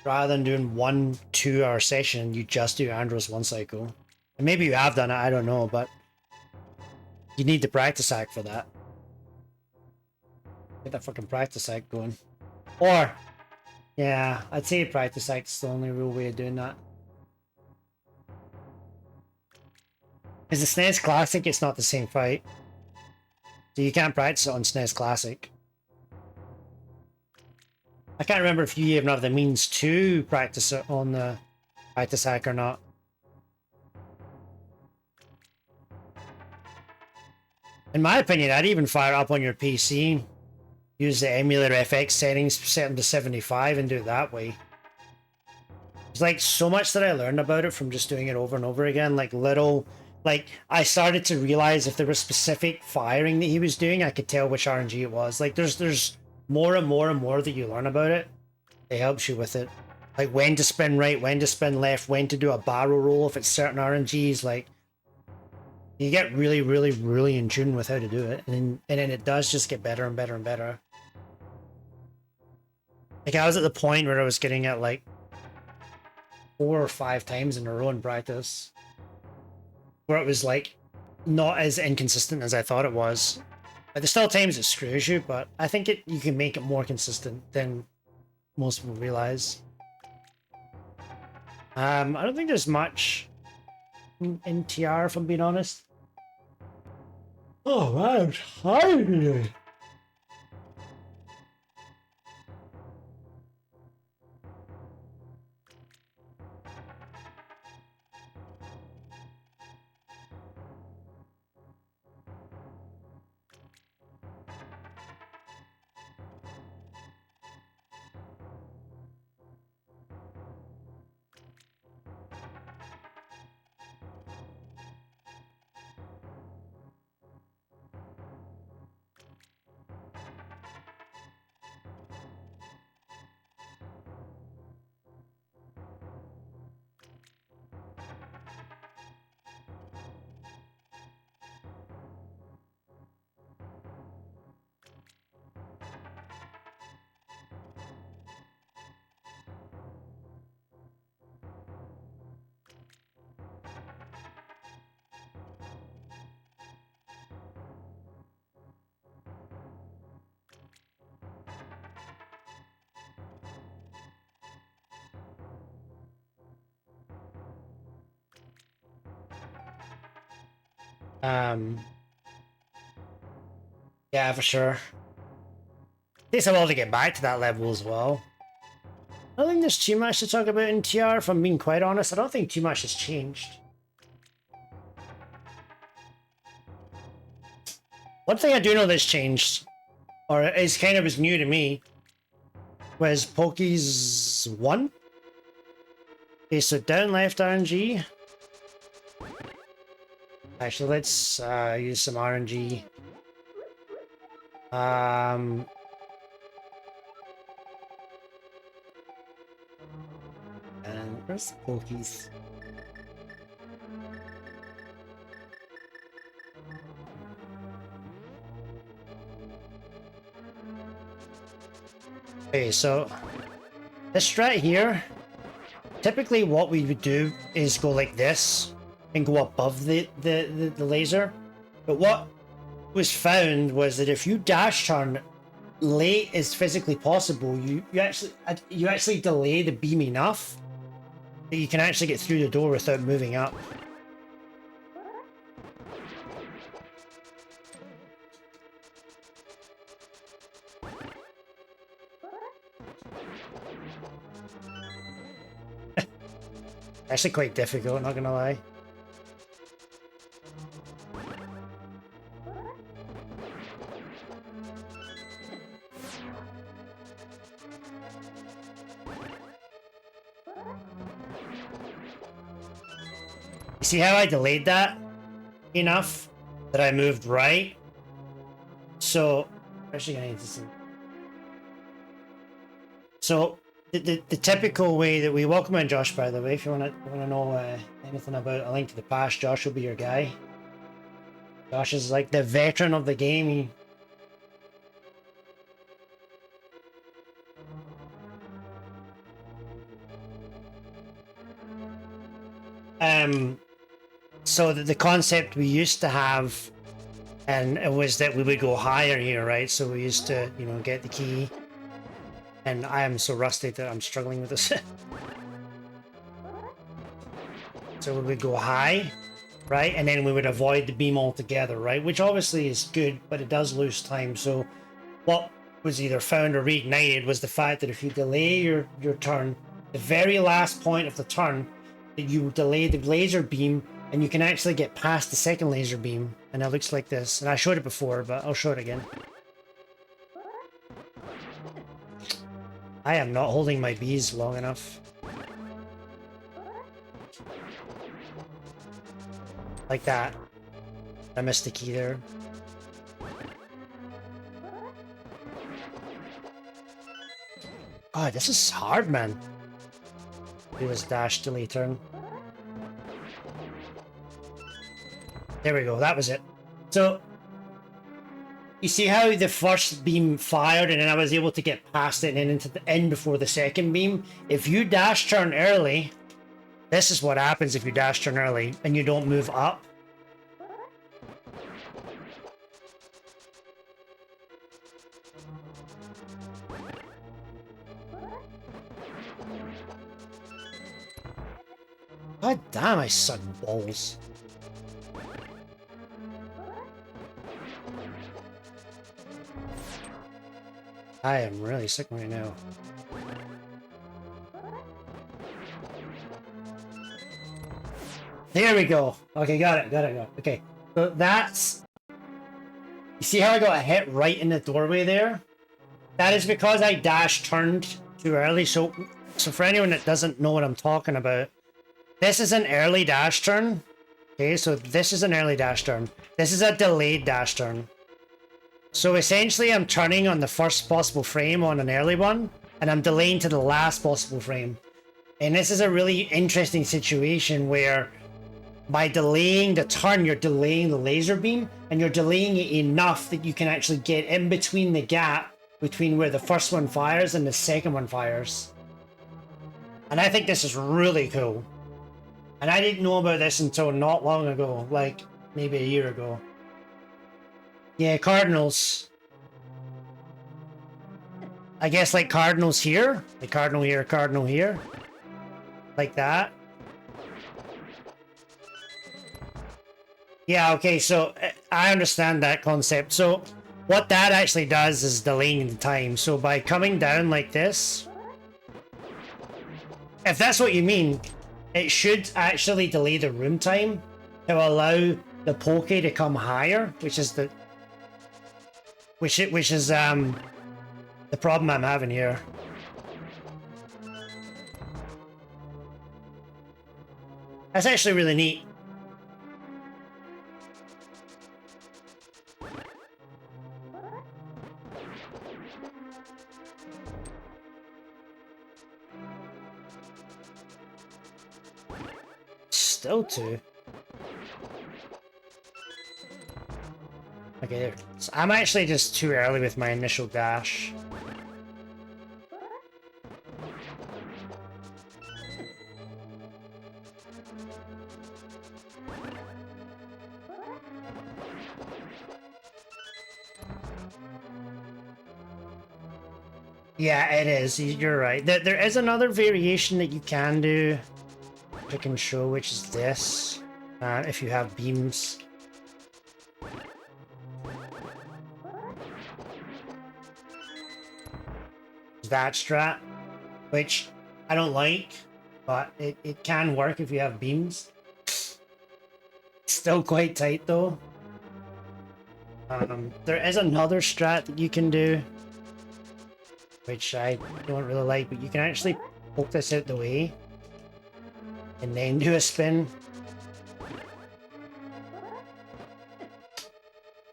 Rather than doing 1-2 hour session, you just do Andros 1 cycle. And maybe you have done it, I don't know, but you need the practice act for that. Get that fucking practice act going. Or, yeah, I'd say practice act's the only real way of doing that. Because the SNES Classic, it's not the same fight. So you can't practice it on SNES Classic. I can't remember if you even have the means to practice it on the practice hack or not. In my opinion, I'd even fire up on your PC. Use the emulator FX settings, set them to 75 and do it that way. There's like so much that I learned about it from just doing it over and over again. Like little, like I started to realize if there was specific firing that he was doing, I could tell which RNG it was. Like there's more and more and more that you learn about it. It helps you with it. Like when to spin right, when to spin left, when to do a barrel roll if it's certain RNGs. Like you get really, really, really in tune with how to do it. And then it does just get better and better and better. Like I was at the point where I was getting it like 4 or 5 times in a row in practice, where it was like not as inconsistent as I thought it was. Like, there's still times it screws you, but I think you can make it more consistent than most people realize. I don't think there's much in TR, if I'm being honest. Oh man, I'm tired. Yeah, for sure. Takes a while to get back to that level as well. I don't think there's too much to talk about in TR, if I'm being quite honest. I don't think too much has changed. One thing I do know that's changed, or is kind of new to me, was Poke's 1. Okay, so down left RNG. Actually, let's use some RNG. And where's the Pokies? Okay, so this strat here, typically what we would do is go like this and go above the laser. But what was found was that if you dash turn late as physically possible, you actually delay the beam enough that you can actually get through the door without moving up. Actually quite difficult, not gonna lie. You see how I delayed that enough that I moved right? So, actually gonna need to see. So, the typical way that we welcome in Josh, by the way, if you wanna know anything about A Link to the Past, Josh will be your guy. Josh is like the veteran of the game. So the concept we used to have, and it was that we would go higher here, right? So we used to, you know, get the key. And I am so rusty that I'm struggling with this. So we would go high, right? And then we would avoid the beam altogether, right? Which obviously is good, but it does lose time. So what was either found or reignited was the fact that if you delay your turn, the very last point of the turn, that you delay the laser beam, and you can actually get past the second laser beam, and it looks like this. And I showed it before, but I'll show it again. I am not holding my bees long enough. Like that. I missed the key there. God, this is hard, man. Do this dash delay turn. There we go, that was it. So, you see how the first beam fired and then I was able to get past it and then into the end before the second beam? If you dash turn early, this is what happens if you dash turn early and you don't move up. God damn, I suck balls. I am really sick right now. There we go. Okay, got it. Okay, so that's... You see how I got a hit right in the doorway there? That is because I dash turned too early. So for anyone that doesn't know what I'm talking about, this is an early dash turn. Okay, so this is an early dash turn. This is a delayed dash turn. So essentially I'm turning on the first possible frame on an early one, and I'm delaying to the last possible frame. And this is a really interesting situation where by delaying the turn, you're delaying the laser beam, and you're delaying it enough that you can actually get in between the gap between where the first one fires and the second one fires. And I think this is really cool. And I didn't know about this until not long ago, like maybe a year ago. Yeah, cardinals. I guess like cardinals here. Like cardinal here, cardinal here. Like that. Yeah, okay, so I understand that concept. So what that actually does is delaying the time. So by coming down like this, if that's what you mean, it should actually delay the room time to allow the poke to come higher, which is the problem I'm having here. That's actually really neat. Still two. Okay, there. So I'm actually just too early with my initial dash. Yeah, it is. You're right. There is another variation that you can do. I can show, which is this. If you have beams. That strat, which I don't like, but it can work if you have beams. Still quite tight though. There is another strat that you can do, which I don't really like, but you can actually poke this out the way and then do a spin.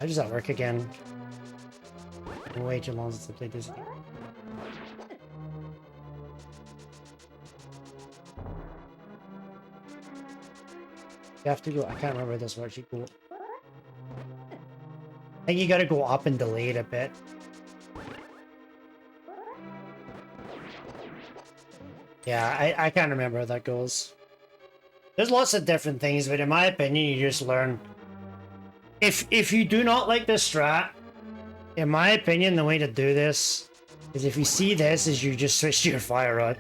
How does that work again? Way too long since I played this game. You have to go. I can't remember how this works. You go. I think you gotta go up and delay it a bit. Yeah, I can't remember how that goes. There's lots of different things, but in my opinion, you just learn. If you do not like this strat, in my opinion, the way to do this is if you see this, is you just switch to your fire rod.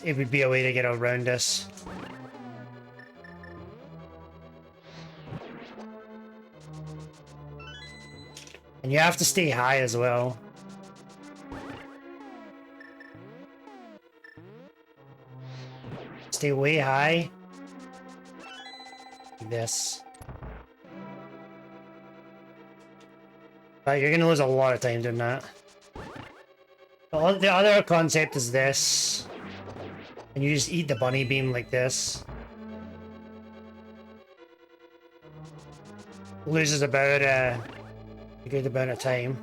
it would be a way to get around this. And you have to stay high as well. Stay way high. Like this. But you're gonna lose a lot of time doing that. The other concept is this. And you just eat the bunny beam like this. Loses about a good amount of time.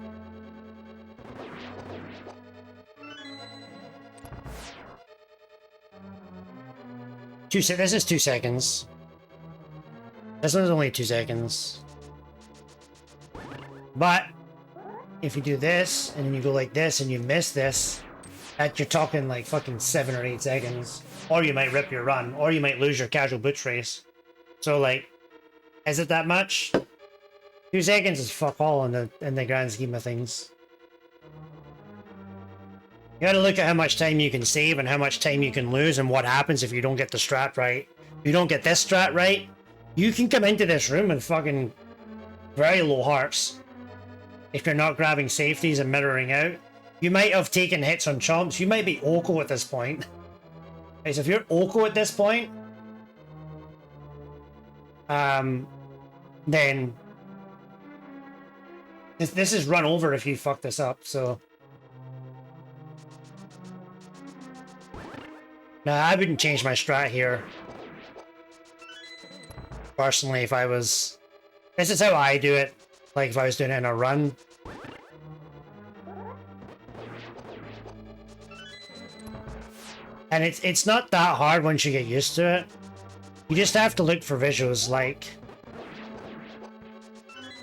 This is 2 seconds. This one's only 2 seconds. But if you do this and then you go like this and you miss this, you're talking like fucking 7 or 8 seconds. Or you might rip your run, or you might lose your casual boots race. So like, is it that much? 2 seconds is fuck all in the grand scheme of things. You gotta look at how much time you can save and how much time you can lose and what happens if you don't get the strat right. If you don't get this strat right, you can come into this room with fucking very low hearts. If you're not grabbing safeties and mirroring out. You might have taken hits on chomps. You might be Oko at this point. Okay, so if you're Oko at this point, then this is run over if you fuck this up, so. No, I wouldn't change my strat here. Personally, if I was... This is how I do it. Like if I was doing it in a run. And it's not that hard once you get used to it. You just have to look for visuals, like...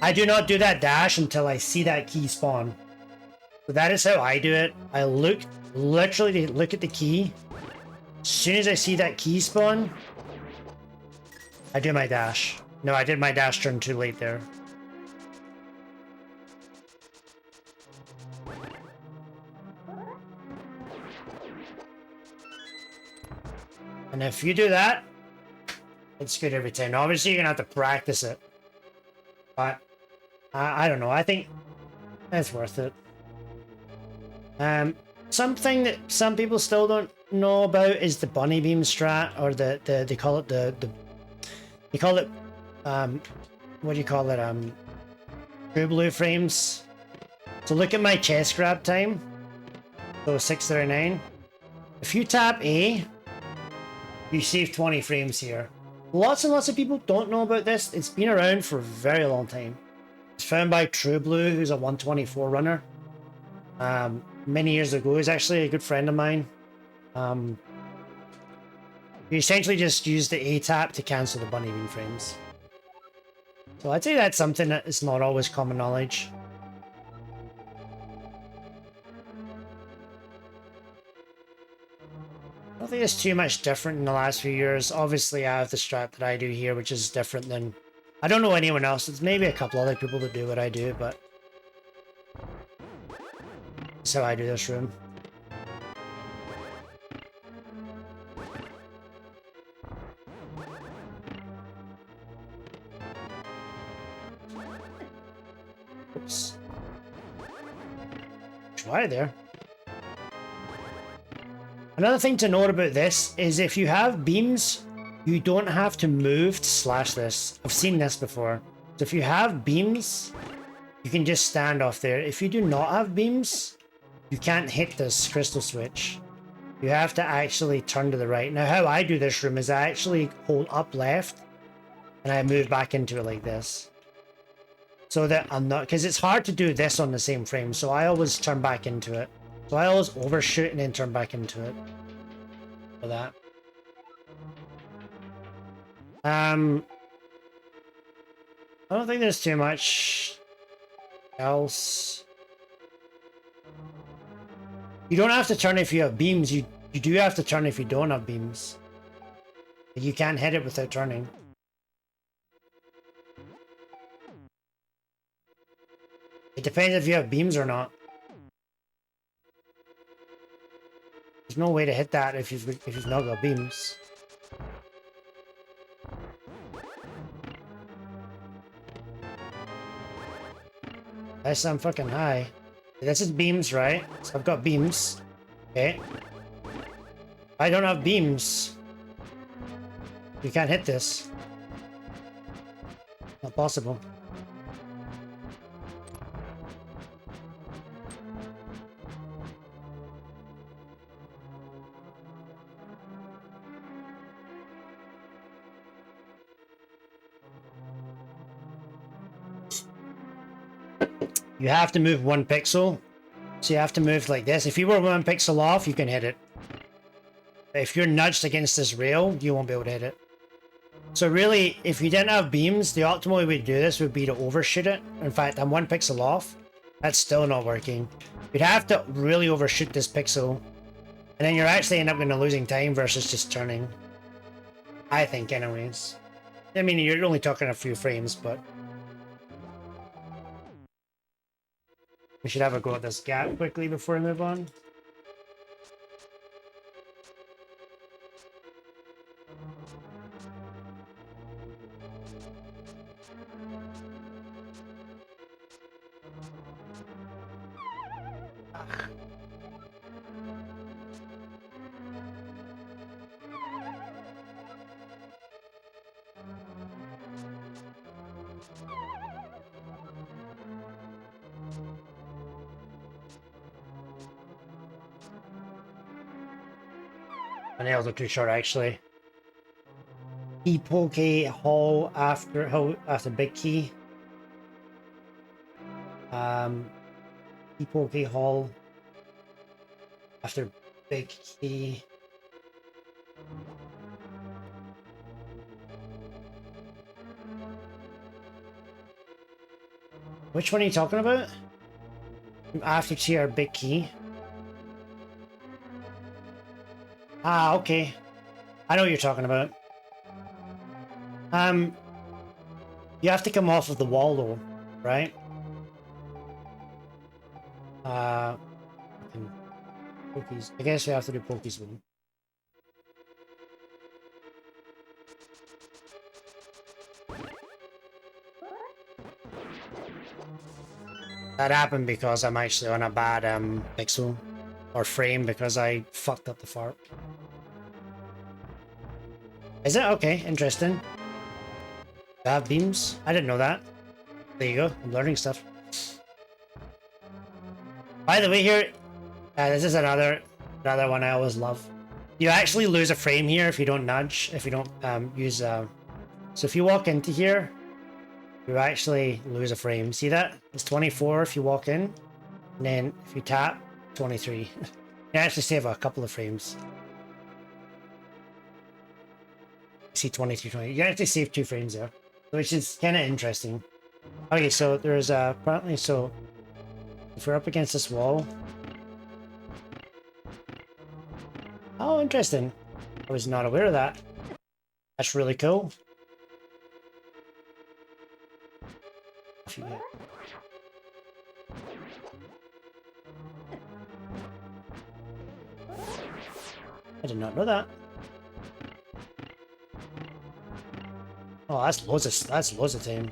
I do not do that dash until I see that key spawn. So that is how I do it. I literally look at the key. As soon as I see that key spawn, I do my dash. No, I did my dash turn too late there. And if you do that, it's good every time. Now, obviously, you're gonna have to practice it. But, I don't know. I think it's worth it. Something that some people still don't know about is the bunny beam strat, or they call it they call it what do you call it, true blue frames. So look at my chest grab time. So 639. If you tap A, you save 20 frames here. Lots and lots of people don't know about this. It's been around for a very long time. It's found by True Blue, who's a 124 runner. Many years ago. He's actually a good friend of mine. You essentially just use the A tap to cancel the bunny beam frames. So I'd say that's something that is not always common knowledge. I don't think it's too much different in the last few years. Obviously, I have the strat that I do here, which is different than... I don't know anyone else. It's maybe a couple other people that do what I do, but... That's how I do this room. Oops. Try there. Another thing to note about this is if you have beams, you don't have to move to slash this. I've seen this before. So if you have beams, you can just stand off there. If you do not have beams, you can't hit this crystal switch. You have to actually turn to the right. Now how I do this room is I actually hold up left and I move back into it like this. So that I'm not, because it's hard to do this on the same frame, so I always turn back into it. So I always overshoot and then turn back into it. For that. I don't think there's too much else. You don't have to turn if you have beams. You do have to turn if you don't have beams. You can't hit it without turning. It depends if you have beams or not. There's no way to hit that if you've not got beams. I'm fucking high. This is beams, right? So I've got beams. Okay. I don't have beams. You can't hit this. Not possible. You have to move 1 pixel. So you have to move like this. If you were 1 pixel off, you can hit it. But if you're nudged against this rail, you won't be able to hit it. So really, if you didn't have beams, the optimal way to do this would be to overshoot it. In fact, I'm 1 pixel off. That's still not working. You'd have to really overshoot this pixel. And then you're actually end up going to losing time versus just turning. I think anyways. I mean, you're only talking a few frames, but... we should have a go at this gap quickly before we move on. My nails are too short, actually. Key poke hall after big key. Key poke hall after big key. Which one are you talking about? After key or big key? Ah, okay. I know what you're talking about. You have to come off of the wall though, right? Pokies. I guess we have to do pokies with them. That happened because I'm actually on a bad pixel or frame because I fucked up the fart. Is it? Okay, interesting. I have beams? I didn't know that. There you go, I'm learning stuff. By the way here, this is another one I always love. You actually lose a frame here if you don't nudge, if you don't use... So if you walk into here, you actually lose a frame. See that? It's 24 if you walk in, and then if you tap, 23. You actually save a couple of frames. See 23, 20. You can actually save 2 frames there, which is kind of interesting. Okay, so there's apparently, so if we're up against this wall. Oh, interesting. I was not aware of that. That's really cool. I did not know that. Oh, that's loads of time.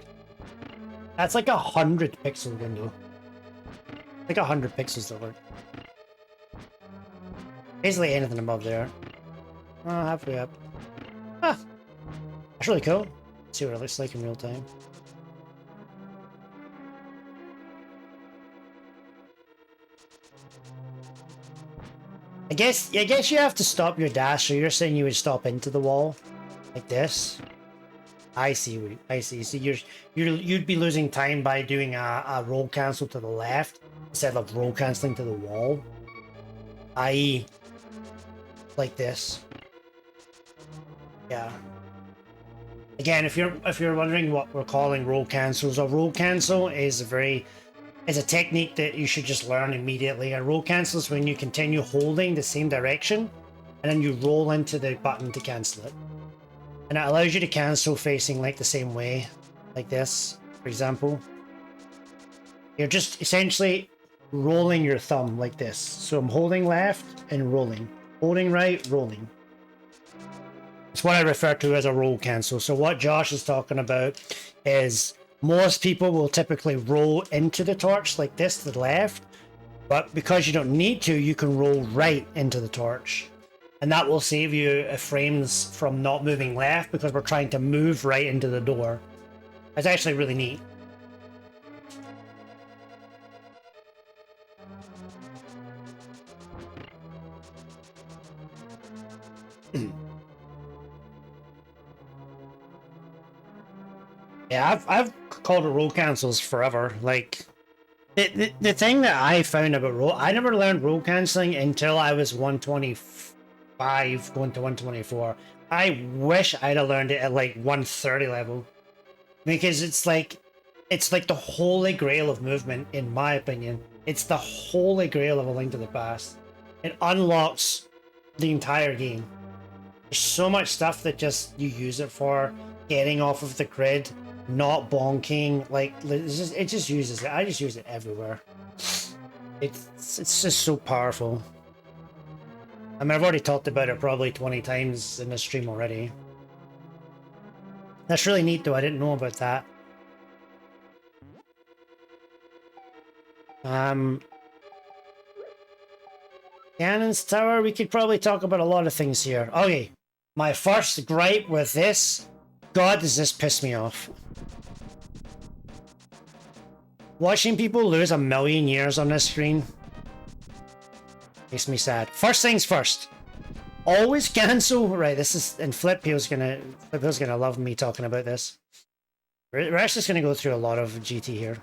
That's like 100 pixel window. Like 100 pixels to work. Basically anything above there. Oh, halfway up. Ah, that's really cool. Let's see what it looks like in real time. I guess you have to stop your dash. So you're saying you would stop into the wall, like this. I see. I see. So you'd be losing time by doing a roll cancel to the left instead of roll canceling to the wall. I.e., like this. Yeah. Again, if you're wondering what we're calling roll cancels, a roll cancel is a technique that you should just learn immediately. A roll cancel is when you continue holding the same direction and then you roll into the button to cancel it. And it allows you to cancel facing like the same way, like this, for example. You're just essentially rolling your thumb like this. So I'm holding left and rolling. Holding right, rolling. It's what I refer to as a roll cancel. So what Josh is talking about is most people will typically roll into the torch like this to the left, but because you don't need to, you can roll right into the torch. And that will save you frames from not moving left because we're trying to move right into the door. It's actually really neat. Yeah, I've called it roll cancels forever. Like, the thing that I found about roll, I never learned roll canceling until I was 125 going to 124. I wish I'd have learned it at like 130 level. Because it's like the holy grail of movement, in my opinion. It's the holy grail of A Link to the Past. It unlocks the entire game. There's so much stuff that just you use it for, getting off of the grid, not bonking, like it just uses it. I just use it everywhere. It's just so powerful. I mean, I've already talked about it probably 20 times in the stream already. That's really neat though, I didn't know about that. Ganon's Tower, we could probably talk about a lot of things here. Okay, my first gripe with this, God, does this piss me off. Watching people lose a million years on this screen makes me sad. First things first, always cancel. Right, this is, and Flipheel's gonna love me talking about this. We're actually just gonna go through a lot of GT here.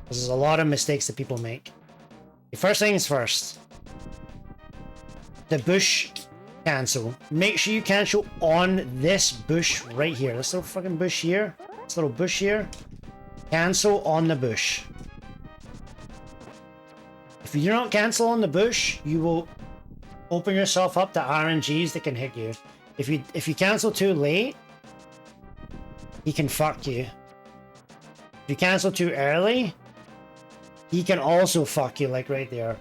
There's a lot of mistakes that people make. First things first, the bush cancel. Make sure you cancel on this bush right here. This little fucking bush here. This little bush here. Cancel on the bush. If you do not cancel on the bush, you will open yourself up to RNGs that can hit you. If you cancel too late, he can fuck you. If you cancel too early, he can also fuck you, like right there.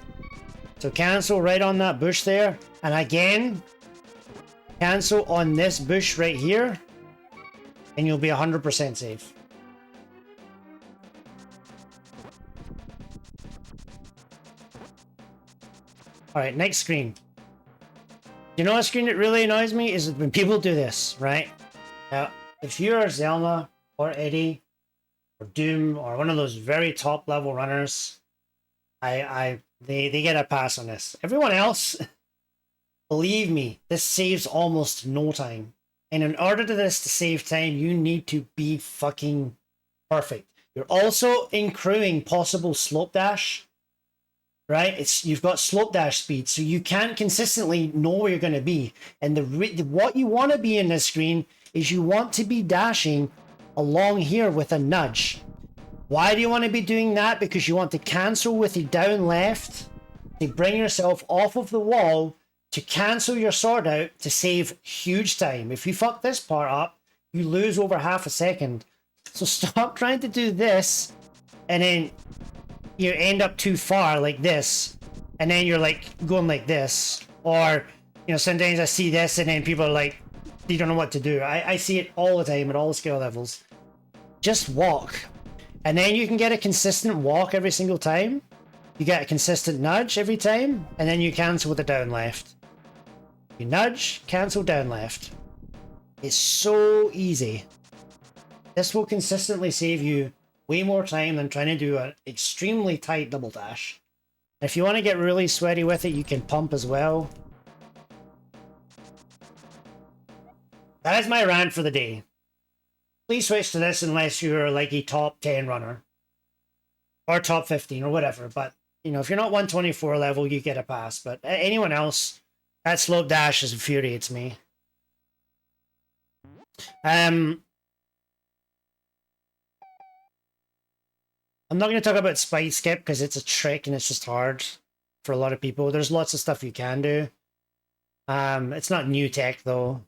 So cancel right on that bush there, and again, cancel on this bush right here, and you'll be 100% safe. Alright, next screen. You know, a screen that really annoys me is when people do this, right? Now, if you're Zelda or Eddie or Doom or one of those very top level runners, they get a pass on this. Everyone else, believe me, this saves almost no time. And in order to this to save time, you need to be fucking perfect. You're also accruing possible slope dash. Right, you've got slope dash speed, so you can't consistently know where you're going to be. And what you want to be in this screen is you want to be dashing along here with a nudge. Why do you want to be doing that? Because you want to cancel with the down left to bring yourself off of the wall to cancel your sword out to save huge time. If you fuck this part up, you lose over half a second. So stop trying to do this and then you end up too far like this, and then you're like going like this, or you know, sometimes I see this and then people are like, you don't know what to do. I see it all the time at all the skill levels. Just walk, and then you can get a consistent walk every single time. You get a consistent nudge every time, and then you cancel with the down left. You nudge, cancel, down left. It's so easy. This will consistently save you way more time than trying to do an extremely tight double dash. If you want to get really sweaty with it, you can pump as well. That is my rant for the day. Please switch to this unless you're like a top 10 runner. Or top 15 or whatever. But, you know, if you're not 124 level, you get a pass. But anyone else, that slope dash infuriates me. I'm not going to talk about Spite Skip because it's a trick and it's just hard for a lot of people. There's lots of stuff you can do. It's not new tech though.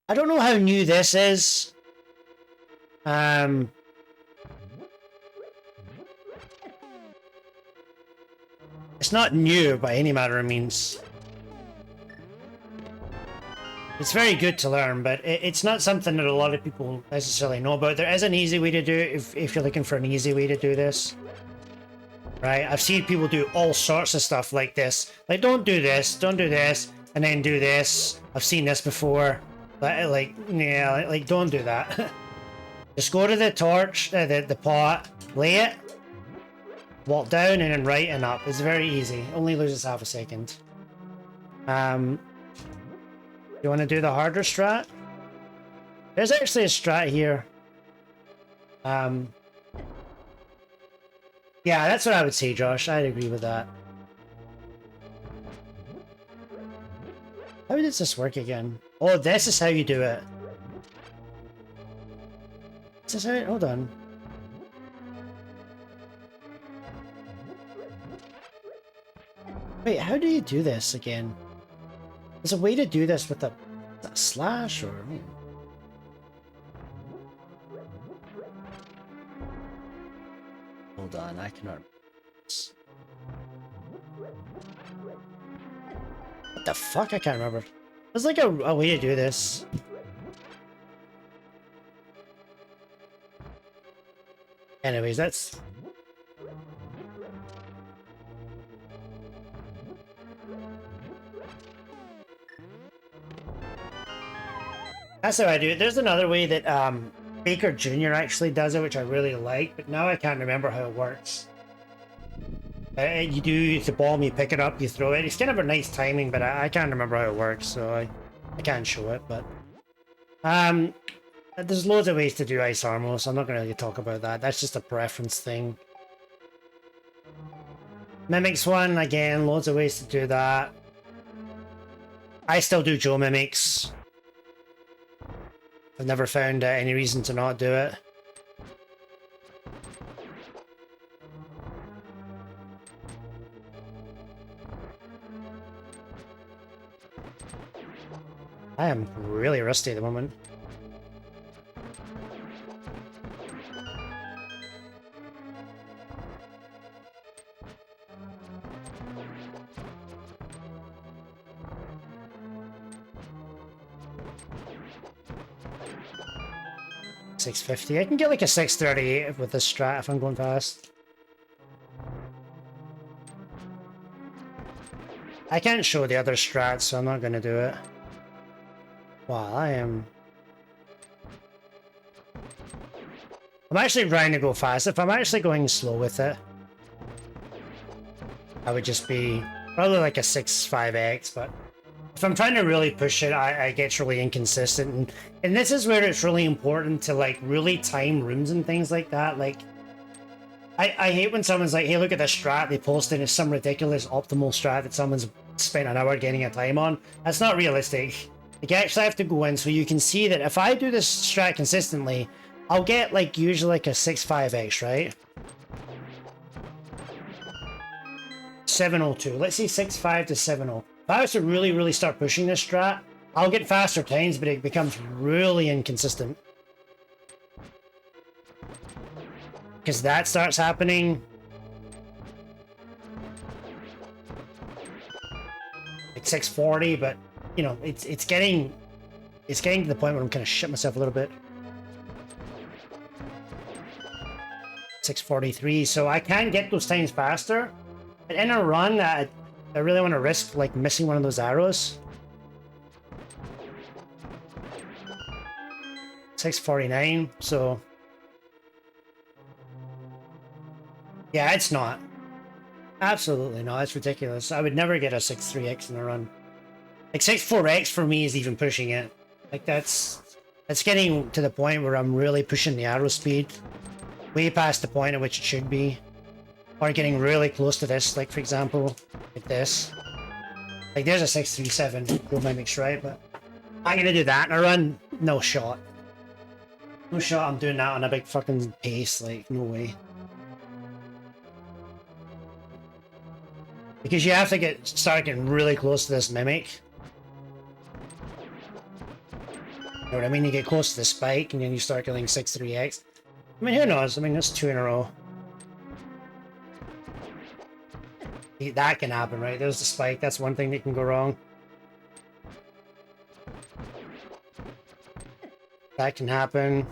I don't know how new this is. It's not new by any manner of means. It's very good to learn, but it's not something that a lot of people necessarily know about. There is an easy way to do it if you're looking for an easy way to do this. Right? I've seen people do all sorts of stuff like this. Like, don't do this, and then do this. I've seen this before. But, like, yeah, like don't do that. Just go to the torch, the pot, lay it, walk down, and then right and up. It's very easy. Only loses half a second. You want to do the harder strat? There's actually a strat here. Yeah, that's what I would say, Josh. I'd agree with that. How does this work again? Oh, this is how you do it. This is how... Hold on. Wait, how do you do this again? There's a way to do this with a slash or... Hold on, I cannot... What the fuck? I can't remember. There's like a way to do this. Anyways, that's... That's how I do it. There's another way that Baker Jr. actually does it, which I really like, but now I can't remember how it works. You do the bomb, you pick it up, you throw it. It's kind of a nice timing, but I can't remember how it works, so I can't show it, but... there's loads of ways to do ice armor, so I'm not going to really talk about that. That's just a preference thing. Mimics one, again, loads of ways to do that. I still do Joe Mimics. I've never found any reason to not do it. I am really rusty at the moment. $650. I can get like a 638 with this strat if I'm going fast. I can't show the other strats, so I'm not going to do it. Wow, I'm actually trying to go fast. If I'm actually going slow with it, I would just be probably like a 6.5x, but if I'm trying to really push it, I get really inconsistent. And this is where it's really important to like really time rooms and things like that. Like, I hate when someone's like, hey, look at this strat they posted. It's some ridiculous optimal strat that someone's spent an hour getting a time on. That's not realistic. Like, you actually have to go in so you can see that if I do this strat consistently, I'll get like usually like a 6.5x, right? 702. Let's say 6.5 to 7.0. If I was to really, really start pushing this strat, I'll get faster times, but it becomes really inconsistent. Because that starts happening. Like 640, but you know, it's getting to the point where I'm kind of shit myself a little bit. 643, so I can get those times faster. But in a run, I really want to risk like missing one of those arrows. 649, so yeah, it's not. Absolutely not. It's ridiculous. I would never get a 6.3x in a run. Like 6.4x for me is even pushing it. Like that's getting to the point where I'm really pushing the arrow speed way past the point at which it should be. Or getting really close to this, like for example, like this. Like there's a 637, Joe Mimics, right? But I'm gonna do that in a run? No shot. No shot I'm doing that on a big fucking pace, like, no way. Because you have to start getting really close to this Mimic. You know what I mean? You get close to the spike and then you start getting 6.3x. I mean, who knows? I mean, that's 2 in a row. That can happen, right? There's the spike. That's one thing that can go wrong. That can happen.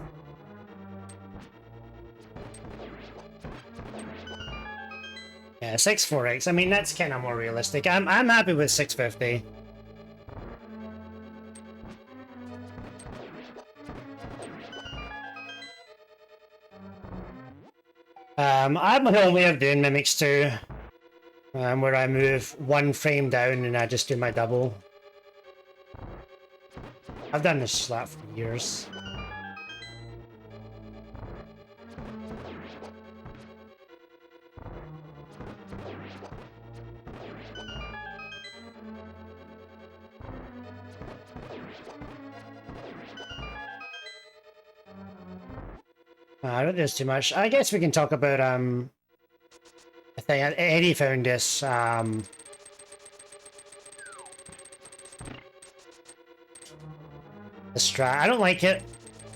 Yeah, 6-4x. I mean, that's kind of more realistic. I'm happy with 650. I have my own way of doing mimics too, where I move one frame down and I just do my double. I've done this slap for years. I don't think there's too much. I guess we can talk about I think Eddie found this the strat. I don't like it,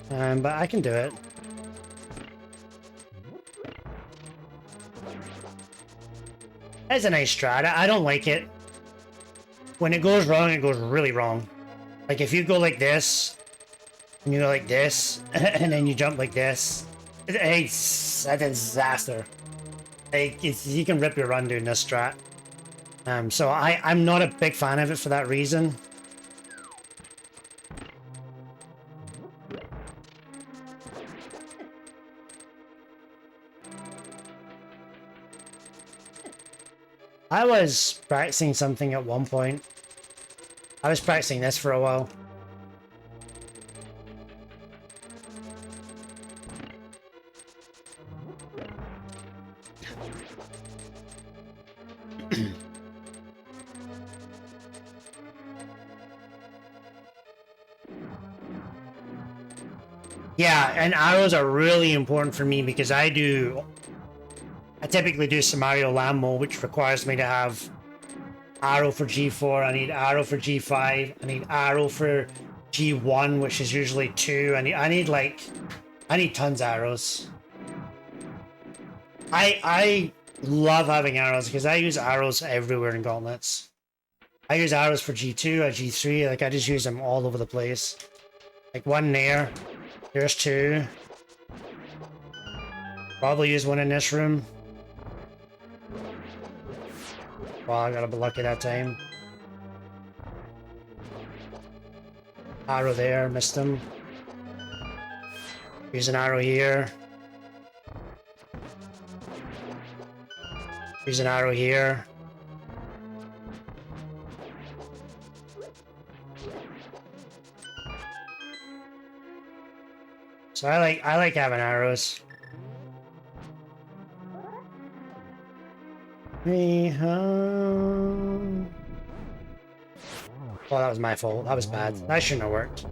but I can do it. It's a nice strat. I don't like it. When it goes wrong, it goes really wrong. Like if you go like this, and you go like this, and then you jump like this, it's a disaster. Like you can rip your run doing this strat. So I'm not a big fan of it for that reason. I was practicing something at one point. I was practicing this for a while. Yeah, and arrows are really important for me because I typically do Samario Lambo, which requires me to have arrow for G4, I need arrow for G5, I need arrow for G1, which is usually 2. I need tons of arrows. I love having arrows because I use arrows everywhere in gauntlets. I use arrows for G2, G3, like I just use them all over the place. Like one there, there's 2. Probably use one in this room. Well, I got a bit lucky that time. Arrow there, missed him. Use an arrow here. Use an arrow here. So I like having arrows. Oh, that was my fault. That was bad. That shouldn't have worked.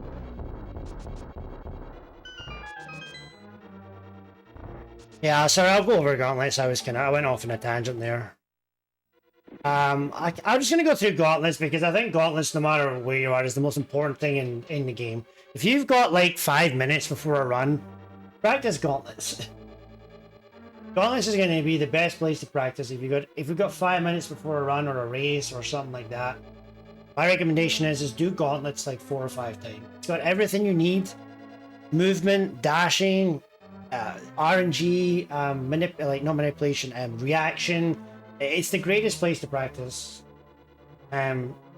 Yeah, sorry, I'll go over gauntlets. I went off on a tangent there. I'm just gonna go through gauntlets because I think gauntlets, no matter where you are, is the most important thing in the game. If you've got like 5 minutes before a run, practice gauntlets. Gauntlets is going to be the best place to practice if you've got 5 minutes before a run or a race or something like that. My recommendation is do gauntlets like 4 or 5 times. It's got everything you need: movement, dashing, RNG, not manipulation, reaction. It's the greatest place to practice.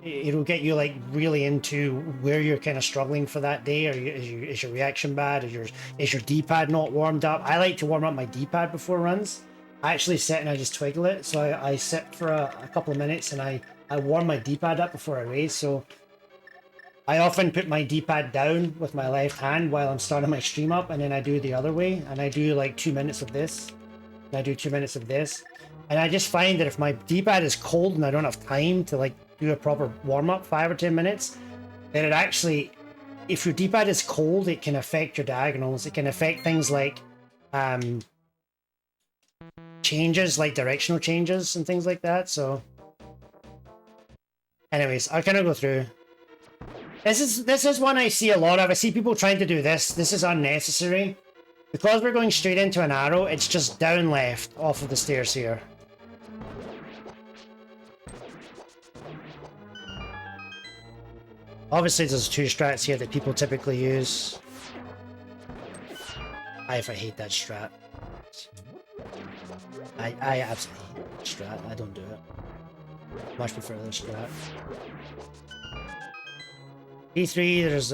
It'll get you like really into where you're kind of struggling for that day. Is your reaction bad? Is your D-pad not warmed up? I like to warm up my D-pad before runs. I actually sit and I just twiddle it. So I sit for a couple of minutes and I warm my D-pad up before I race. So I often put my D-pad down with my left hand while I'm starting my stream up, and then I do the other way, and I do like 2 minutes of this, and I do 2 minutes of this. And I just find that if my D-pad is cold and I don't have time to like do a proper warm-up, 5 or 10 minutes, then it actually, if your D-pad is cold, it can affect your diagonals. It can affect things like changes, like directional changes and things like that. So anyways, I'll kind of go through. This is one I see a lot of. I see people trying to do this. This is unnecessary. Because we're going straight into an arrow, it's just down left off of the stairs here. Obviously, there's two strats here that people typically use. I hate that strat. I absolutely hate that strat. I don't do it. Much prefer this strat. E3, there's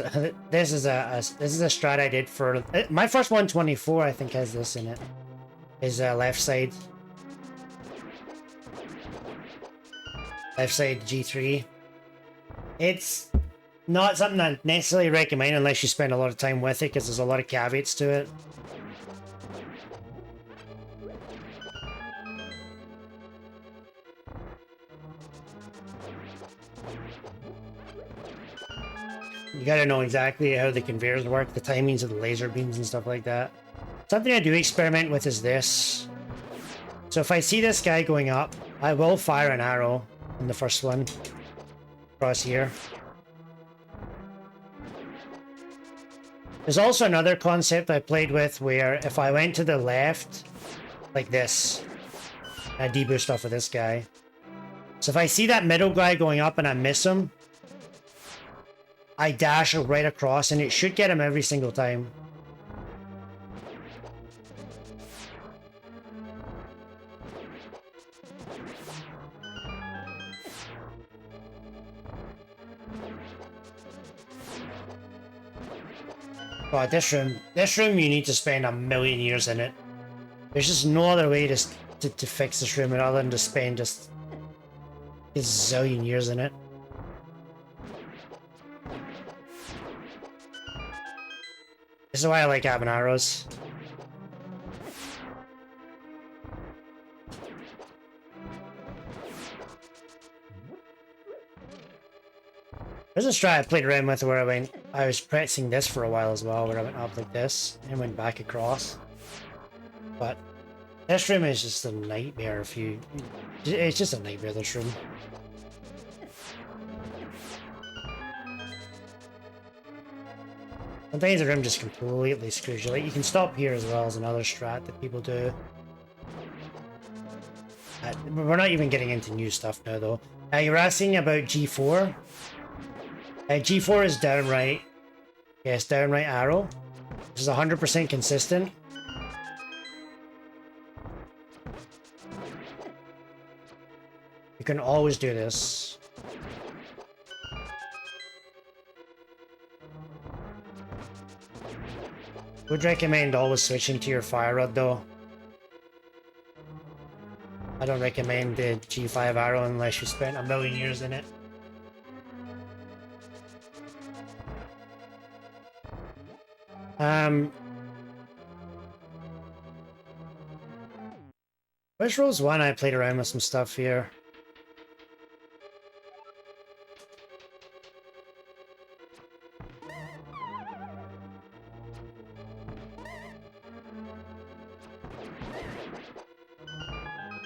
this is a strat I did for my first 124. I think has this in it. Is left side G3. It's not something I necessarily recommend unless you spend a lot of time with it, because there's a lot of caveats to it. You gotta know exactly how the conveyors work, the timings of the laser beams and stuff like that. Something I do experiment with is this. So if I see this guy going up, I will fire an arrow in the first one across here. There's also another concept I played with where if I went to the left, like this, I deboost off of this guy. So if I see that middle guy going up and I miss him, I dash right across and it should get him every single time. God, this room you need to spend a million years in it. There's just no other way to fix this room other than to spend just a zillion years in it. This is why I like having arrows. There's a strat I played around with where I was pressing this for a while as well, where I went up like this and went back across. But this room is just a nightmare if you... It's just a nightmare, this room. Sometimes the room just completely screws you. Like, you can stop here as well as another strat that people do. We're not even getting into new stuff now, though. You were asking about G4. G4 is downright. Yes, downright arrow. This is 100% consistent. You can always do this. Would recommend always switching to your fire rod though. I don't recommend the G5 arrow unless you spent a million years in it. Which Rose 1 I played around with some stuff here.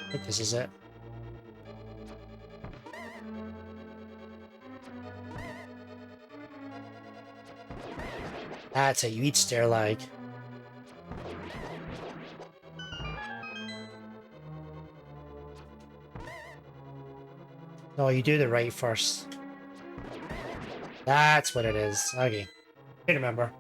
I think this is it. That's how you eat stair lag. No, you do the right first. That's what it is. Okay. I remember.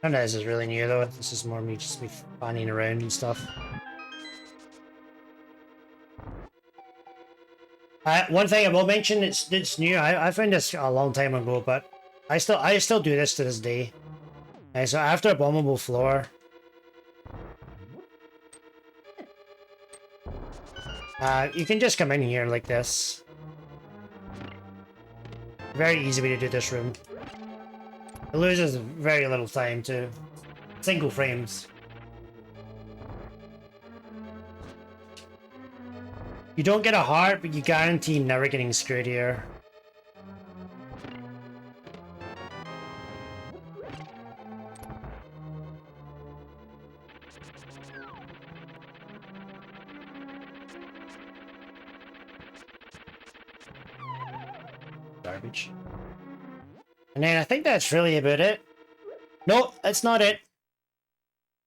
None of this is really new though. This is more me just me fanning around and stuff. One thing I will mention, it's new. I found this a long time ago, but I still do this to this day. So after a bombable floor, you can just come in here like this. Very easy way to do this room. It loses very little time to single frames. You don't get a heart, but you guarantee never getting screwed here. Garbage. And then I think that's really about it. No, that's not it.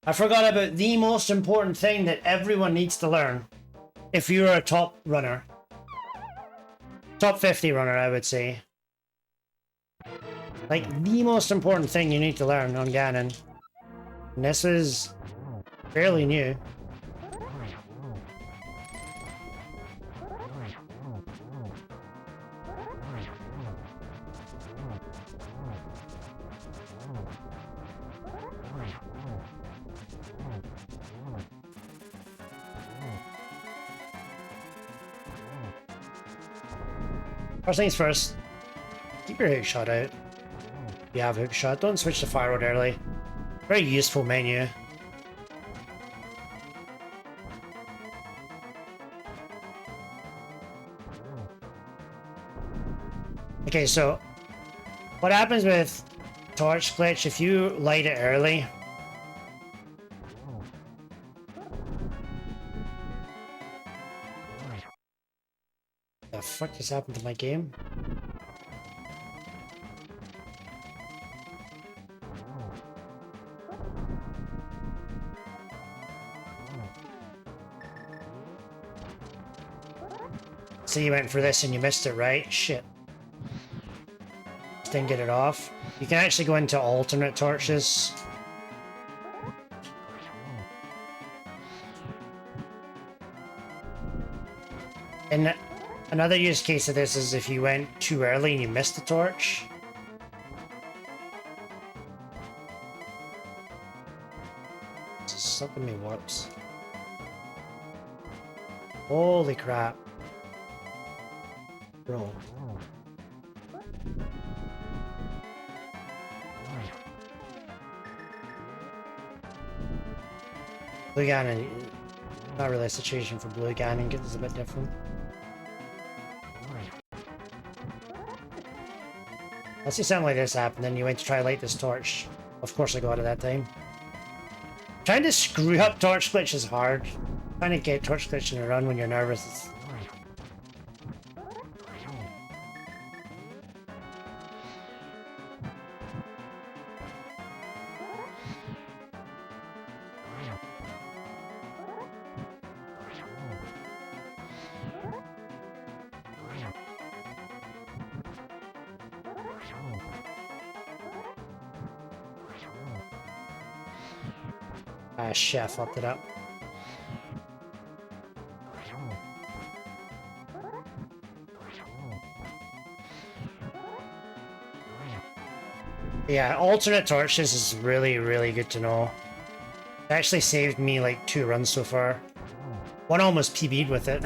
I forgot about the most important thing that everyone needs to learn if you're a top runner. Top 50 runner, I would say. Like, the most important thing you need to learn on Ganon. And this is fairly new. First things first, keep your hook shot out. If you have hook shot, don't switch to fire road early. Very useful menu. Okay, so what happens with torch glitch if you light it early? The fuck just happened to my game? So you went for this and you missed it, right? Shit. Just didn't get it off. You can actually go into alternate torches. And another use case of this is if you went too early and you missed the torch. It's sucking me warps. Holy crap. Bro. Blue Ganon, not really a situation for Blue Ganon, it's a bit different. Let's see something like this happen, then you went to try to light this torch. Of course I got it that time. Trying to screw up torch glitch is hard. Trying to get torch glitch in a run when you're nervous is... Ah, shit, I fucked it up. Yeah, alternate torches is really, really good to know. It actually saved me like 2 runs so far. One almost PB'd with it.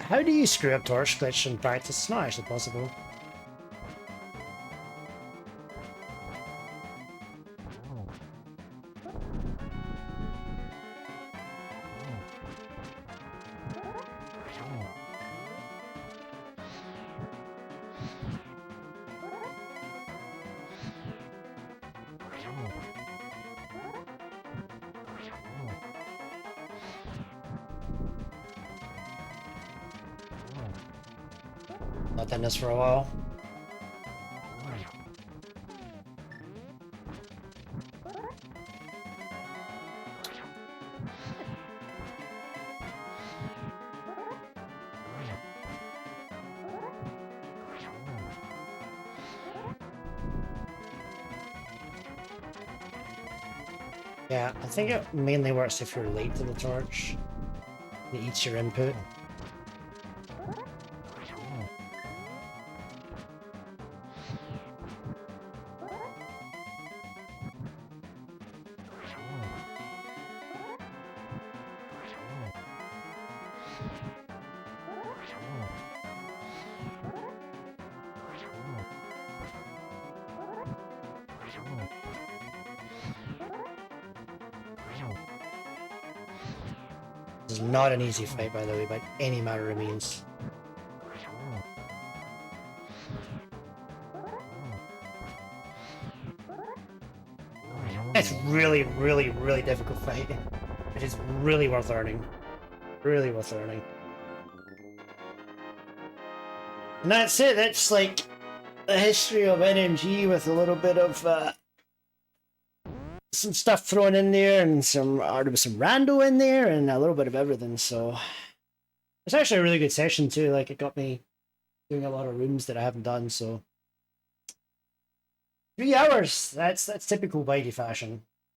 How do you screw up torch glitch in practice? It's not actually possible. Not done this for a while. Yeah, I think it mainly works if you're late to the torch. It eats your input. is not an easy fight, by the way, by any matter of means. It's really, really, really difficult fight. It is really worth learning. Really worth learning. And that's it. That's like the history of NMG with a little bit of some stuff thrown in there, and there was some rando in there, and a little bit of everything. So it's actually a really good session too. Like, it got me doing a lot of rooms that I haven't done. So 3 hours. That's typical Bitey fashion.